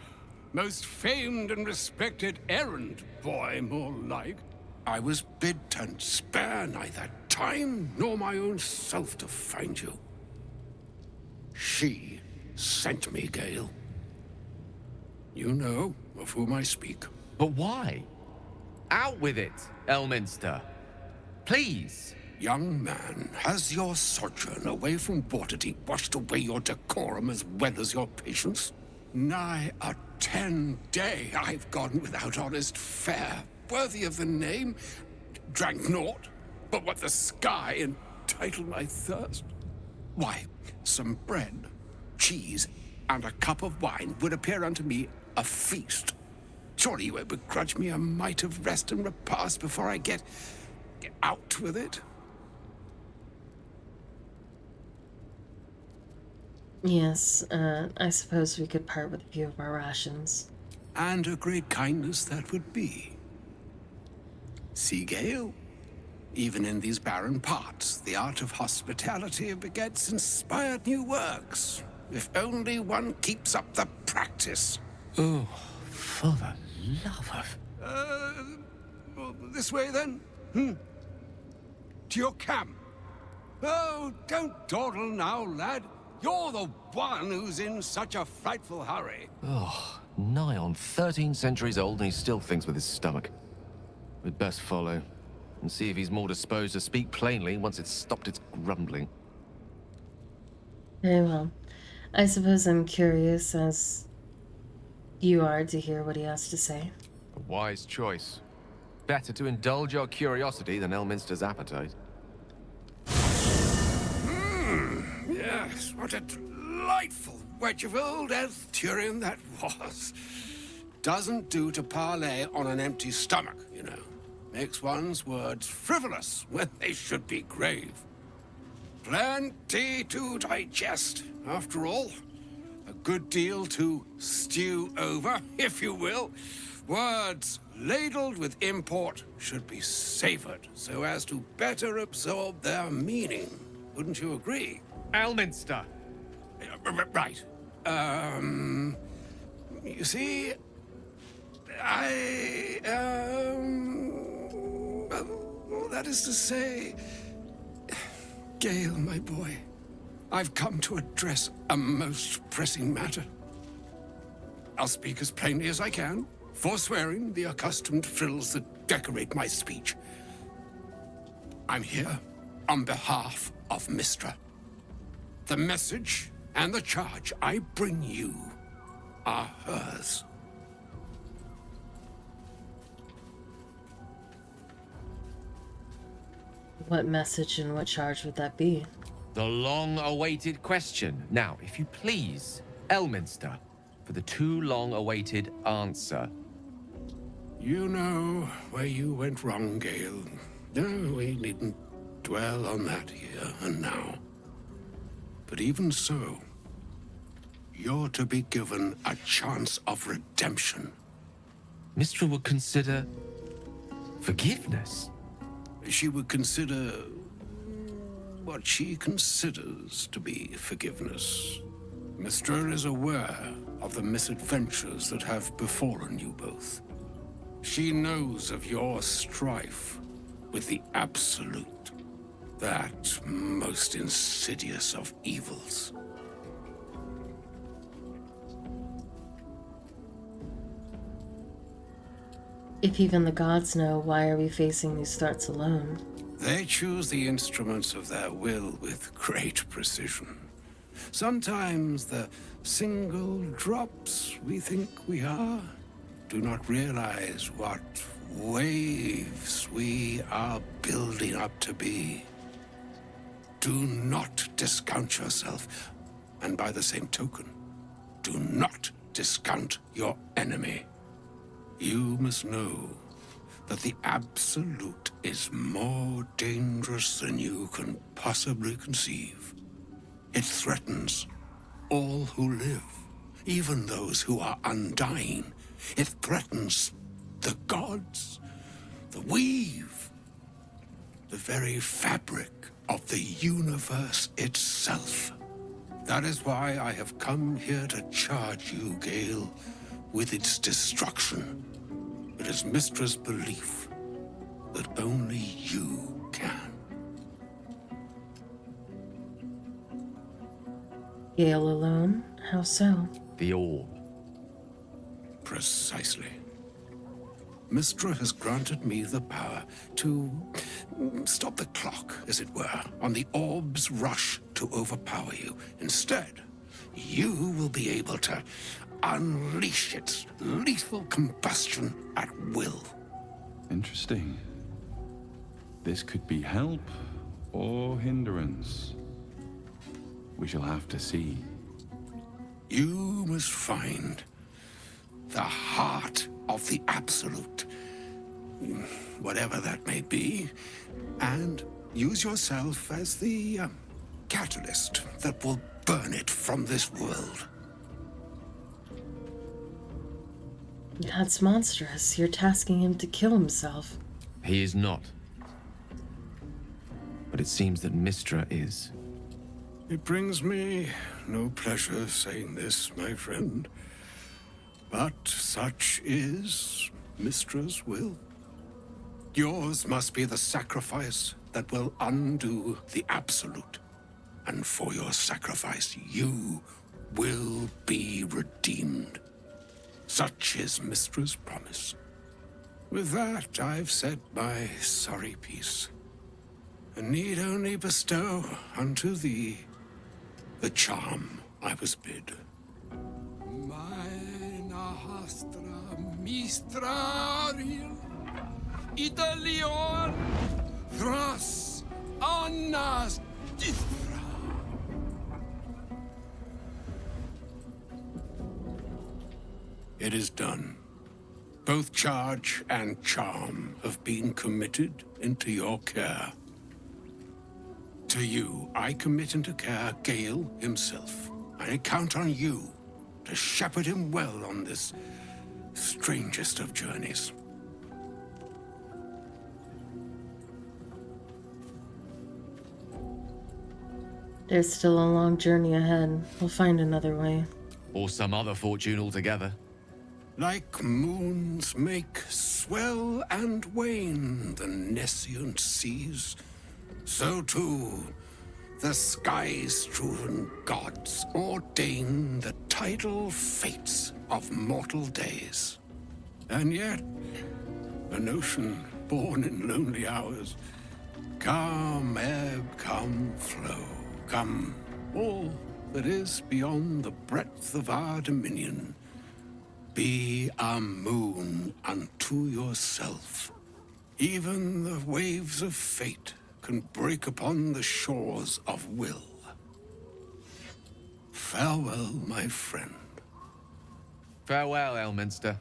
Speaker 16: Most famed and respected errand boy, more like. I was bid to spare neither time nor my own self to find you. She sent me, Gale. You know of whom I speak.
Speaker 2: But why? Out with it, Elminster. Please.
Speaker 16: Young man, has your sojourn away from Waterdeep washed away your decorum as well as your patience? Nigh a 10-day I've gone without honest fare, worthy of the name. Drank naught but what the sky entitled my thirst. Why, some bread, cheese, and a cup of wine would appear unto me a feast. Surely you won't begrudge me a mite of rest and repast before I get out with it?
Speaker 1: Yes, I suppose we could part with a few of our rations.
Speaker 16: And a great kindness that would be. See, Gale? Even in these barren parts, the art of hospitality begets inspired new works. If only one keeps up the practice.
Speaker 2: Oh, for the love of...
Speaker 16: This way then? To your camp. Oh, don't dawdle now, lad. You're the one who's in such a frightful hurry.
Speaker 2: Oh, nigh on 13 centuries old and he still thinks with his stomach. We'd best follow and see if he's more disposed to speak plainly once it's stopped its grumbling.
Speaker 1: Very well. I suppose I'm curious as you are to hear what he has to say.
Speaker 2: A wise choice. Better to indulge your curiosity than Elminster's appetite.
Speaker 16: Yes, what a delightful wedge of old Arthurian that was. Doesn't do to parley on an empty stomach, you know. Makes one's words frivolous when they should be grave. Plenty to digest, after all. A good deal to stew over, if you will. Words ladled with import should be savored so as to better absorb their meaning. Wouldn't you agree?
Speaker 2: Elminster!
Speaker 16: Right. You see, well, that is to say, Gale, my boy, I've come to address a most pressing matter. I'll speak as plainly as I can, forswearing the accustomed frills that decorate my speech. I'm here on behalf of Mystra. The message and the charge I bring you are hers.
Speaker 1: What message and what charge would that be?
Speaker 2: The long-awaited question. Now, if you please, Elminster, for the too long-awaited answer.
Speaker 16: You know where you went wrong, Gale. No, we needn't dwell on that here and now. But even so, you're to be given a chance of redemption.
Speaker 2: Mystra would consider forgiveness.
Speaker 16: She would consider what she considers to be forgiveness. Mystra is aware of the misadventures that have befallen you both. She knows of your strife with the Absolute, that most insidious of evils.
Speaker 1: If even the gods know, why are we facing these threats alone?
Speaker 16: They choose the instruments of their will with great precision. Sometimes the single drops we think we are do not realize what waves we are building up to be. Do not discount yourself, and by the same token, do not discount your enemy. You must know that the Absolute is more dangerous than you can possibly conceive. It threatens all who live, even those who are undying. It threatens the gods, the weave, the very fabric of the universe itself. That is why I have come here to charge you, Gale, with its destruction. It is Mystra's belief that only you can.
Speaker 4: Gale alone? How so?
Speaker 2: The orb.
Speaker 16: Precisely. Mystra has granted me the power to stop the clock, as it were, on the orb's rush to overpower you. Instead, you will be able to unleash its lethal combustion at will.
Speaker 9: Interesting. This could be help or hindrance. We shall have to see.
Speaker 16: You must find the heart of the Absolute, whatever that may be, and use yourself as the catalyst that will burn it from this world.
Speaker 4: That's monstrous. You're tasking him to kill himself.
Speaker 2: He is not. But it seems that Mystra is.
Speaker 16: It brings me no pleasure saying this, my friend, but such is Mystra's will. Yours must be the sacrifice that will undo the Absolute, and for your sacrifice, you will be redeemed. Such is Mystra's promise. With that, I've said my sorry piece, and need only bestow unto thee the charm I was bid.
Speaker 12: Maena hastra mistraril Idalion Thras Annas Dithra.
Speaker 16: It is done. Both charge and charm have been committed into your care. To you, I commit into care Gale himself. I count on you to shepherd him well on this strangest of journeys.
Speaker 4: There's still a long journey ahead. We'll find another way.
Speaker 2: Or some other fortune altogether.
Speaker 16: Like moons make swell and wane the nescient seas, so too the sky-strewn gods ordain the tidal fates of mortal days. And yet, an ocean born in lonely hours, come ebb, come flow, come all that is beyond the breadth of our dominion. Be a moon unto yourself. Even the waves of fate can break upon the shores of will. Farewell, my friend.
Speaker 2: Farewell, Elminster.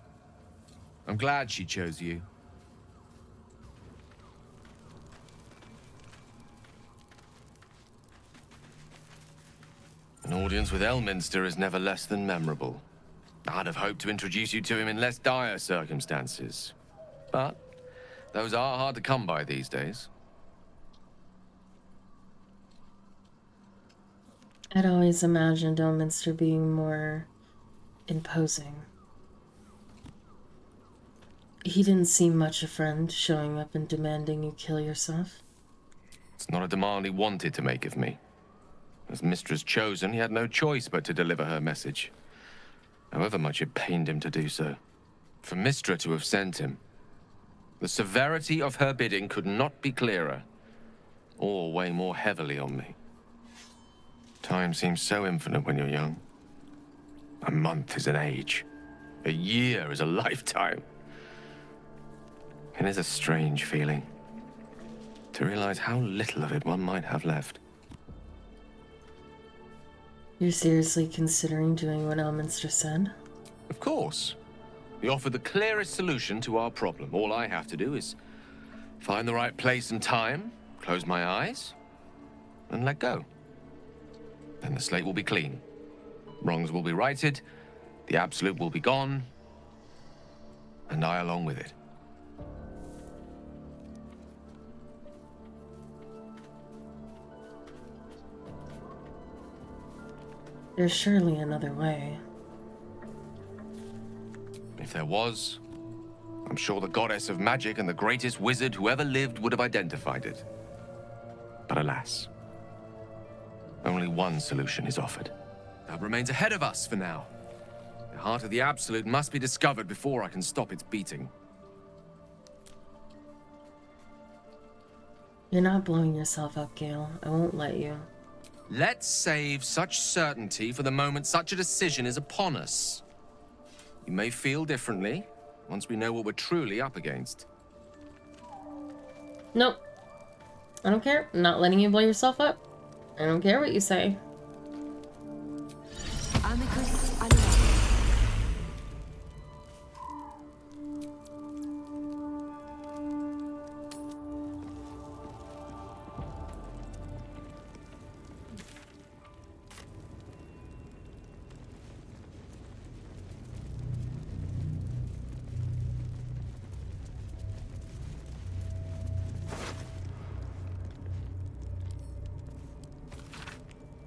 Speaker 2: I'm glad she chose you. An audience with Elminster is never less than memorable. I'd have hoped to introduce you to him in less dire circumstances. But those are hard to come by these days.
Speaker 4: I'd always imagined Elminster being more imposing. He didn't seem much a friend, showing up and demanding you kill yourself.
Speaker 2: It's not a demand he wanted to make of me. As Mistress chosen, he had no choice but to deliver her message. However much it pained him to do so. For Mystra to have sent him, the severity of her bidding could not be clearer, or weigh more heavily on me. Time seems so infinite when you're young. A month is an age. A year is a lifetime. It is a strange feeling to realize how little of it one might have left.
Speaker 1: You're seriously considering doing what Elminster said?
Speaker 2: Of course. He offered the clearest solution to our problem. All I have to do is find the right place and time, close my eyes, and let go. Then the slate will be clean. Wrongs will be righted, the absolute will be gone, and I along with it.
Speaker 1: There's surely another way.
Speaker 2: If there was, I'm sure the goddess of magic and the greatest wizard who ever lived would have identified it. But alas, only one solution is offered. That remains ahead of us for now. The heart of the Absolute must be discovered before I can stop its beating.
Speaker 1: You're not blowing yourself up, Gale. I won't let you.
Speaker 2: Let's save such certainty for the moment such a decision is upon us. We may feel differently once we know what we're truly up against.
Speaker 1: Nope. I don't care. I'm not letting you blow yourself up. I don't care what you say.
Speaker 5: Amicus alive.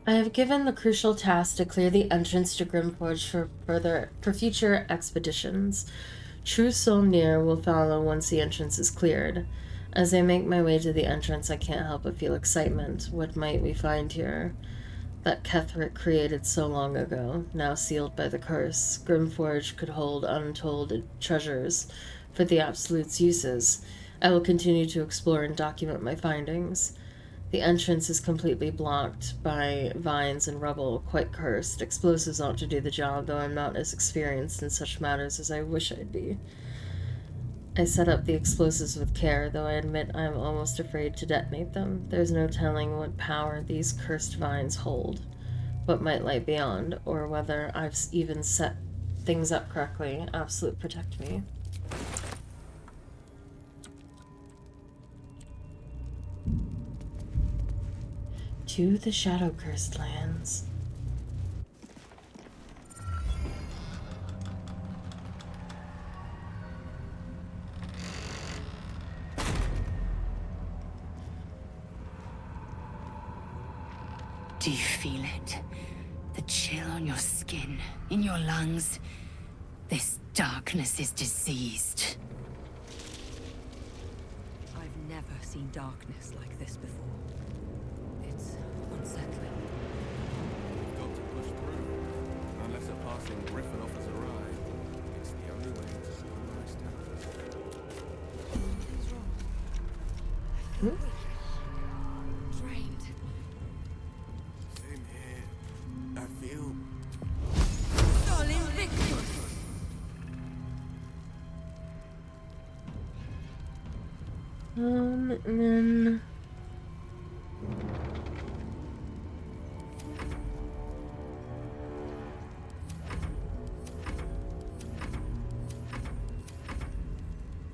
Speaker 1: I have given the crucial task to clear the entrance to Grimforge for future expeditions. True Solmnir will follow once the entrance is cleared. As I make my way to the entrance, I can't help but feel excitement. What might we find here? That Ketheric created so long ago, now sealed by the curse. Grimforge could hold untold treasures for the Absolute's uses. I will continue to explore and document my findings. The entrance is completely blocked by vines and rubble, quite cursed. Explosives ought to do the job, though I'm not as experienced in such matters as I wish I'd be. I set up the explosives with care, though I admit I'm almost afraid to detonate them. There's no telling what power these cursed vines hold, what might lie beyond, or whether I've even set things up correctly. Absolute protect me. To the shadow-cursed lands.
Speaker 5: Do you feel it? The chill on your skin, in your lungs. This darkness is diseased.
Speaker 3: I've never seen darkness like this before. It's unsettling.
Speaker 9: We've got to push through. Unless a passing griffin offers a ride. It's the only way to see a nice town.
Speaker 3: What's wrong? I feel weak. Drained.
Speaker 9: Same here. I feel...
Speaker 3: Celine Whitetail.
Speaker 1: And then...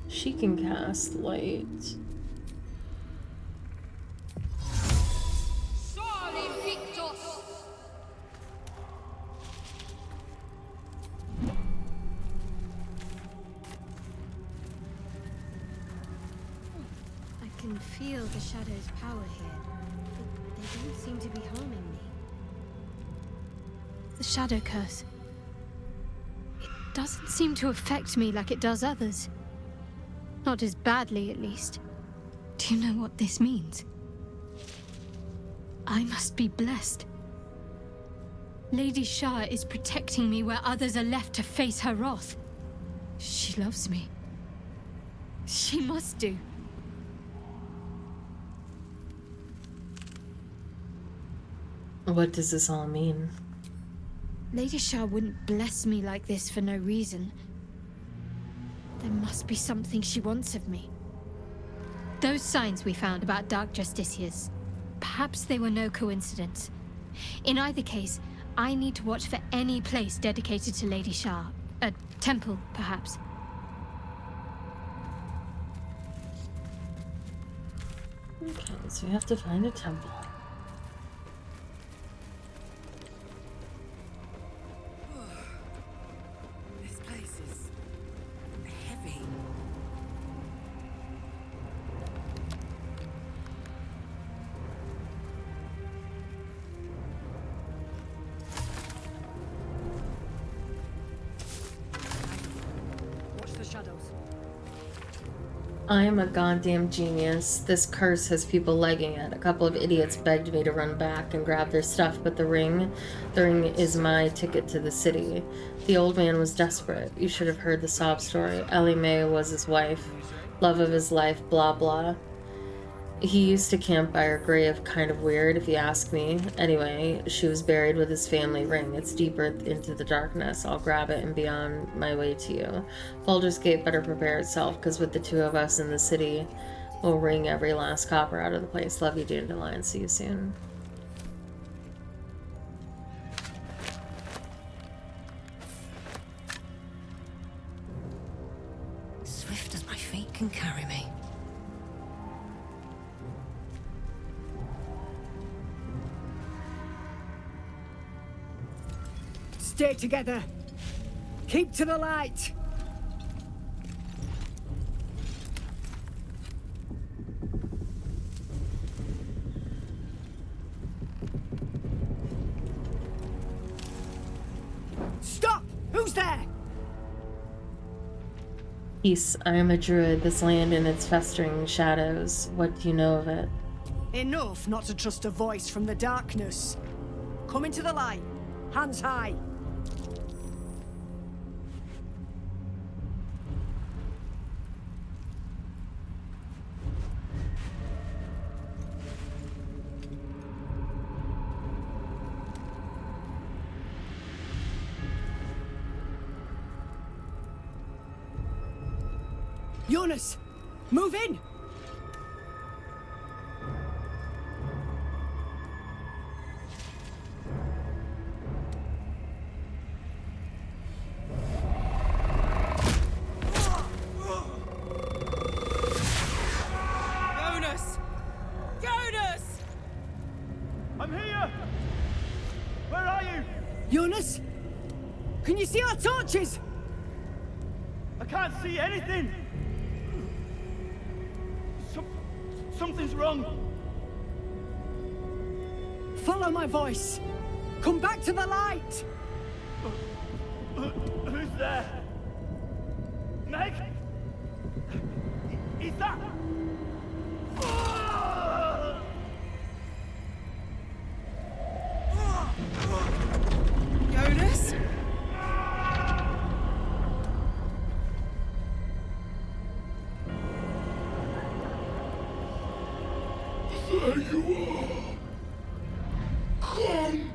Speaker 1: she can cast light.
Speaker 11: I can feel the shadow's power here, but they don't seem to be harming me. The shadow curse. It doesn't seem to affect me like it does others. Not as badly, at least. Do you know what this means? I must be blessed. Lady Shah is protecting me where others are left to face her wrath. She loves me. She must do.
Speaker 4: What does this all mean?
Speaker 11: Lady Shah wouldn't bless me like this for no reason. There must be something she wants of me. Those signs we found about Dark Justiciars, perhaps they were no coincidence. In either case, I need to watch for any place dedicated to Lady Shah. A temple, perhaps.
Speaker 4: Okay, so we have to find a temple.
Speaker 3: This place is heavy. Watch the shadows.
Speaker 4: I am a goddamn genius. This curse has people legging it. A couple of idiots begged me to run back and grab their stuff, but the ring is my ticket to the city. The old man was desperate. You should have heard the sob story. Ellie Mae was his wife. Love of his life, blah blah. He used to camp by her grave, kind of weird if you ask me. Anyway, she was buried with his family ring. It's deeper into the darkness. I'll grab it and be on my way to you. Baldur's Gate better prepare itself, because with the two of us in the city, we'll wring every last copper out of the place. Love you, Dandelion. See you soon.
Speaker 5: Swift as my feet can carry me.
Speaker 14: Stay together. Keep to the light. Stop! Who's there?
Speaker 4: Peace. I am a druid. This land and its festering shadows. What do you know of it?
Speaker 14: Enough not to trust a voice from the darkness. Come into the light. Hands high. Jonas, move in!
Speaker 13: Jonas! Jonas! I'm here! Where are you?
Speaker 14: Jonas? Can you see our torches?
Speaker 13: I can't see anything! Something's wrong!
Speaker 14: Follow my voice! Come back to the light!
Speaker 13: Who's there? Meg? Is that... Jonas?
Speaker 6: There you are. Come.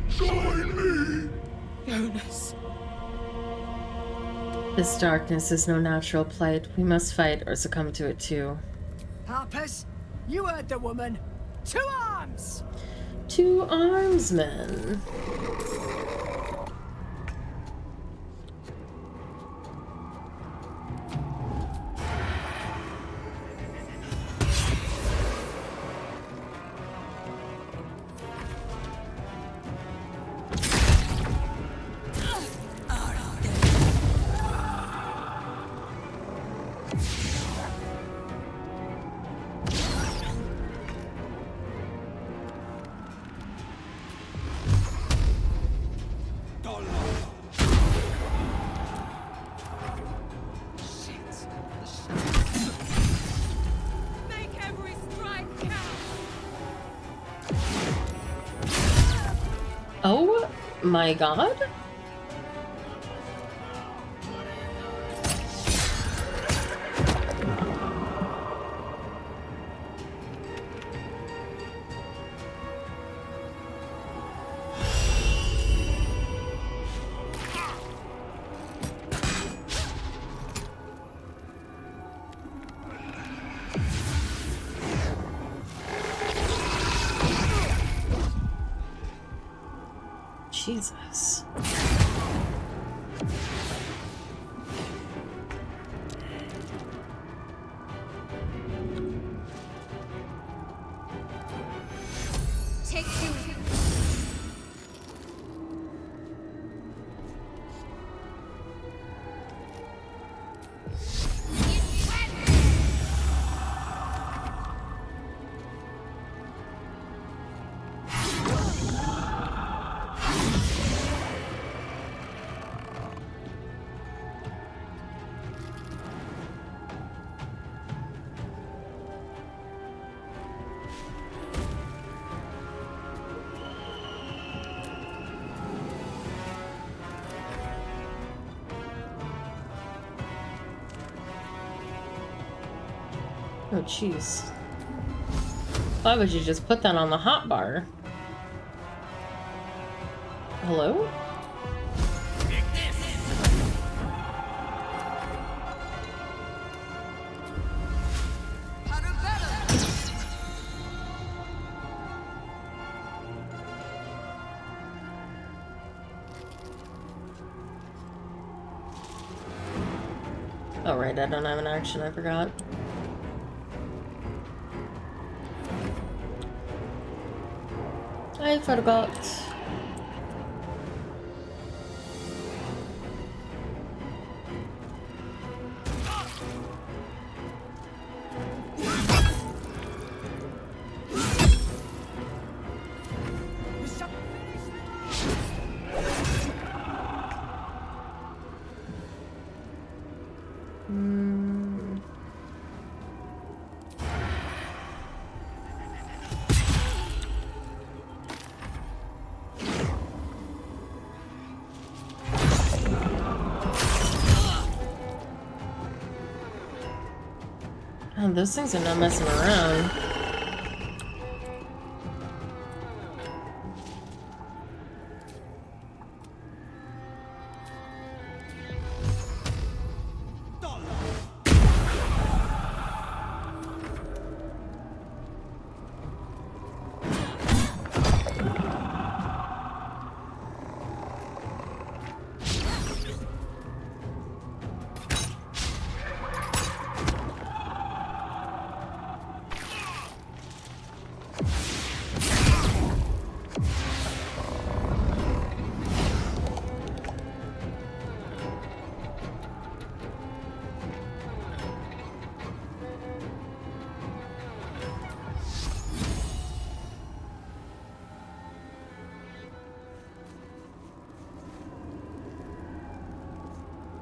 Speaker 6: Join me.
Speaker 13: Jonas.
Speaker 4: This darkness is no natural plight. We must fight or succumb to it too.
Speaker 14: Harpers, you heard the woman. To arms!
Speaker 4: To arms, men. Oh my god. Jesus.
Speaker 8: Take two.
Speaker 4: Oh, jeez. Why would you just put that on the hot bar? Hello? Oh, right, I don't have an action, I forgot. I forgot. Oh, those things are not messing around.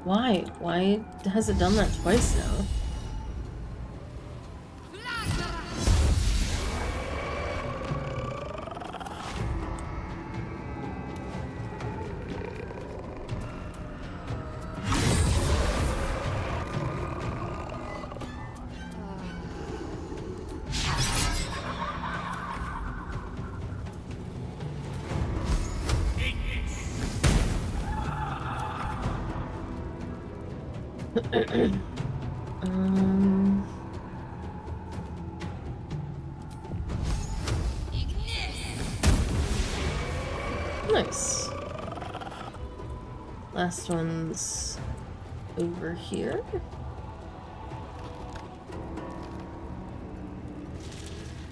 Speaker 4: Why? Why has it done that twice now? Nice. Last one's over here.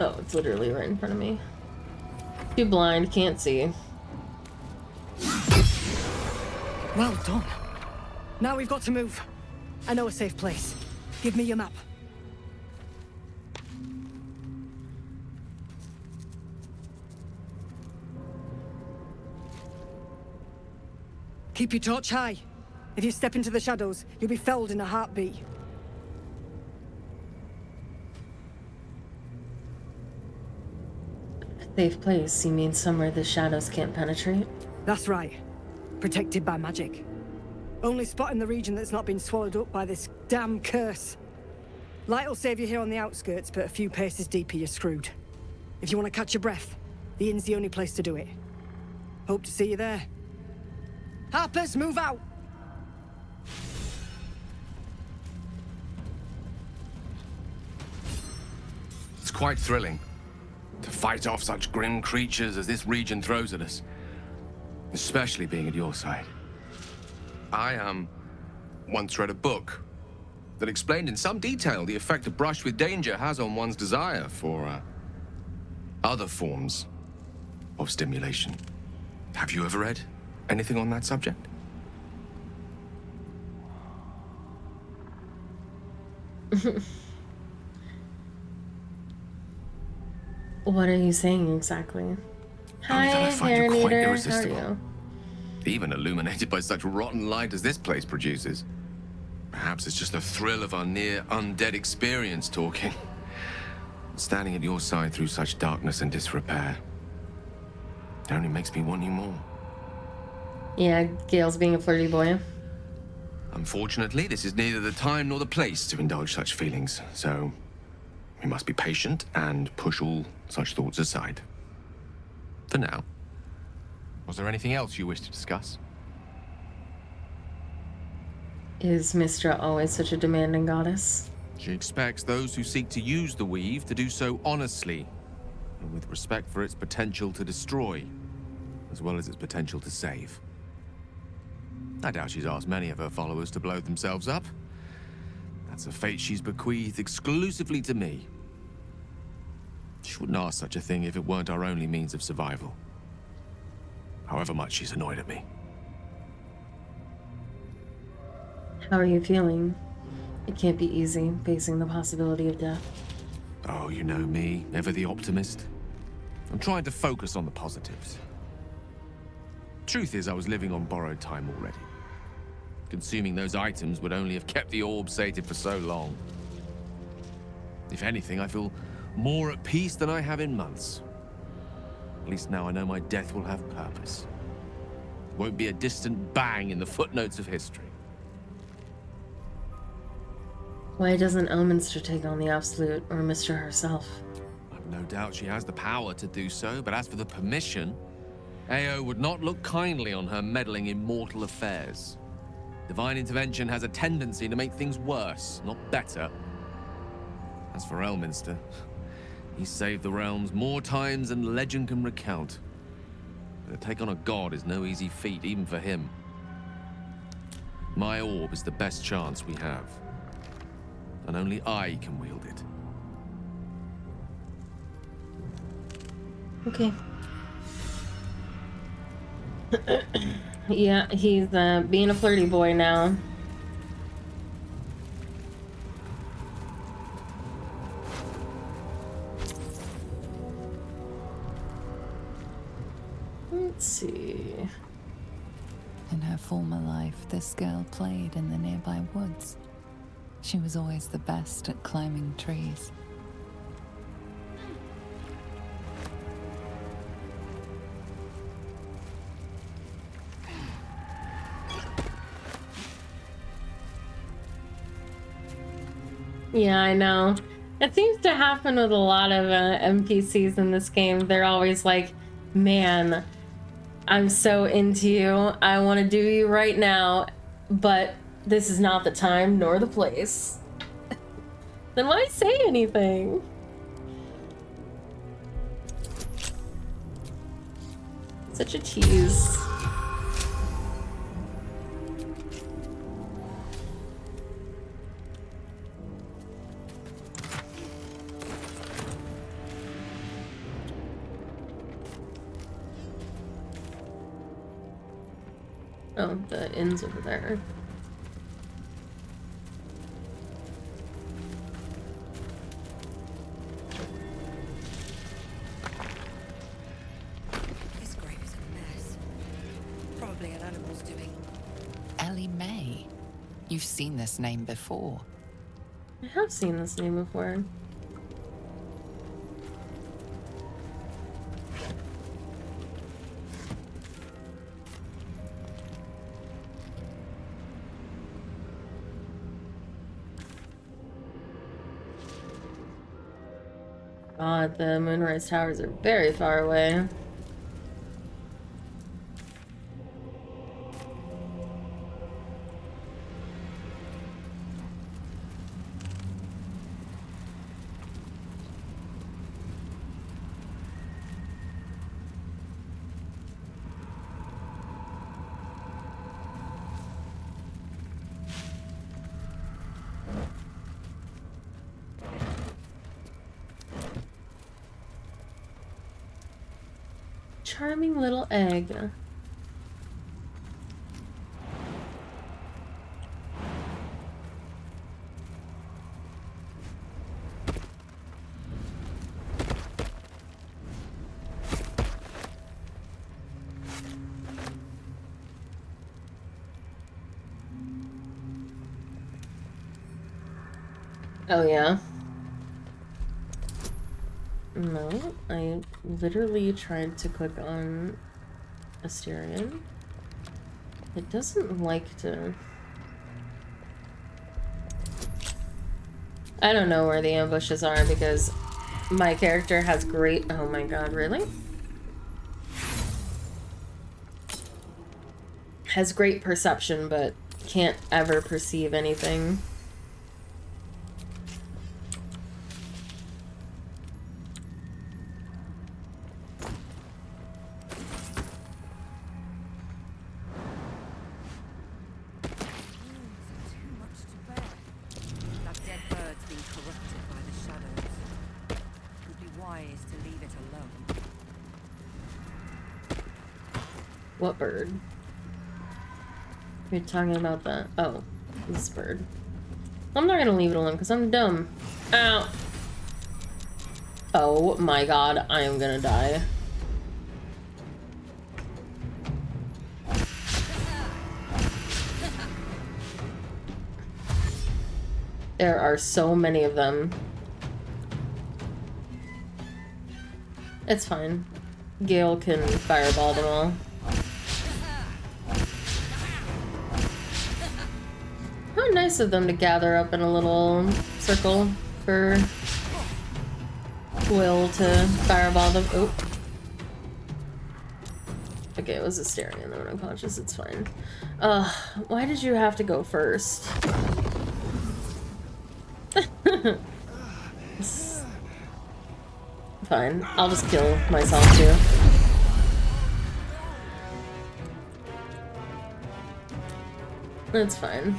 Speaker 4: Oh, it's literally right in front of me. Too blind, can't see.
Speaker 14: Well done. Now we've got to move. I know a safe place. Give me your map. Keep your torch high. If you step into the shadows, you'll be felled in a heartbeat.
Speaker 4: Safe place, you mean somewhere the shadows can't penetrate?
Speaker 14: That's right. Protected by magic. Only spot in the region that's not been swallowed up by this damn curse. Light will save you here on the outskirts, but a few paces deeper you're screwed. If you want to catch your breath, the inn's the only place to do it. Hope to see you there. Harpers, move out!
Speaker 2: It's quite thrilling to fight off such grim creatures as this region throws at us. especially being at your side. I once read a book that explained in some detail the effect a brush with danger has on one's desire for other forms of stimulation. Have you ever read anything on that subject?
Speaker 4: What are you saying exactly?
Speaker 2: Only
Speaker 4: Hi,
Speaker 2: that I find you quite
Speaker 4: Harinator. How are
Speaker 2: irresistible.
Speaker 4: you?
Speaker 2: Even illuminated by such rotten light as this place produces. Perhaps it's just the thrill of our near undead experience talking. Standing at your side through such darkness and disrepair. It only makes me want you more.
Speaker 4: Yeah, Gale's being a flirty boy.
Speaker 2: Unfortunately, this is neither the time nor the place to indulge such feelings, so we must be patient and push all such thoughts aside. For now. Was there anything else you wish to discuss?
Speaker 4: Is Mistra always such a demanding goddess?
Speaker 2: She expects those who seek to use the weave to do so honestly, and with respect for its potential to destroy, as well as its potential to save. I doubt she's asked many of her followers to blow themselves up. That's a fate she's bequeathed exclusively to me. She wouldn't ask such a thing if it weren't our only means of survival. However much she's annoyed at me.
Speaker 4: How are you feeling? It can't be easy facing the possibility of death.
Speaker 2: Oh, you know me, ever the optimist. I'm trying to focus on the positives. Truth is, I was living on borrowed time already. Consuming those items would only have kept the orb sated for so long. If anything, I feel more at peace than I have in months. At least now I know my death will have purpose. Won't be a distant bang in the footnotes of history.
Speaker 4: Why doesn't Elminster take on the Absolute or Mistra herself?
Speaker 2: I've no doubt she has the power to do so, but as for the permission, Ao would not look kindly on her meddling in mortal affairs. Divine intervention has a tendency to make things worse, not better. As for Elminster, he's saved the realms more times than legend can recount. But to take on a god is no easy feat, even for him. My orb is the best chance we have. And only I can wield it.
Speaker 4: Okay. Yeah, he's being a flirty boy now. Let's see.
Speaker 10: In her former life, this girl played in the nearby woods. She was always the best at climbing trees.
Speaker 4: Yeah, I know. It seems to happen with a lot of NPCs in this game. They're always like, man, I'm so into you. I want to do you right now, but this is not the time nor the place. Then why say anything? Such a tease. Oh, the inn's over there.
Speaker 3: This grave is a mess. Probably an animal's doing.
Speaker 10: Ellie May. You've seen this name before.
Speaker 4: I have seen this name before. God, the Moonrise Towers are very far away. charming little egg. Oh yeah. No, I literally tried to click on Asterion. It doesn't like to... I don't know where the ambushes are because my character has great... Oh my god, really? Has great perception, but can't ever perceive anything. What bird? You're talking about that? Oh, this bird. I'm not gonna leave it alone because I'm dumb. Ow! Oh my god, I am gonna die. There are so many of them. It's fine. Gale can fireball them all. How nice of them to gather up in a little circle for Will to fireball them. Oh. Okay, it was Asterion that went unconscious. It's fine. Why did you have to go first? Fine. I'll just kill myself too. It's fine.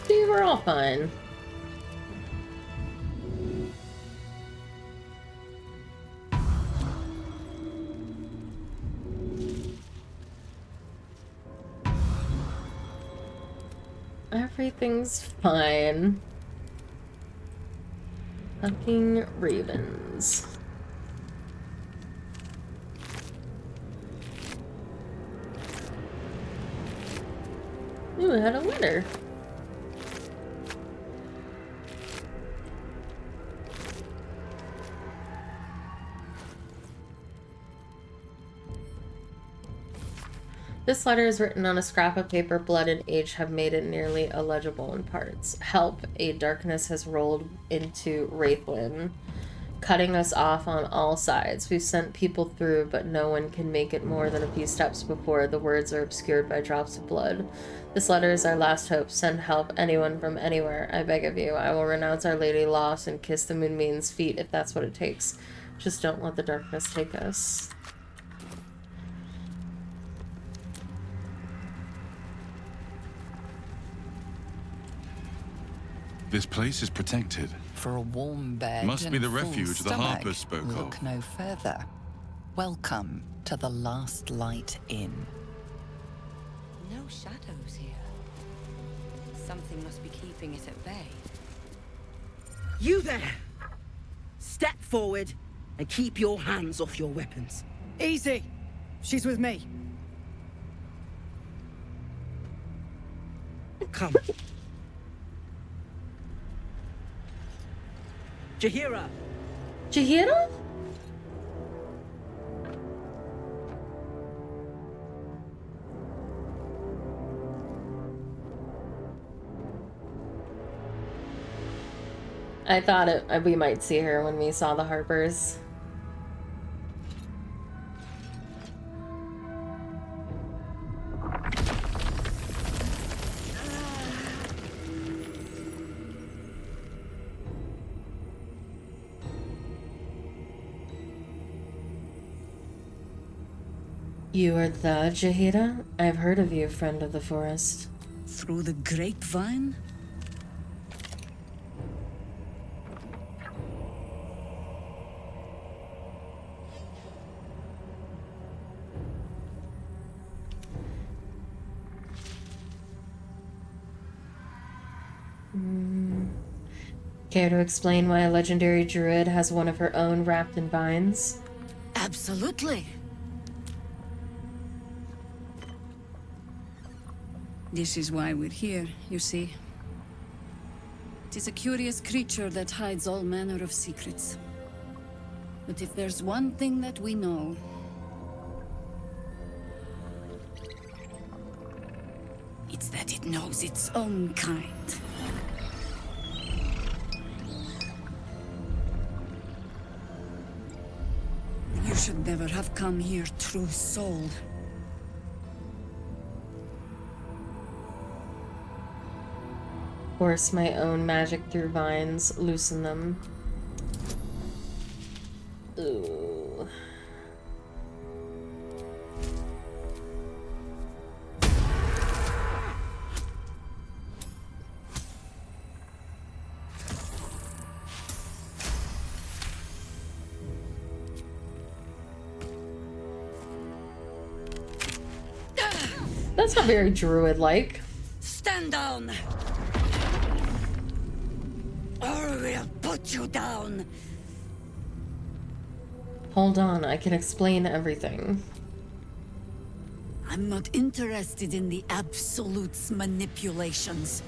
Speaker 4: See, we're all fine. Everything's fine. Fucking ravens. Ooh, I had a letter. This letter is written on a scrap of paper. Blood and age have made it nearly illegible in parts. Help! A darkness has rolled into Wraithwyn, cutting us off on all sides. We've sent people through, but no one can make it more than a few steps before the words are obscured by drops of blood. This letter is our last hope. Send help, anyone from anywhere. I beg of you. I will renounce Our Lady Lost and kiss the Moonbeam's feet if that's what it takes. Just don't let the darkness take us.
Speaker 17: This place is protected.
Speaker 10: For a warm bed
Speaker 17: Must be
Speaker 10: and
Speaker 17: the
Speaker 10: full
Speaker 17: refuge the
Speaker 10: stomach,
Speaker 17: Harpers spoke
Speaker 10: look
Speaker 17: of.
Speaker 10: no further. Welcome to the Last Light Inn.
Speaker 3: No shadows here. Something must be keeping it at bay.
Speaker 19: You there! Step forward and keep your hands off your weapons.
Speaker 14: Easy! She's with me.
Speaker 19: Come. Jaheira!
Speaker 4: Jaheira? I thought we might see her when we saw the Harpers. You are the Jaheira? I've heard of you, friend of the forest.
Speaker 5: Through the grapevine?
Speaker 4: Care to explain why a legendary druid has one of her own wrapped in vines?
Speaker 5: Absolutely. This is why we're here, you see. It is a curious creature that hides all manner of secrets. But if there's one thing that we know, it's that it knows its own kind. You should never have come here, true soul.
Speaker 4: Force my own magic through vines, loosen them. Ooh. That's not very druid-like.
Speaker 5: Stand down! Or we'll put you down!
Speaker 4: Hold on, I can explain everything.
Speaker 5: I'm not interested in the Absolute's manipulations.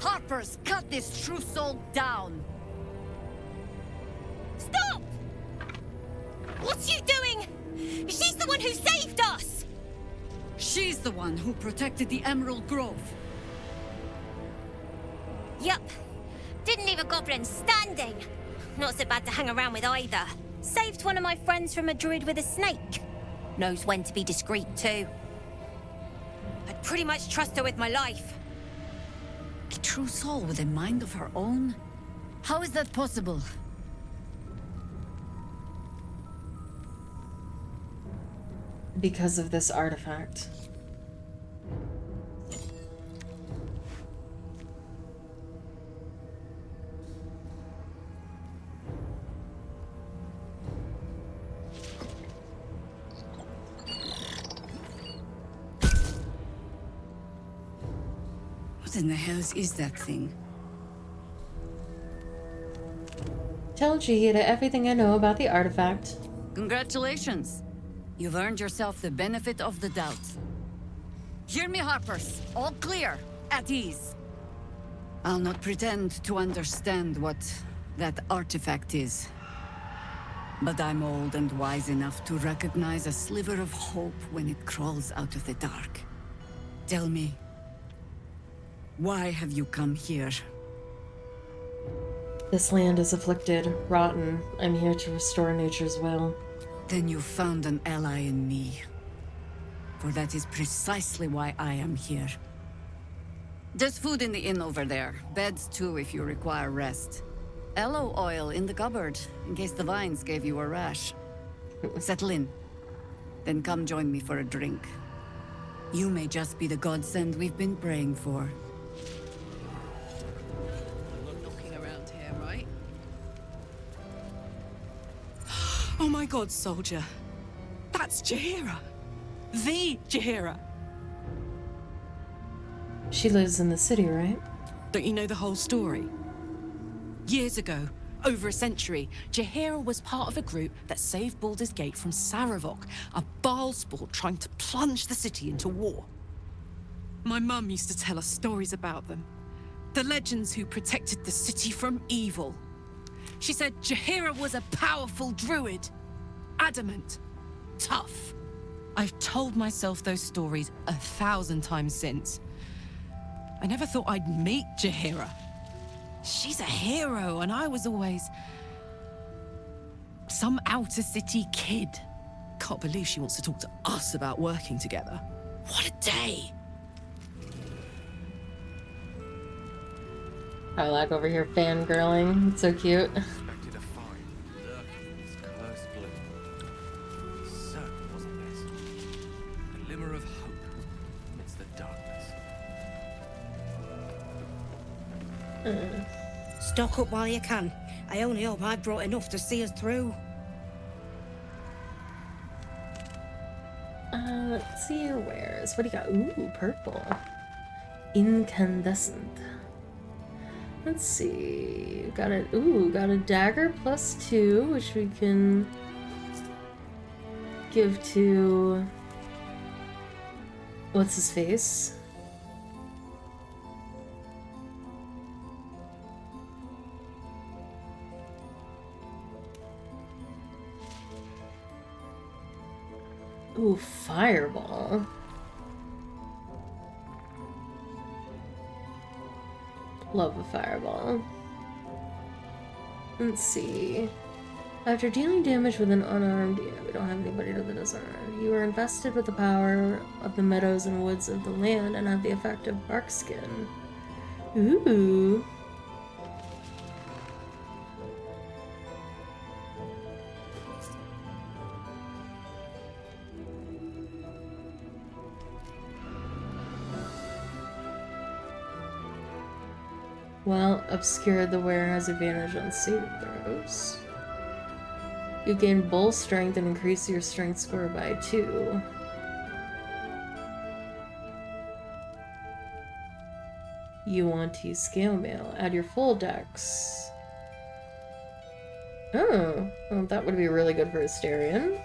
Speaker 5: Harpers, cut this true soul down!
Speaker 8: Stop! What's you doing? She's the one who saved us!
Speaker 5: She's the one who protected the Emerald Grove.
Speaker 8: Yup. Didn't leave a goblin standing. Not so bad to hang around with either. Saved one of my friends from a druid with a snake. Knows when to be discreet too. I'd pretty much trust her with my life.
Speaker 5: A true soul with a mind of her own? How is that possible?
Speaker 4: Because of this artifact.
Speaker 5: What in the hells is that thing?
Speaker 4: Tell Jaheira everything I know about the artifact.
Speaker 5: Congratulations. You've earned yourself the benefit of the doubt. Hear me, Harpers. All clear. At ease. I'll not pretend to understand what that artifact is. But I'm old and wise enough to recognize a sliver of hope when it crawls out of the dark. Tell me, why have you come here?
Speaker 4: This land is afflicted, rotten. I'm here to restore nature's will.
Speaker 5: Then you found an ally in me. For that is precisely why I am here. There's food in the inn over there. Beds too if you require rest. Aloe oil in the cupboard, in case the vines gave you a rash. Settle in. Then come join me for a drink. You may just be the godsend we've been praying for.
Speaker 23: Knocking around here, right? Oh my god, soldier. That's Jaheira. The Jaheira.
Speaker 4: She lives in the city, right?
Speaker 23: Don't you know the whole story? Years ago, over a century, Jaheira was part of a group that saved Baldur's Gate from Saravok, a Baalsport trying to plunge the city into war. My mum used to tell us stories about them. The legends who protected the city from evil. She said Jaheira was a powerful druid. Adamant. Tough. I've told myself those stories 1,000 times since. I never thought I'd meet Jaheira. She's a hero, and I was always some outer city kid. Can't believe she wants to talk to us about working together. What a day!
Speaker 4: Karlach over here fangirling. It's so cute.
Speaker 2: Expected a find lurking in this cursed gloom. Certain wasn't this.
Speaker 8: Stock up while you can. I only hope I've brought enough to see us through.
Speaker 4: Let's see your wares. What do you got? Ooh, purple. Incandescent. Let's see. Got a dagger +2, which we can give to what's his face? Ooh, fireball. Love a fireball. Let's see. After dealing damage with an unarmed... Yeah, we don't have anybody that is unarmed. You are invested with the power of the meadows and woods of the land and have the effect of bark skin. Ooh. Well, Obscure the Wearer has advantage on saving throws. You gain bull strength and increase your strength score by 2. You want to use scale mail. Add your full dex. Oh, well, that would be really good for Asterion.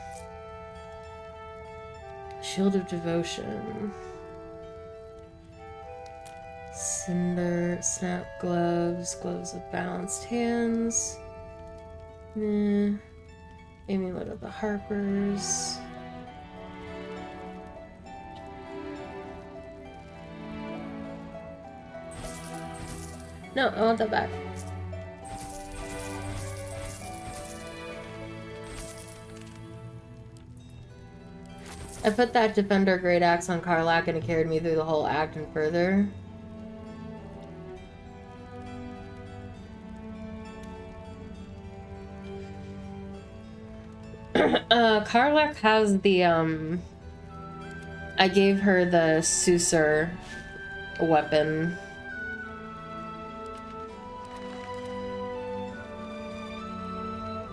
Speaker 4: Shield of Devotion. Cinder, snap gloves, gloves of balanced hands. Meh. Amulet of the Harpers. No, I want that back. I put that Defender Great Axe on Karlach and it carried me through the whole act and further. Karlach has the, I gave her the Susur weapon.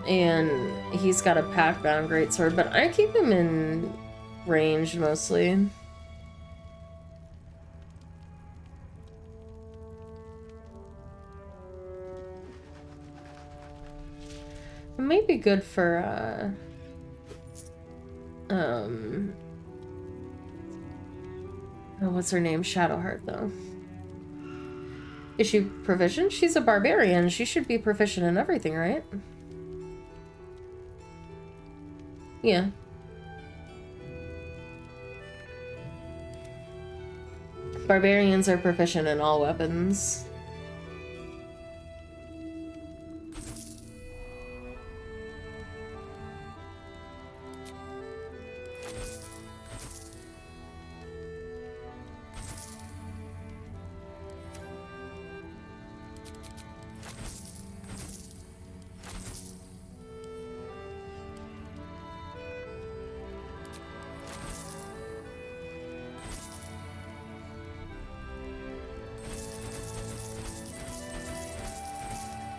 Speaker 4: And he's got a pack-bound greatsword, but I keep him in range mostly. It might be good for, oh, what's her name? Shadowheart, though. Is she proficient? She's a barbarian. She should be proficient in everything, right? Yeah. Barbarians are proficient in all weapons.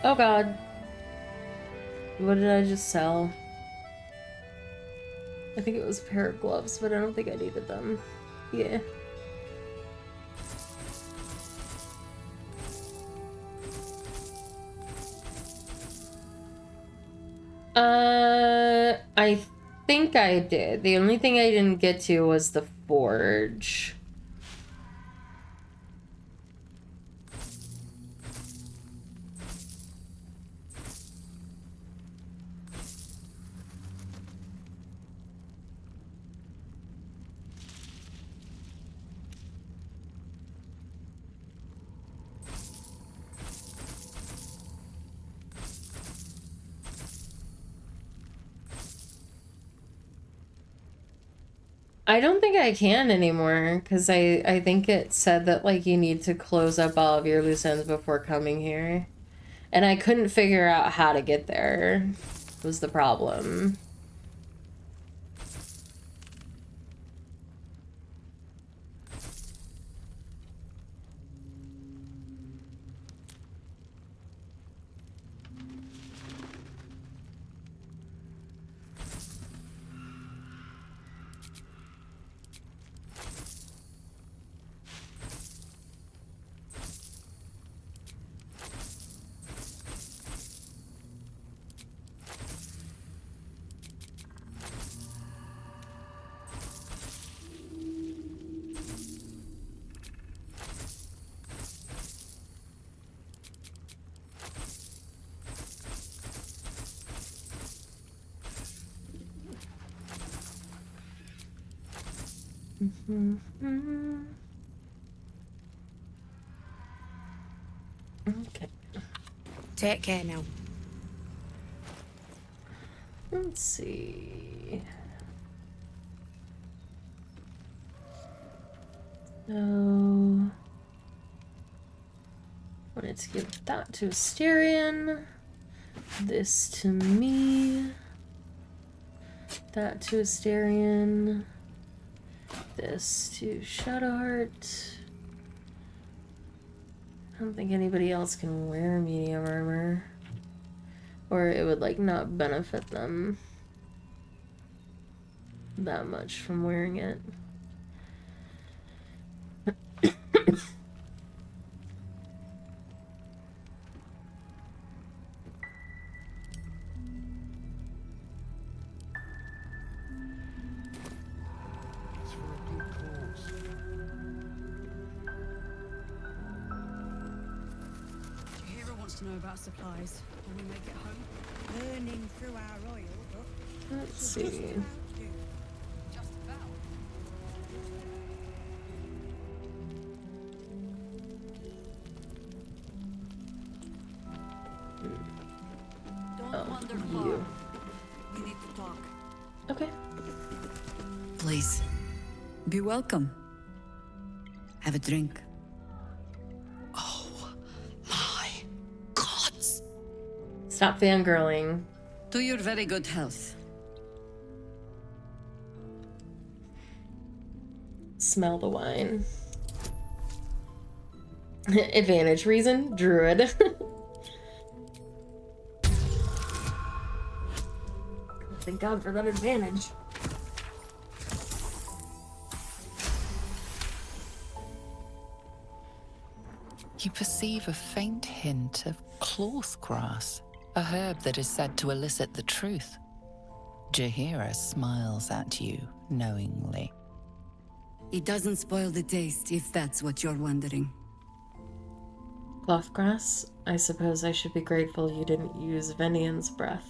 Speaker 4: Oh god. What did I just sell? I think it was a pair of gloves, but I don't think I needed them. Yeah. I think I did. The only thing I didn't get to was the forge. I don't think I can anymore, because I think it said that, like, you need to close up all of your loose ends before coming here. And I couldn't figure out how to get there, was the problem.
Speaker 1: Okay.
Speaker 19: Take care now.
Speaker 1: Let's see. So, wanted to give that to Asterion, this to me, that to Asterion, this to Shadowheart. I don't think anybody else can wear medium armor, or it would like not benefit them that much from wearing it.
Speaker 9: It's for a good cause.
Speaker 23: Jahira wants to know about supplies when we make it home.
Speaker 19: Burning through our oil, but
Speaker 1: Let's see.
Speaker 23: Just about.
Speaker 5: Don't wander far.
Speaker 1: You.
Speaker 5: We need to talk.
Speaker 1: Okay.
Speaker 5: Please, be welcome. Have a drink.
Speaker 1: Stop fangirling.
Speaker 5: To your very good health.
Speaker 1: Smell the wine. Advantage reason, druid. Thank God for that advantage.
Speaker 10: You perceive a faint hint of cloth grass, a herb that is said to elicit the truth. Jahira smiles at you knowingly.
Speaker 5: It doesn't spoil the taste, if that's what you're wondering.
Speaker 1: Cloth grass? I suppose I should be grateful you didn't use Venian's breath.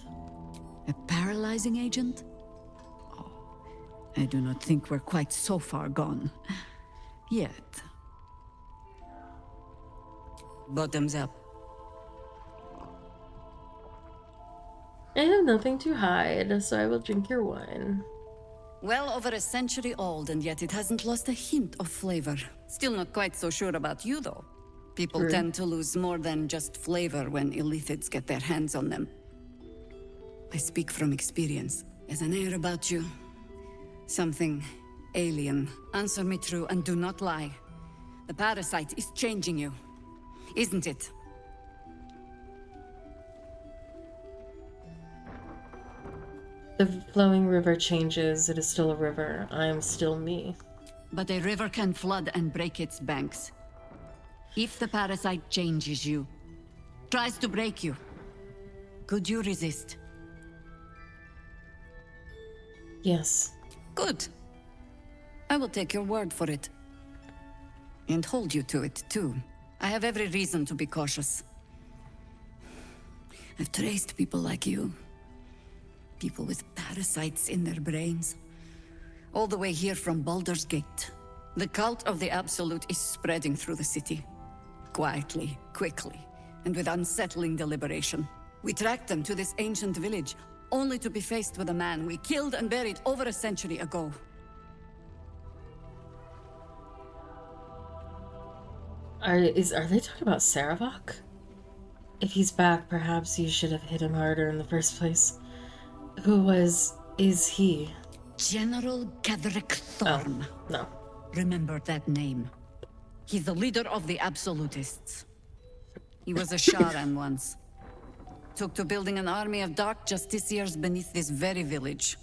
Speaker 5: A paralyzing agent? Oh, I do not think we're quite so far gone. Yet. Bottoms up.
Speaker 1: I have nothing to hide, so I will drink your wine.
Speaker 5: Well over a century old, and yet it hasn't lost a hint of flavor. Still not quite so sure about you, though. People
Speaker 1: True.
Speaker 5: tend to lose more than just flavor when illithids get their hands on them. I speak from experience. There's an air about you. Something alien. Answer me true and do not lie. The parasite is changing you, isn't it?
Speaker 1: The flowing river changes, it is still a river. I am still me.
Speaker 5: But a river can flood and break its banks. If the parasite changes you, tries to break you, could you resist?
Speaker 1: Yes.
Speaker 5: Good. I will take your word for it. And hold you to it, too. I have every reason to be cautious. I've traced people like you. People with parasites in their brains. All the way here from Baldur's Gate. The cult of the Absolute is spreading through the city. Quietly, quickly, and with unsettling deliberation. We tracked them to this ancient village, only to be faced with a man we killed and buried over a century ago.
Speaker 1: Are they talking about Saravok? If he's back, perhaps you should have hit him harder in the first place. Is he?
Speaker 5: General Gadrick Thorm.
Speaker 1: Oh, no.
Speaker 5: Remember that name. He's the leader of the Absolutists. He was a Sharan once. Took to building an army of dark justiciars beneath this very village.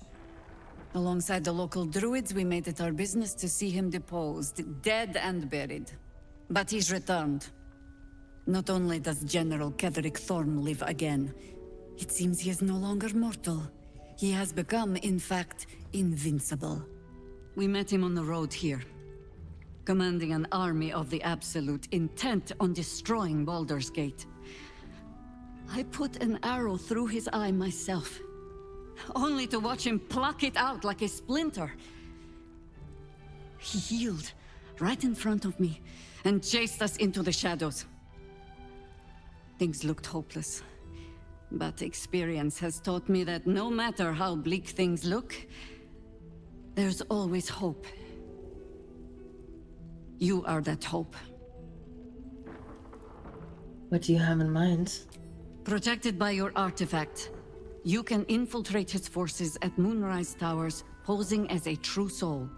Speaker 5: Alongside the local druids, we made it our business to see him deposed, dead and buried. But he's returned. Not only does General Kedrick Thorm live again, it seems he is no longer mortal. He has become, in fact, invincible. We met him on the road here, commanding an army of the Absolute, intent on destroying Baldur's Gate. I put an arrow through his eye myself, only to watch him pluck it out like a splinter. He healed right in front of me and chased us into the shadows. Things looked hopeless, but experience has taught me that no matter how bleak things look, there's always hope. You are that hope.
Speaker 4: What do you have in mind?
Speaker 5: Protected by your artifact, you can infiltrate his forces at Moonrise Towers, posing as a true soul.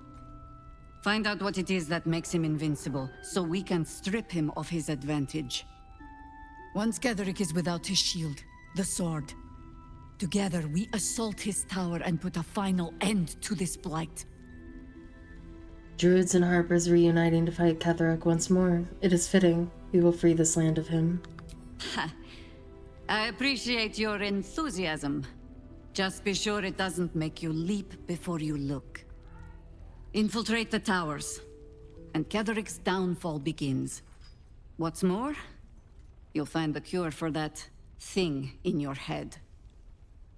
Speaker 5: Find out what it is that makes him invincible, so we can strip him of his advantage. Once Ketheric is without his shield, the sword, together we assault his tower and put a final end to this blight.
Speaker 4: Druids and Harpers reuniting to fight Ketheric once more. It is fitting. We will free this land of him.
Speaker 5: Ha. I appreciate your enthusiasm. Just be sure it doesn't make you leap before you look. Infiltrate the towers, and Ketheric's downfall begins. What's more, you'll find the cure for that thing in your head.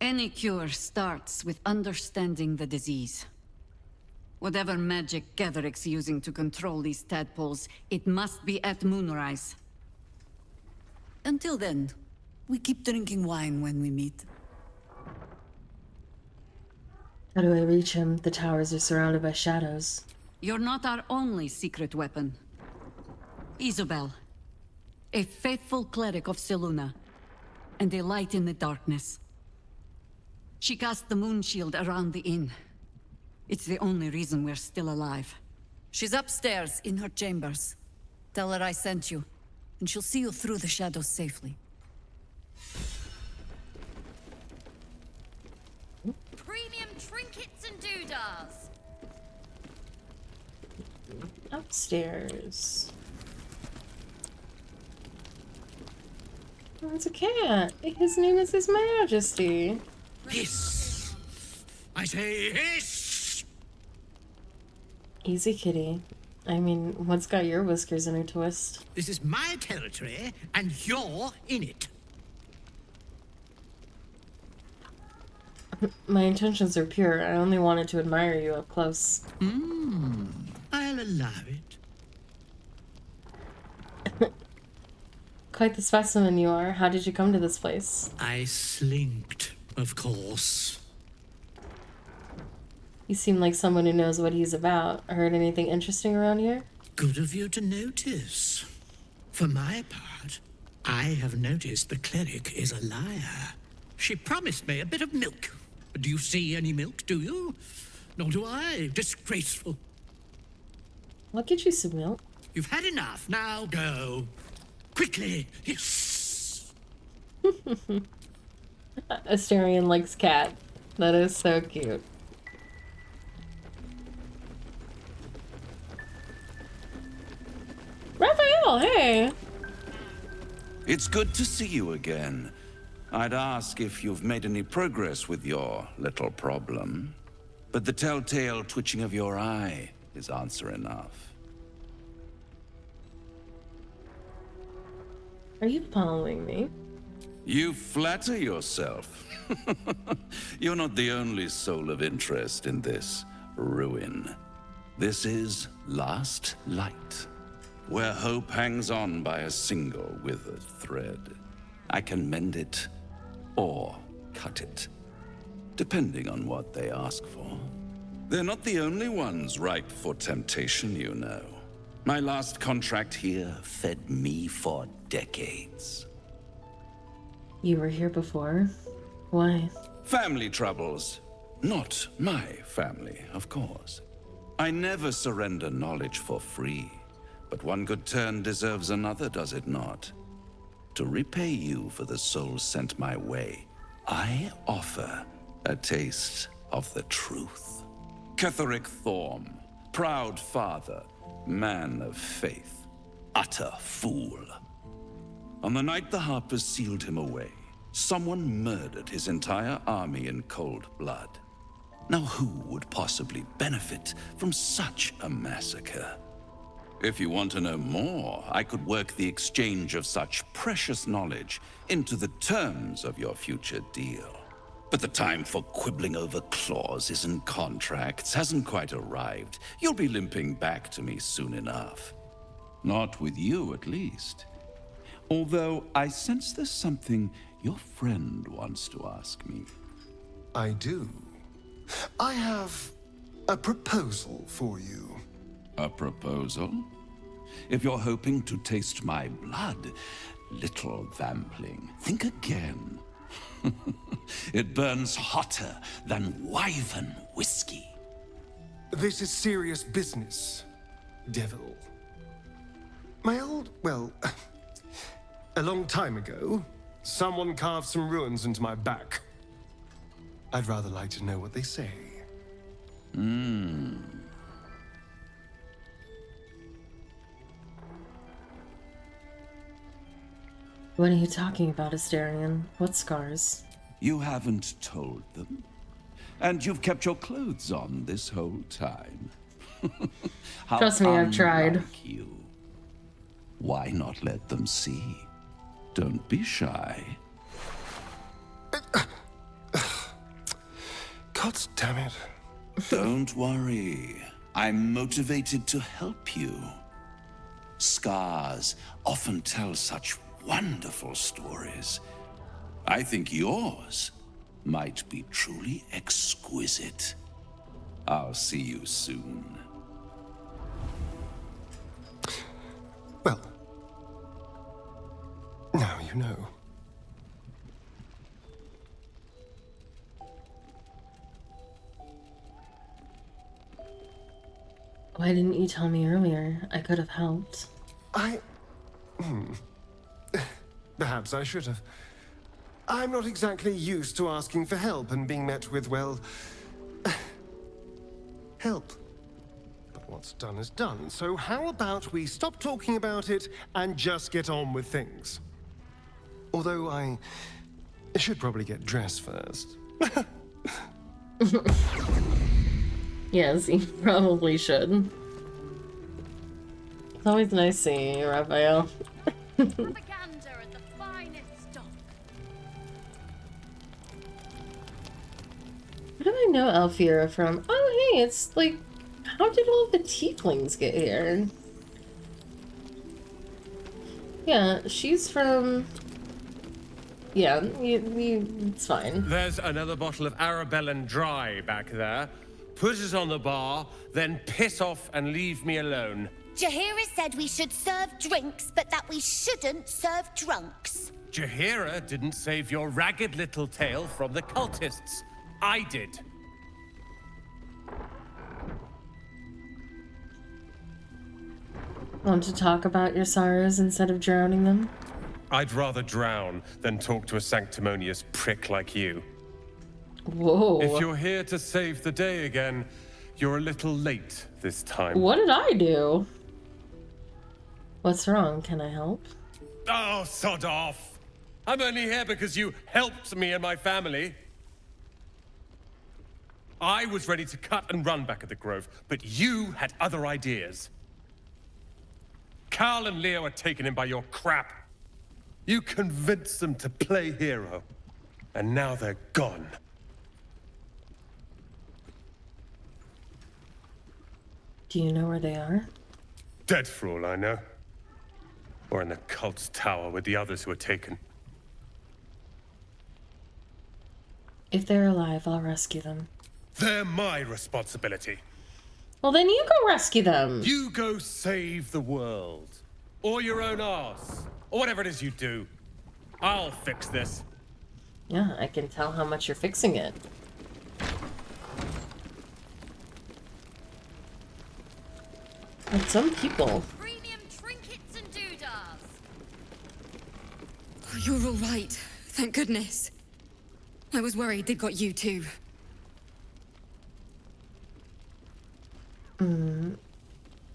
Speaker 5: Any cure starts with understanding the disease. Whatever magic Ketheric's using to control these tadpoles, it must be at Moonrise. Until then, we keep drinking wine when we meet.
Speaker 4: How do I reach him? The towers are surrounded by shadows.
Speaker 5: You're not our only secret weapon. Isobel, a faithful cleric of Selûne, and a light in the darkness. She cast the moon shield around the inn. It's the only reason we're still alive. She's upstairs in her chambers. Tell her I sent you, and she'll see you through the shadows safely.
Speaker 8: Premium trinkets and doodahs.
Speaker 4: Upstairs. Oh, it's a cat. His name is His Majesty.
Speaker 16: Hiss! I say hiss!
Speaker 4: Easy, kitty. I mean, what's got your whiskers in a twist?
Speaker 16: This is my territory, and you're in it.
Speaker 4: My intentions are pure. I only wanted to admire you up close.
Speaker 16: I'll allow it.
Speaker 4: Quite the specimen you are. How did you come to this place?
Speaker 16: I slinked, of course.
Speaker 4: You seem like someone who knows what he's about. Heard anything interesting around here?
Speaker 16: Good of you to notice. For my part, I have noticed the cleric is a liar. She promised me a bit of milk. Do you see any milk, do you? Nor do I. Disgraceful.
Speaker 4: I'll get you some milk.
Speaker 16: You've had enough. Now go. Quickly. Yes.
Speaker 4: Asterion likes cat. That is so cute. Raphael, hey!
Speaker 20: It's good to see you again. I'd ask if you've made any progress with your little problem, but the telltale twitching of your eye is answer enough.
Speaker 4: Are you following me?
Speaker 20: You flatter yourself. You're not the only soul of interest in this ruin. This is Last Light, where hope hangs on by a single withered thread. I can mend it or cut it, depending on what they ask for. They're not the only ones ripe for temptation, you know. My last contract here fed me for decades.
Speaker 4: You were here before? Why?
Speaker 20: Family troubles. Not my family, of course. I never surrender knowledge for free. But one good turn deserves another, does it not? To repay you for the souls sent my way, I offer a taste of the truth. Ketheric Thorm, proud father, man of faith, utter fool. On the night the Harpers sealed him away, someone murdered his entire army in cold blood. Now who would possibly benefit from such a massacre? If you want to know more, I could work the exchange of such precious knowledge into the terms of your future deal. But the time for quibbling over clauses and contracts hasn't quite arrived. You'll be limping back to me soon enough. Not with you, at least. Although I sense there's something your friend wants to ask me.
Speaker 15: I do. I have a proposal for you.
Speaker 20: A proposal? If you're hoping to taste my blood, little vampling, think again. It burns hotter than wyvern whiskey.
Speaker 15: This is serious business, devil. My old, well, a long time ago, someone carved some runes into my back. I'd rather like to know what they say.
Speaker 4: What are you talking about, Asterion? What scars?
Speaker 20: You haven't told them? And you've kept your clothes on this whole time? How
Speaker 4: Trust me, I've tried.
Speaker 20: unlike you. Why not let them see? Don't be shy.
Speaker 15: God damn it.
Speaker 20: Don't worry. I'm motivated to help you. Scars often tell such wonderful stories. I think yours might be truly exquisite. I'll see you soon.
Speaker 15: Well, now you know.
Speaker 4: Why didn't you tell me earlier? I could have helped.
Speaker 15: Perhaps I should have. I'm not exactly used to asking for help and being met with, well, help. But what's done is done, so how about we stop talking about it and just get on with things? Although I should probably get dressed first.
Speaker 4: Yes, you probably should. It's always nice seeing you, Raphael. Where do I know Alfira from? Oh, hey, it's like, how did all the tieflings get here? Yeah, she's from... Yeah, it's fine.
Speaker 21: There's another bottle of Arabellan Dry back there. Put it on the bar, then piss off and leave me alone.
Speaker 8: Jaheira said we should serve drinks, but that we shouldn't serve drunks.
Speaker 21: Jaheira didn't save your ragged little tail from the cultists. I did.
Speaker 4: Want to talk about your sorrows instead of drowning them?
Speaker 21: I'd rather drown than talk to a sanctimonious prick like you.
Speaker 4: Whoa.
Speaker 21: If you're here to save the day again, you're a little late this time.
Speaker 4: What did I do? What's wrong? Can I help?
Speaker 21: Oh, sod off! I'm only here because you helped me and my family. I was ready to cut and run back at the Grove, but you had other ideas. Carl and Leo are taken in by your crap. You convinced them to play hero, and now they're gone.
Speaker 4: Do you know where they are?
Speaker 21: Dead for all I know. Or in the cult's tower with the others who were taken.
Speaker 4: If they're alive, I'll rescue them.
Speaker 21: They're my responsibility.
Speaker 4: Well, then you go rescue them.
Speaker 21: You go save the world. Or your own arse. Or whatever it is you do. I'll fix this.
Speaker 4: Yeah, I can tell how much you're fixing it. And some people.
Speaker 5: Premium trinkets and doodahs.
Speaker 3: Oh, you're all right. Thank goodness. I was worried they'd got you too.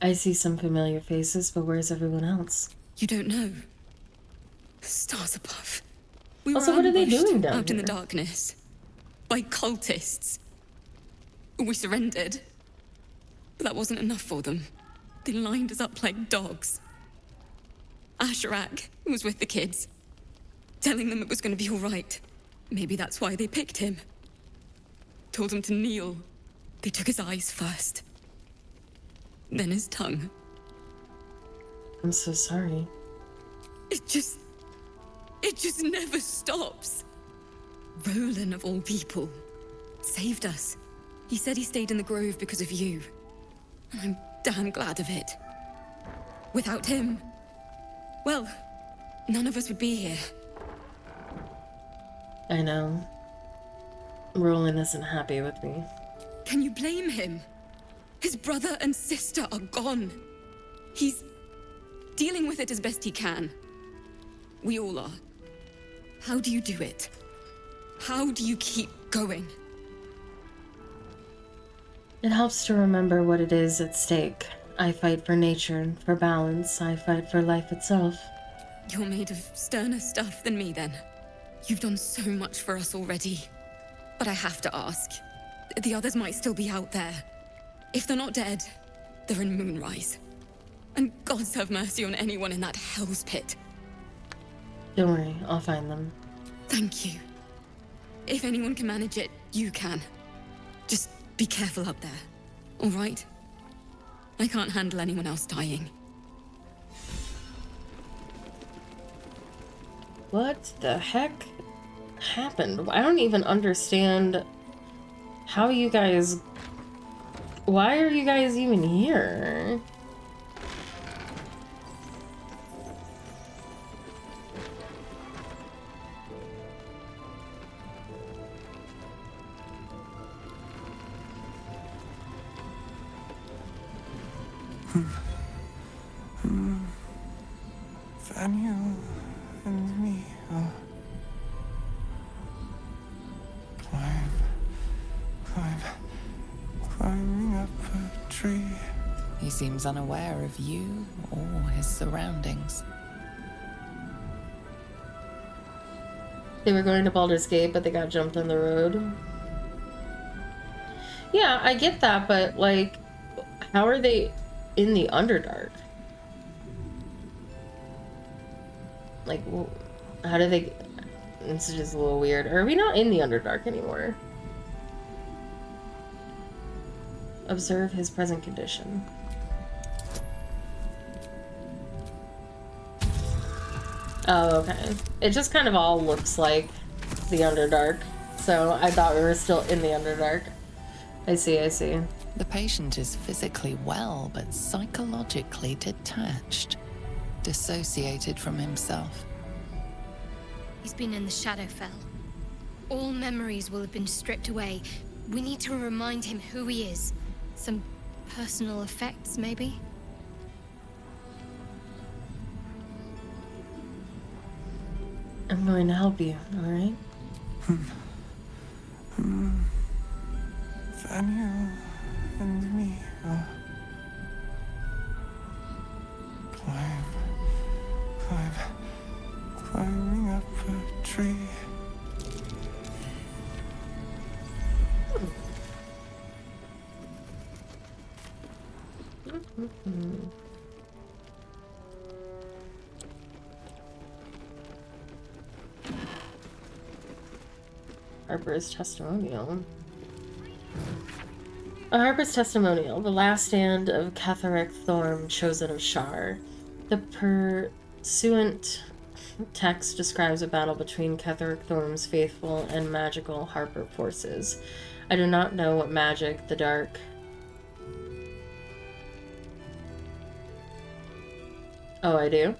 Speaker 4: I see some familiar faces, but where's everyone else?
Speaker 3: You don't know. Stars above. We
Speaker 4: Also,
Speaker 3: were
Speaker 4: what are they
Speaker 3: ambushed
Speaker 4: doing down
Speaker 3: out in the
Speaker 4: here?
Speaker 3: darkness by cultists. We surrendered. But that wasn't enough for them. They lined us up like dogs. Asherak was with the kids, telling them it was going to be all right. Maybe that's why they picked him. Told him to kneel. They took his eyes first. Then his tongue.
Speaker 1: I'm so sorry.
Speaker 3: It just never stops. Roland, of all people, saved us. He said he stayed in the grove because of you. And I'm damn glad of it. Without him, well, none of us would be here.
Speaker 1: I know. Roland isn't happy with me.
Speaker 3: Can you blame him? His brother and sister are gone. He's dealing with it as best he can. We all are. How do you do it? How do you keep going?
Speaker 1: It helps to remember what it is at stake. I fight for nature and for balance. I fight for life itself.
Speaker 3: You're made of sterner stuff than me, then. You've done so much for us already. But I have to ask. The others might still be out there. If they're not dead, they're in Moonrise. And gods have mercy on anyone in that hell's pit.
Speaker 1: Don't worry, I'll find them.
Speaker 3: Thank you. If anyone can manage it, you can. Just be careful up there, all right? I can't handle anyone else dying.
Speaker 1: What the heck happened? I don't even understand how you guys... Why are you guys even here?
Speaker 12: Daniel and me are climbing up a tree.
Speaker 10: He seems unaware of you or his surroundings.
Speaker 1: They were going to Baldur's Gate, but they got jumped on the road. Yeah, I get that, but, like, how are they in the Underdark? Like, how do they... It's just a little weird. Or are we not in the Underdark anymore? Observe his present condition. Oh, okay. It just kind of all looks like the Underdark. So I thought we were still in the Underdark. I see, I see.
Speaker 10: The patient is physically well, but psychologically detached, dissociated from himself.
Speaker 11: He's been in the Shadowfell. All memories will have been stripped away. We need to remind him who he is. Some personal effects, maybe?
Speaker 1: I'm going to help you, alright?
Speaker 12: Daniel and me are climbing up a tree.
Speaker 1: Harper's testimonial. A Harper's testimonial. The last stand of Ketheric Thorm, chosen of Shar. The pursuant text describes a battle between Ketheric Thorm's faithful and magical Harper forces. I do not know what magic the dark... Oh, I do?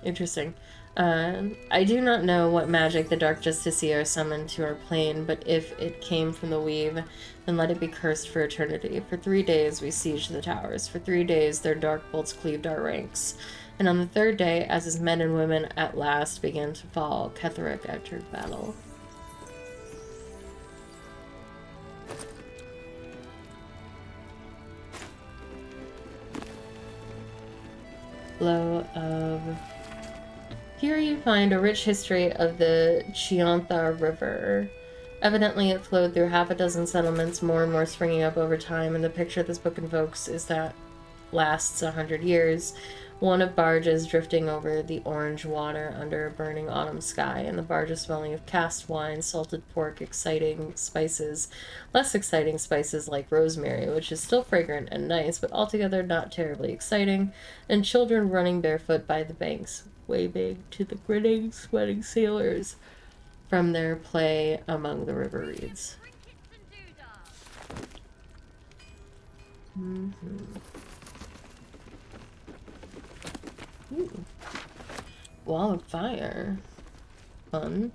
Speaker 1: Interesting. I do not know what magic the Dark Justiciar summoned to our plane, but if it came from the Weave, then let it be cursed for eternity. For 3 days we sieged the towers. For 3 days their dark bolts cleaved our ranks. And on the third day, as his men and women at last began to fall, Ketheric entered battle. Flow of... Here you find a rich history of the Chiantha River. Evidently it flowed through half a dozen settlements, more and more springing up over time, and the picture this book invokes is that lasts 100 years.
Speaker 4: One of barges drifting over the orange water under a burning autumn sky, and the barge is smelling of cast wine, salted pork, exciting spices, less exciting spices like rosemary, which is still fragrant and nice, but altogether not terribly exciting, and children running barefoot by the banks, waving to the grinning, sweating sailors from their play among the river reeds. Ooh. Wall of fire. Fun.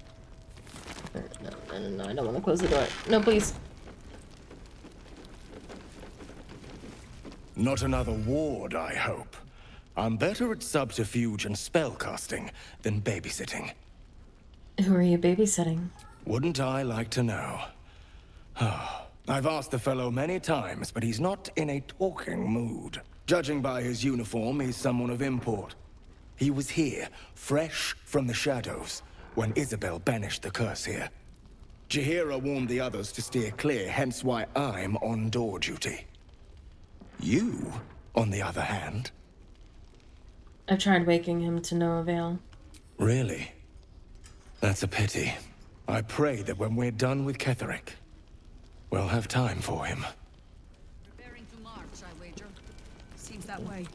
Speaker 4: No, I don't want to close the door. No, please.
Speaker 7: Not another ward, I hope. I'm better at subterfuge and spellcasting than babysitting.
Speaker 4: Who are you babysitting?
Speaker 7: Wouldn't I like to know? I've asked the fellow many times, but he's not in a talking mood. Judging by his uniform, he's someone of import. He was here, fresh from the shadows, when Isabel banished the curse here. Jaheira warned the others to steer clear, hence why I'm on door duty. You, on the other hand...
Speaker 4: I've tried waking him to no avail.
Speaker 7: Really? That's a pity. I pray that when we're done with Ketherick, we'll have time for him.
Speaker 5: Preparing to march, I wager. Seems that way.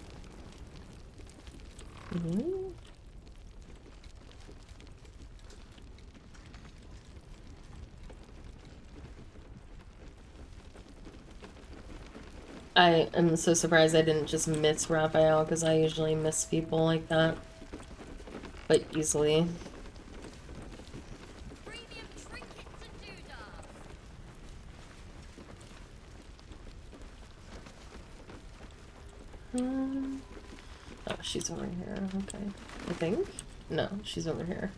Speaker 4: I am so surprised I didn't just miss Raphael, because I usually miss people like that. But easily. Oh, she's over here. Okay. I think? No, she's over here.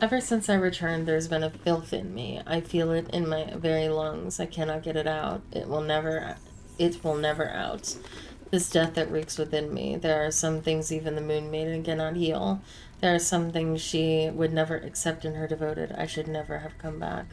Speaker 4: Ever since I returned, there's been a filth in me. I feel it in my very lungs. I cannot get it out. It will never out. This death that reeks within me. There are some things even the Moon Maiden cannot heal. There are some things she would never accept in her devoted. I should never have come back.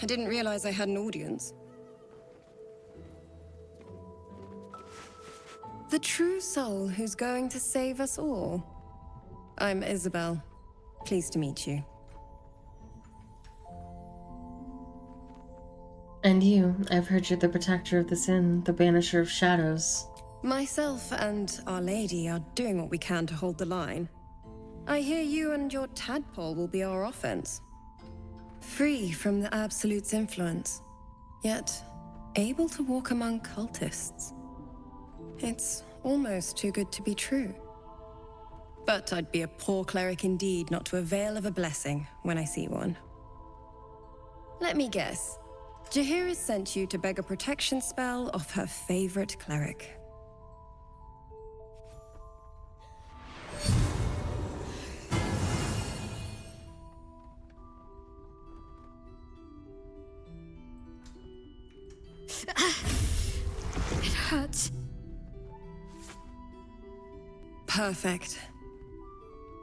Speaker 18: I didn't realize I had an audience. The true soul who's going to save us all. I'm Isabel. Pleased to meet you.
Speaker 4: And you. I've heard you're the protector of this inn, the banisher of shadows.
Speaker 18: Myself and Our Lady are doing what we can to hold the line. I hear you and your tadpole will be our offense. Free from the Absolute's influence, yet able to walk among cultists. It's almost too good to be true. But I'd be a poor cleric indeed not to avail of a blessing when I see one. Let me guess. Jaheira sent you to beg a protection spell off her favorite cleric.
Speaker 11: It hurts.
Speaker 18: Perfect.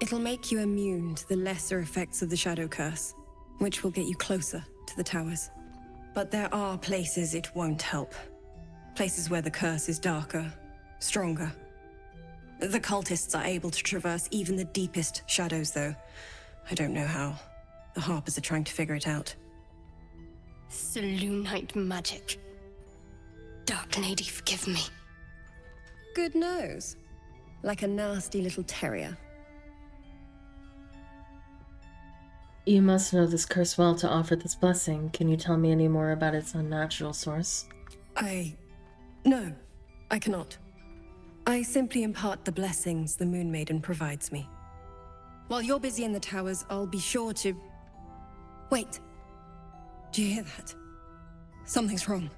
Speaker 18: It'll make you immune to the lesser effects of the Shadow Curse, which will get you closer to the towers. But there are places it won't help. Places where the curse is darker, stronger. The cultists are able to traverse even the deepest shadows, though. I don't know how. The Harpers are trying to figure it out.
Speaker 11: Selûnite magic. Dark Lady, forgive me.
Speaker 18: Good nose. Like a nasty little terrier.
Speaker 4: You must know this curse well to offer this blessing. Can you tell me any more about its unnatural source?
Speaker 18: No, I cannot. I simply impart the blessings the Moon Maiden provides me. While you're busy in the towers, I'll be sure to... Wait. Do you hear that? Something's wrong.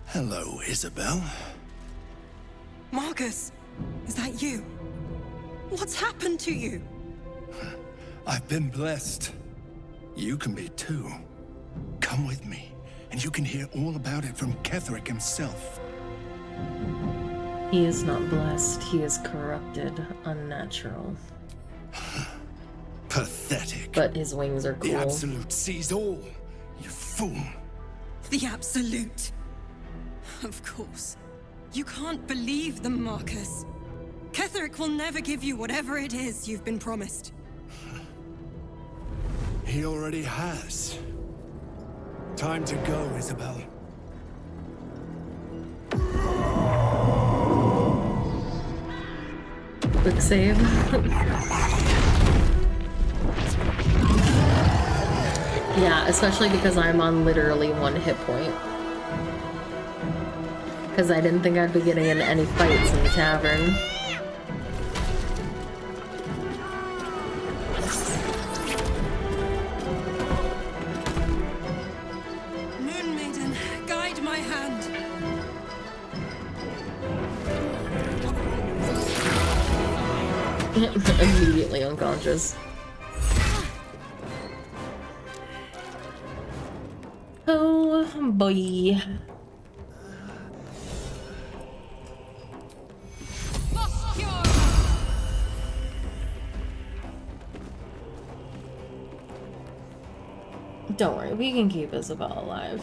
Speaker 6: Hello, Isabel.
Speaker 18: Marcus, is that you? What's happened to you?
Speaker 6: I've been blessed. You can be too. Come with me, and you can hear all about it from Ketheric himself.
Speaker 4: He is not blessed. He is corrupted, unnatural.
Speaker 6: Pathetic.
Speaker 4: But his wings are cool.
Speaker 6: The Absolute sees all, you fool.
Speaker 18: The Absolute. Of course. You can't believe them, Marcus. Ketheric will never give you whatever it is you've been promised.
Speaker 6: He already has. Time to go, Isabel.
Speaker 4: Quick save. Yeah, especially because I'm on literally 1 hit point. Because I didn't think I'd be getting into any fights in the tavern.
Speaker 18: Moon Maiden, guide my hand.
Speaker 4: Immediately unconscious. Oh boy. Don't worry, we can keep Isabel alive.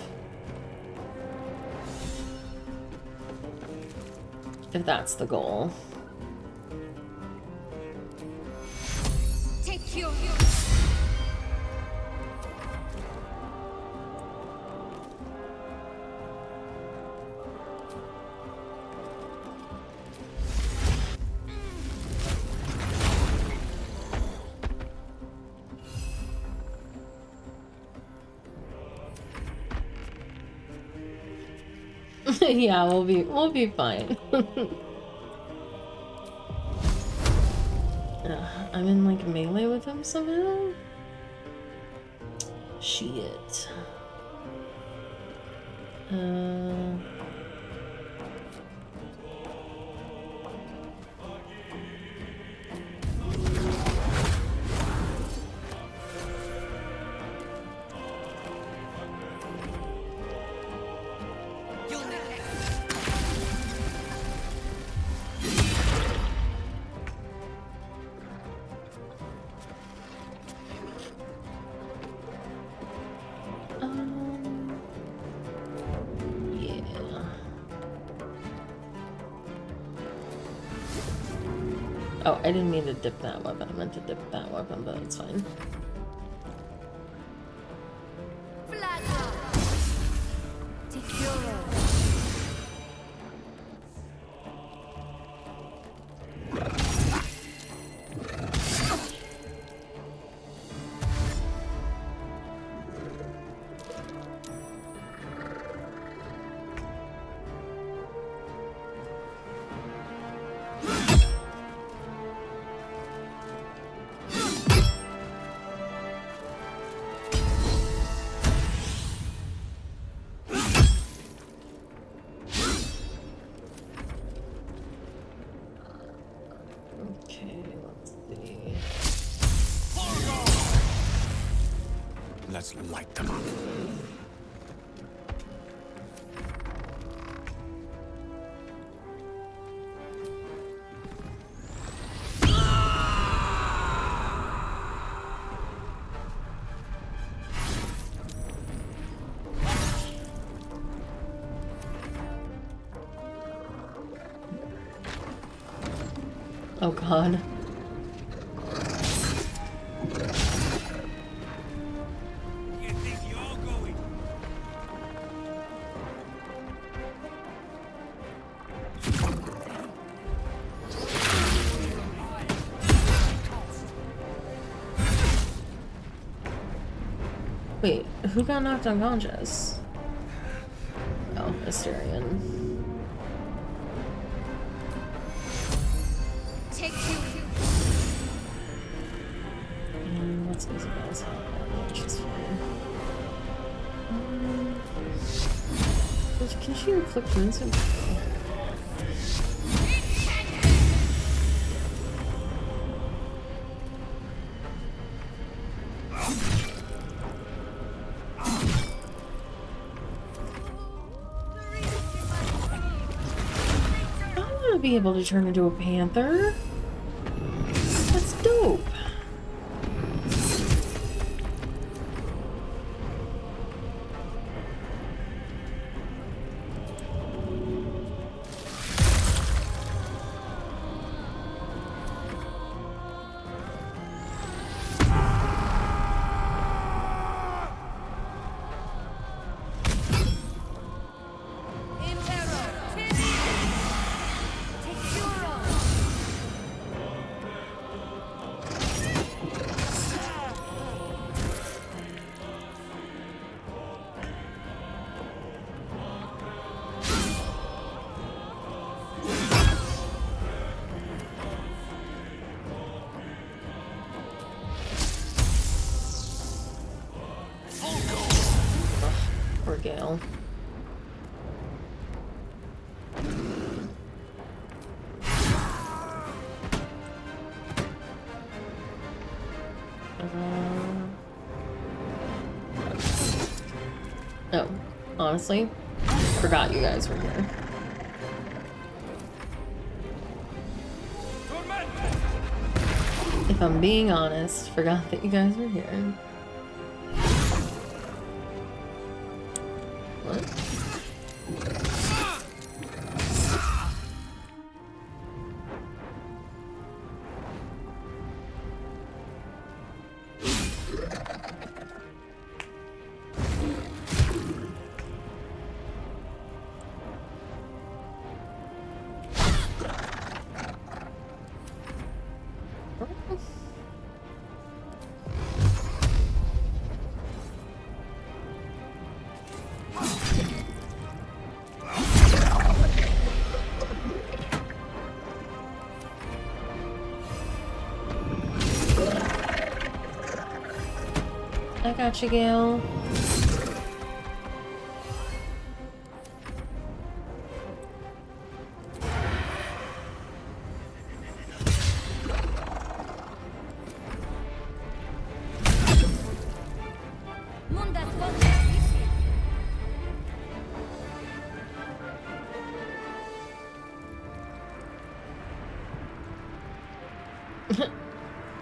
Speaker 4: If that's the goal.
Speaker 8: Take your...
Speaker 4: Yeah, we'll be fine. I'm in like melee with him somehow? Shit. Oh, I didn't mean to dip that weapon. I meant to dip that weapon, but it's fine.
Speaker 6: Let's light them up.
Speaker 1: Oh god. Wait, who got knocked unconscious? Oh, Asterion.
Speaker 8: Take two.
Speaker 1: What's Isabel's health? She's fine. Can she inflict wounds? Be able to turn into a panther. That's dope. Poor Gale. Oh, honestly, forgot you guys were here. If I'm being honest, forgot that you guys were here. What? I got you, Gale.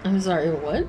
Speaker 1: I'm sorry, what?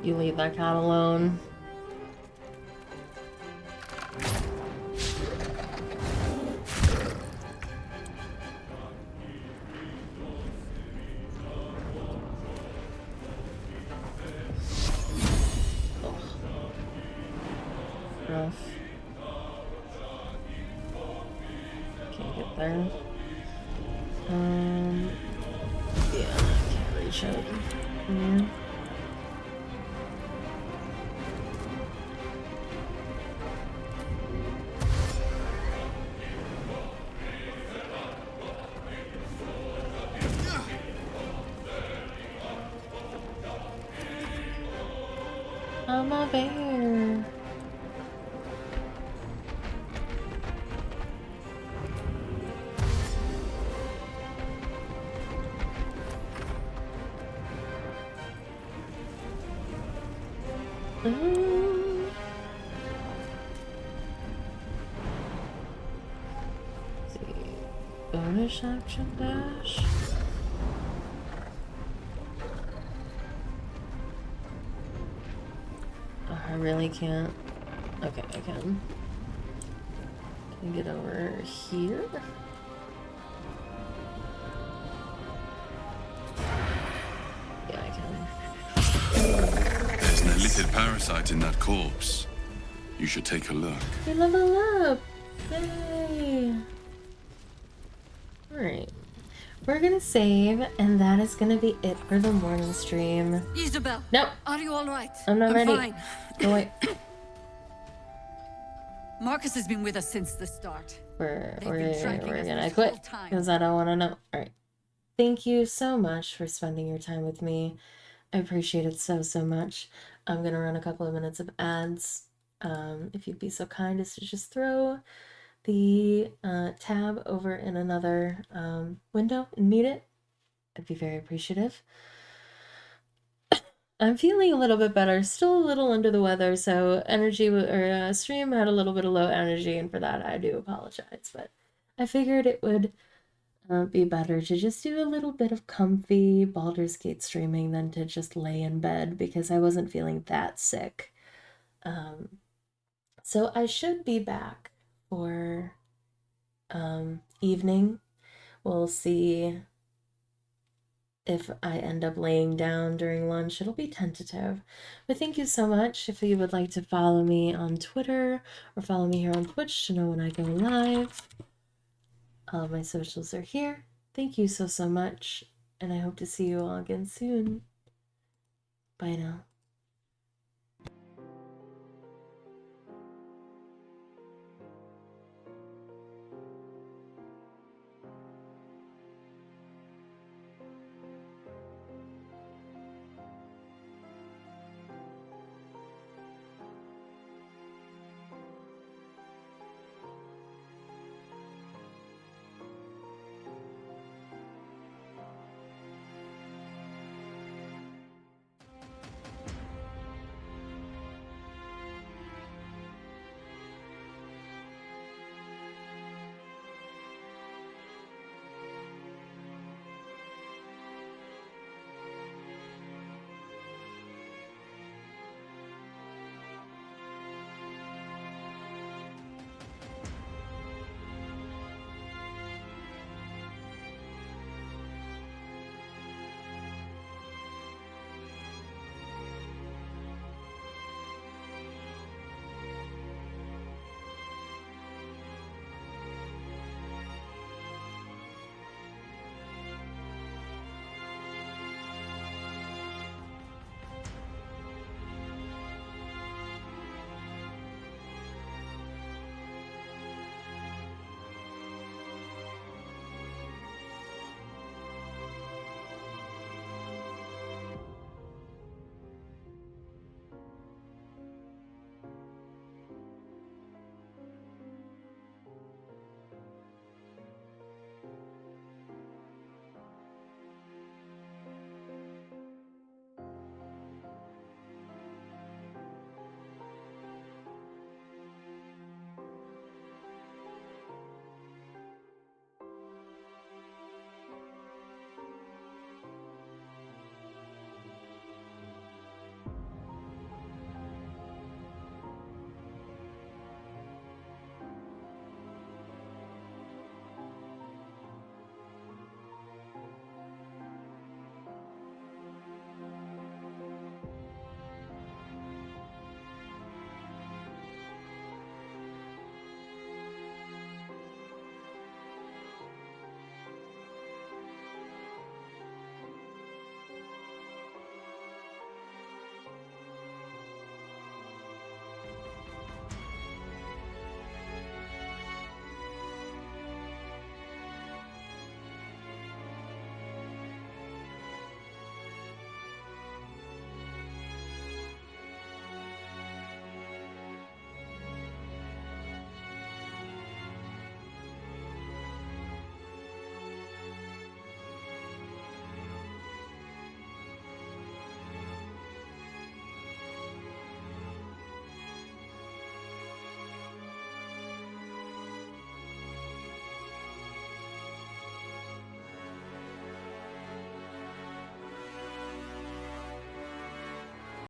Speaker 1: You leave that cat alone. Rough. Can't get there. Yeah, can't reach it. Yeah.
Speaker 4: I'm a bear. Bonus action dash. Oh, I really can't. Okay, I can. Can I get over here? Yeah, I can.
Speaker 13: There's an illithid parasite in that corpse. You should take a look.
Speaker 4: We level up! Yay! Alright. We're gonna save, and that is gonna be it for the morning stream.
Speaker 5: Isabel.
Speaker 4: Nope.
Speaker 5: Are you all right?
Speaker 4: I'm not ready.
Speaker 5: Fine.
Speaker 4: Go away.
Speaker 5: Marcus has been with us since the start.
Speaker 4: We're
Speaker 5: tracking us
Speaker 4: gonna
Speaker 5: this
Speaker 4: quit
Speaker 5: whole time.
Speaker 4: because I don't want to know. All right. Thank you so much for spending your time with me. I appreciate it so much. I'm gonna run a couple of minutes of ads. If you'd be so kind as to just throw the tab over in another window and mute it, I'd be very appreciative. I'm feeling a little bit better, still a little under the weather, so stream had a little bit of low energy, and for that I do apologize, but I figured it would be better to just do a little bit of comfy Baldur's Gate streaming than to just lay in bed, because I wasn't feeling that sick. So I should be back for evening. We'll see if I end up laying down during lunch. It'll be tentative. But thank you so much. If you would like to follow me on Twitter or follow me here on Twitch to know when I go live, all of my socials are here. Thank you so much, and I hope to see you all again soon. Bye now.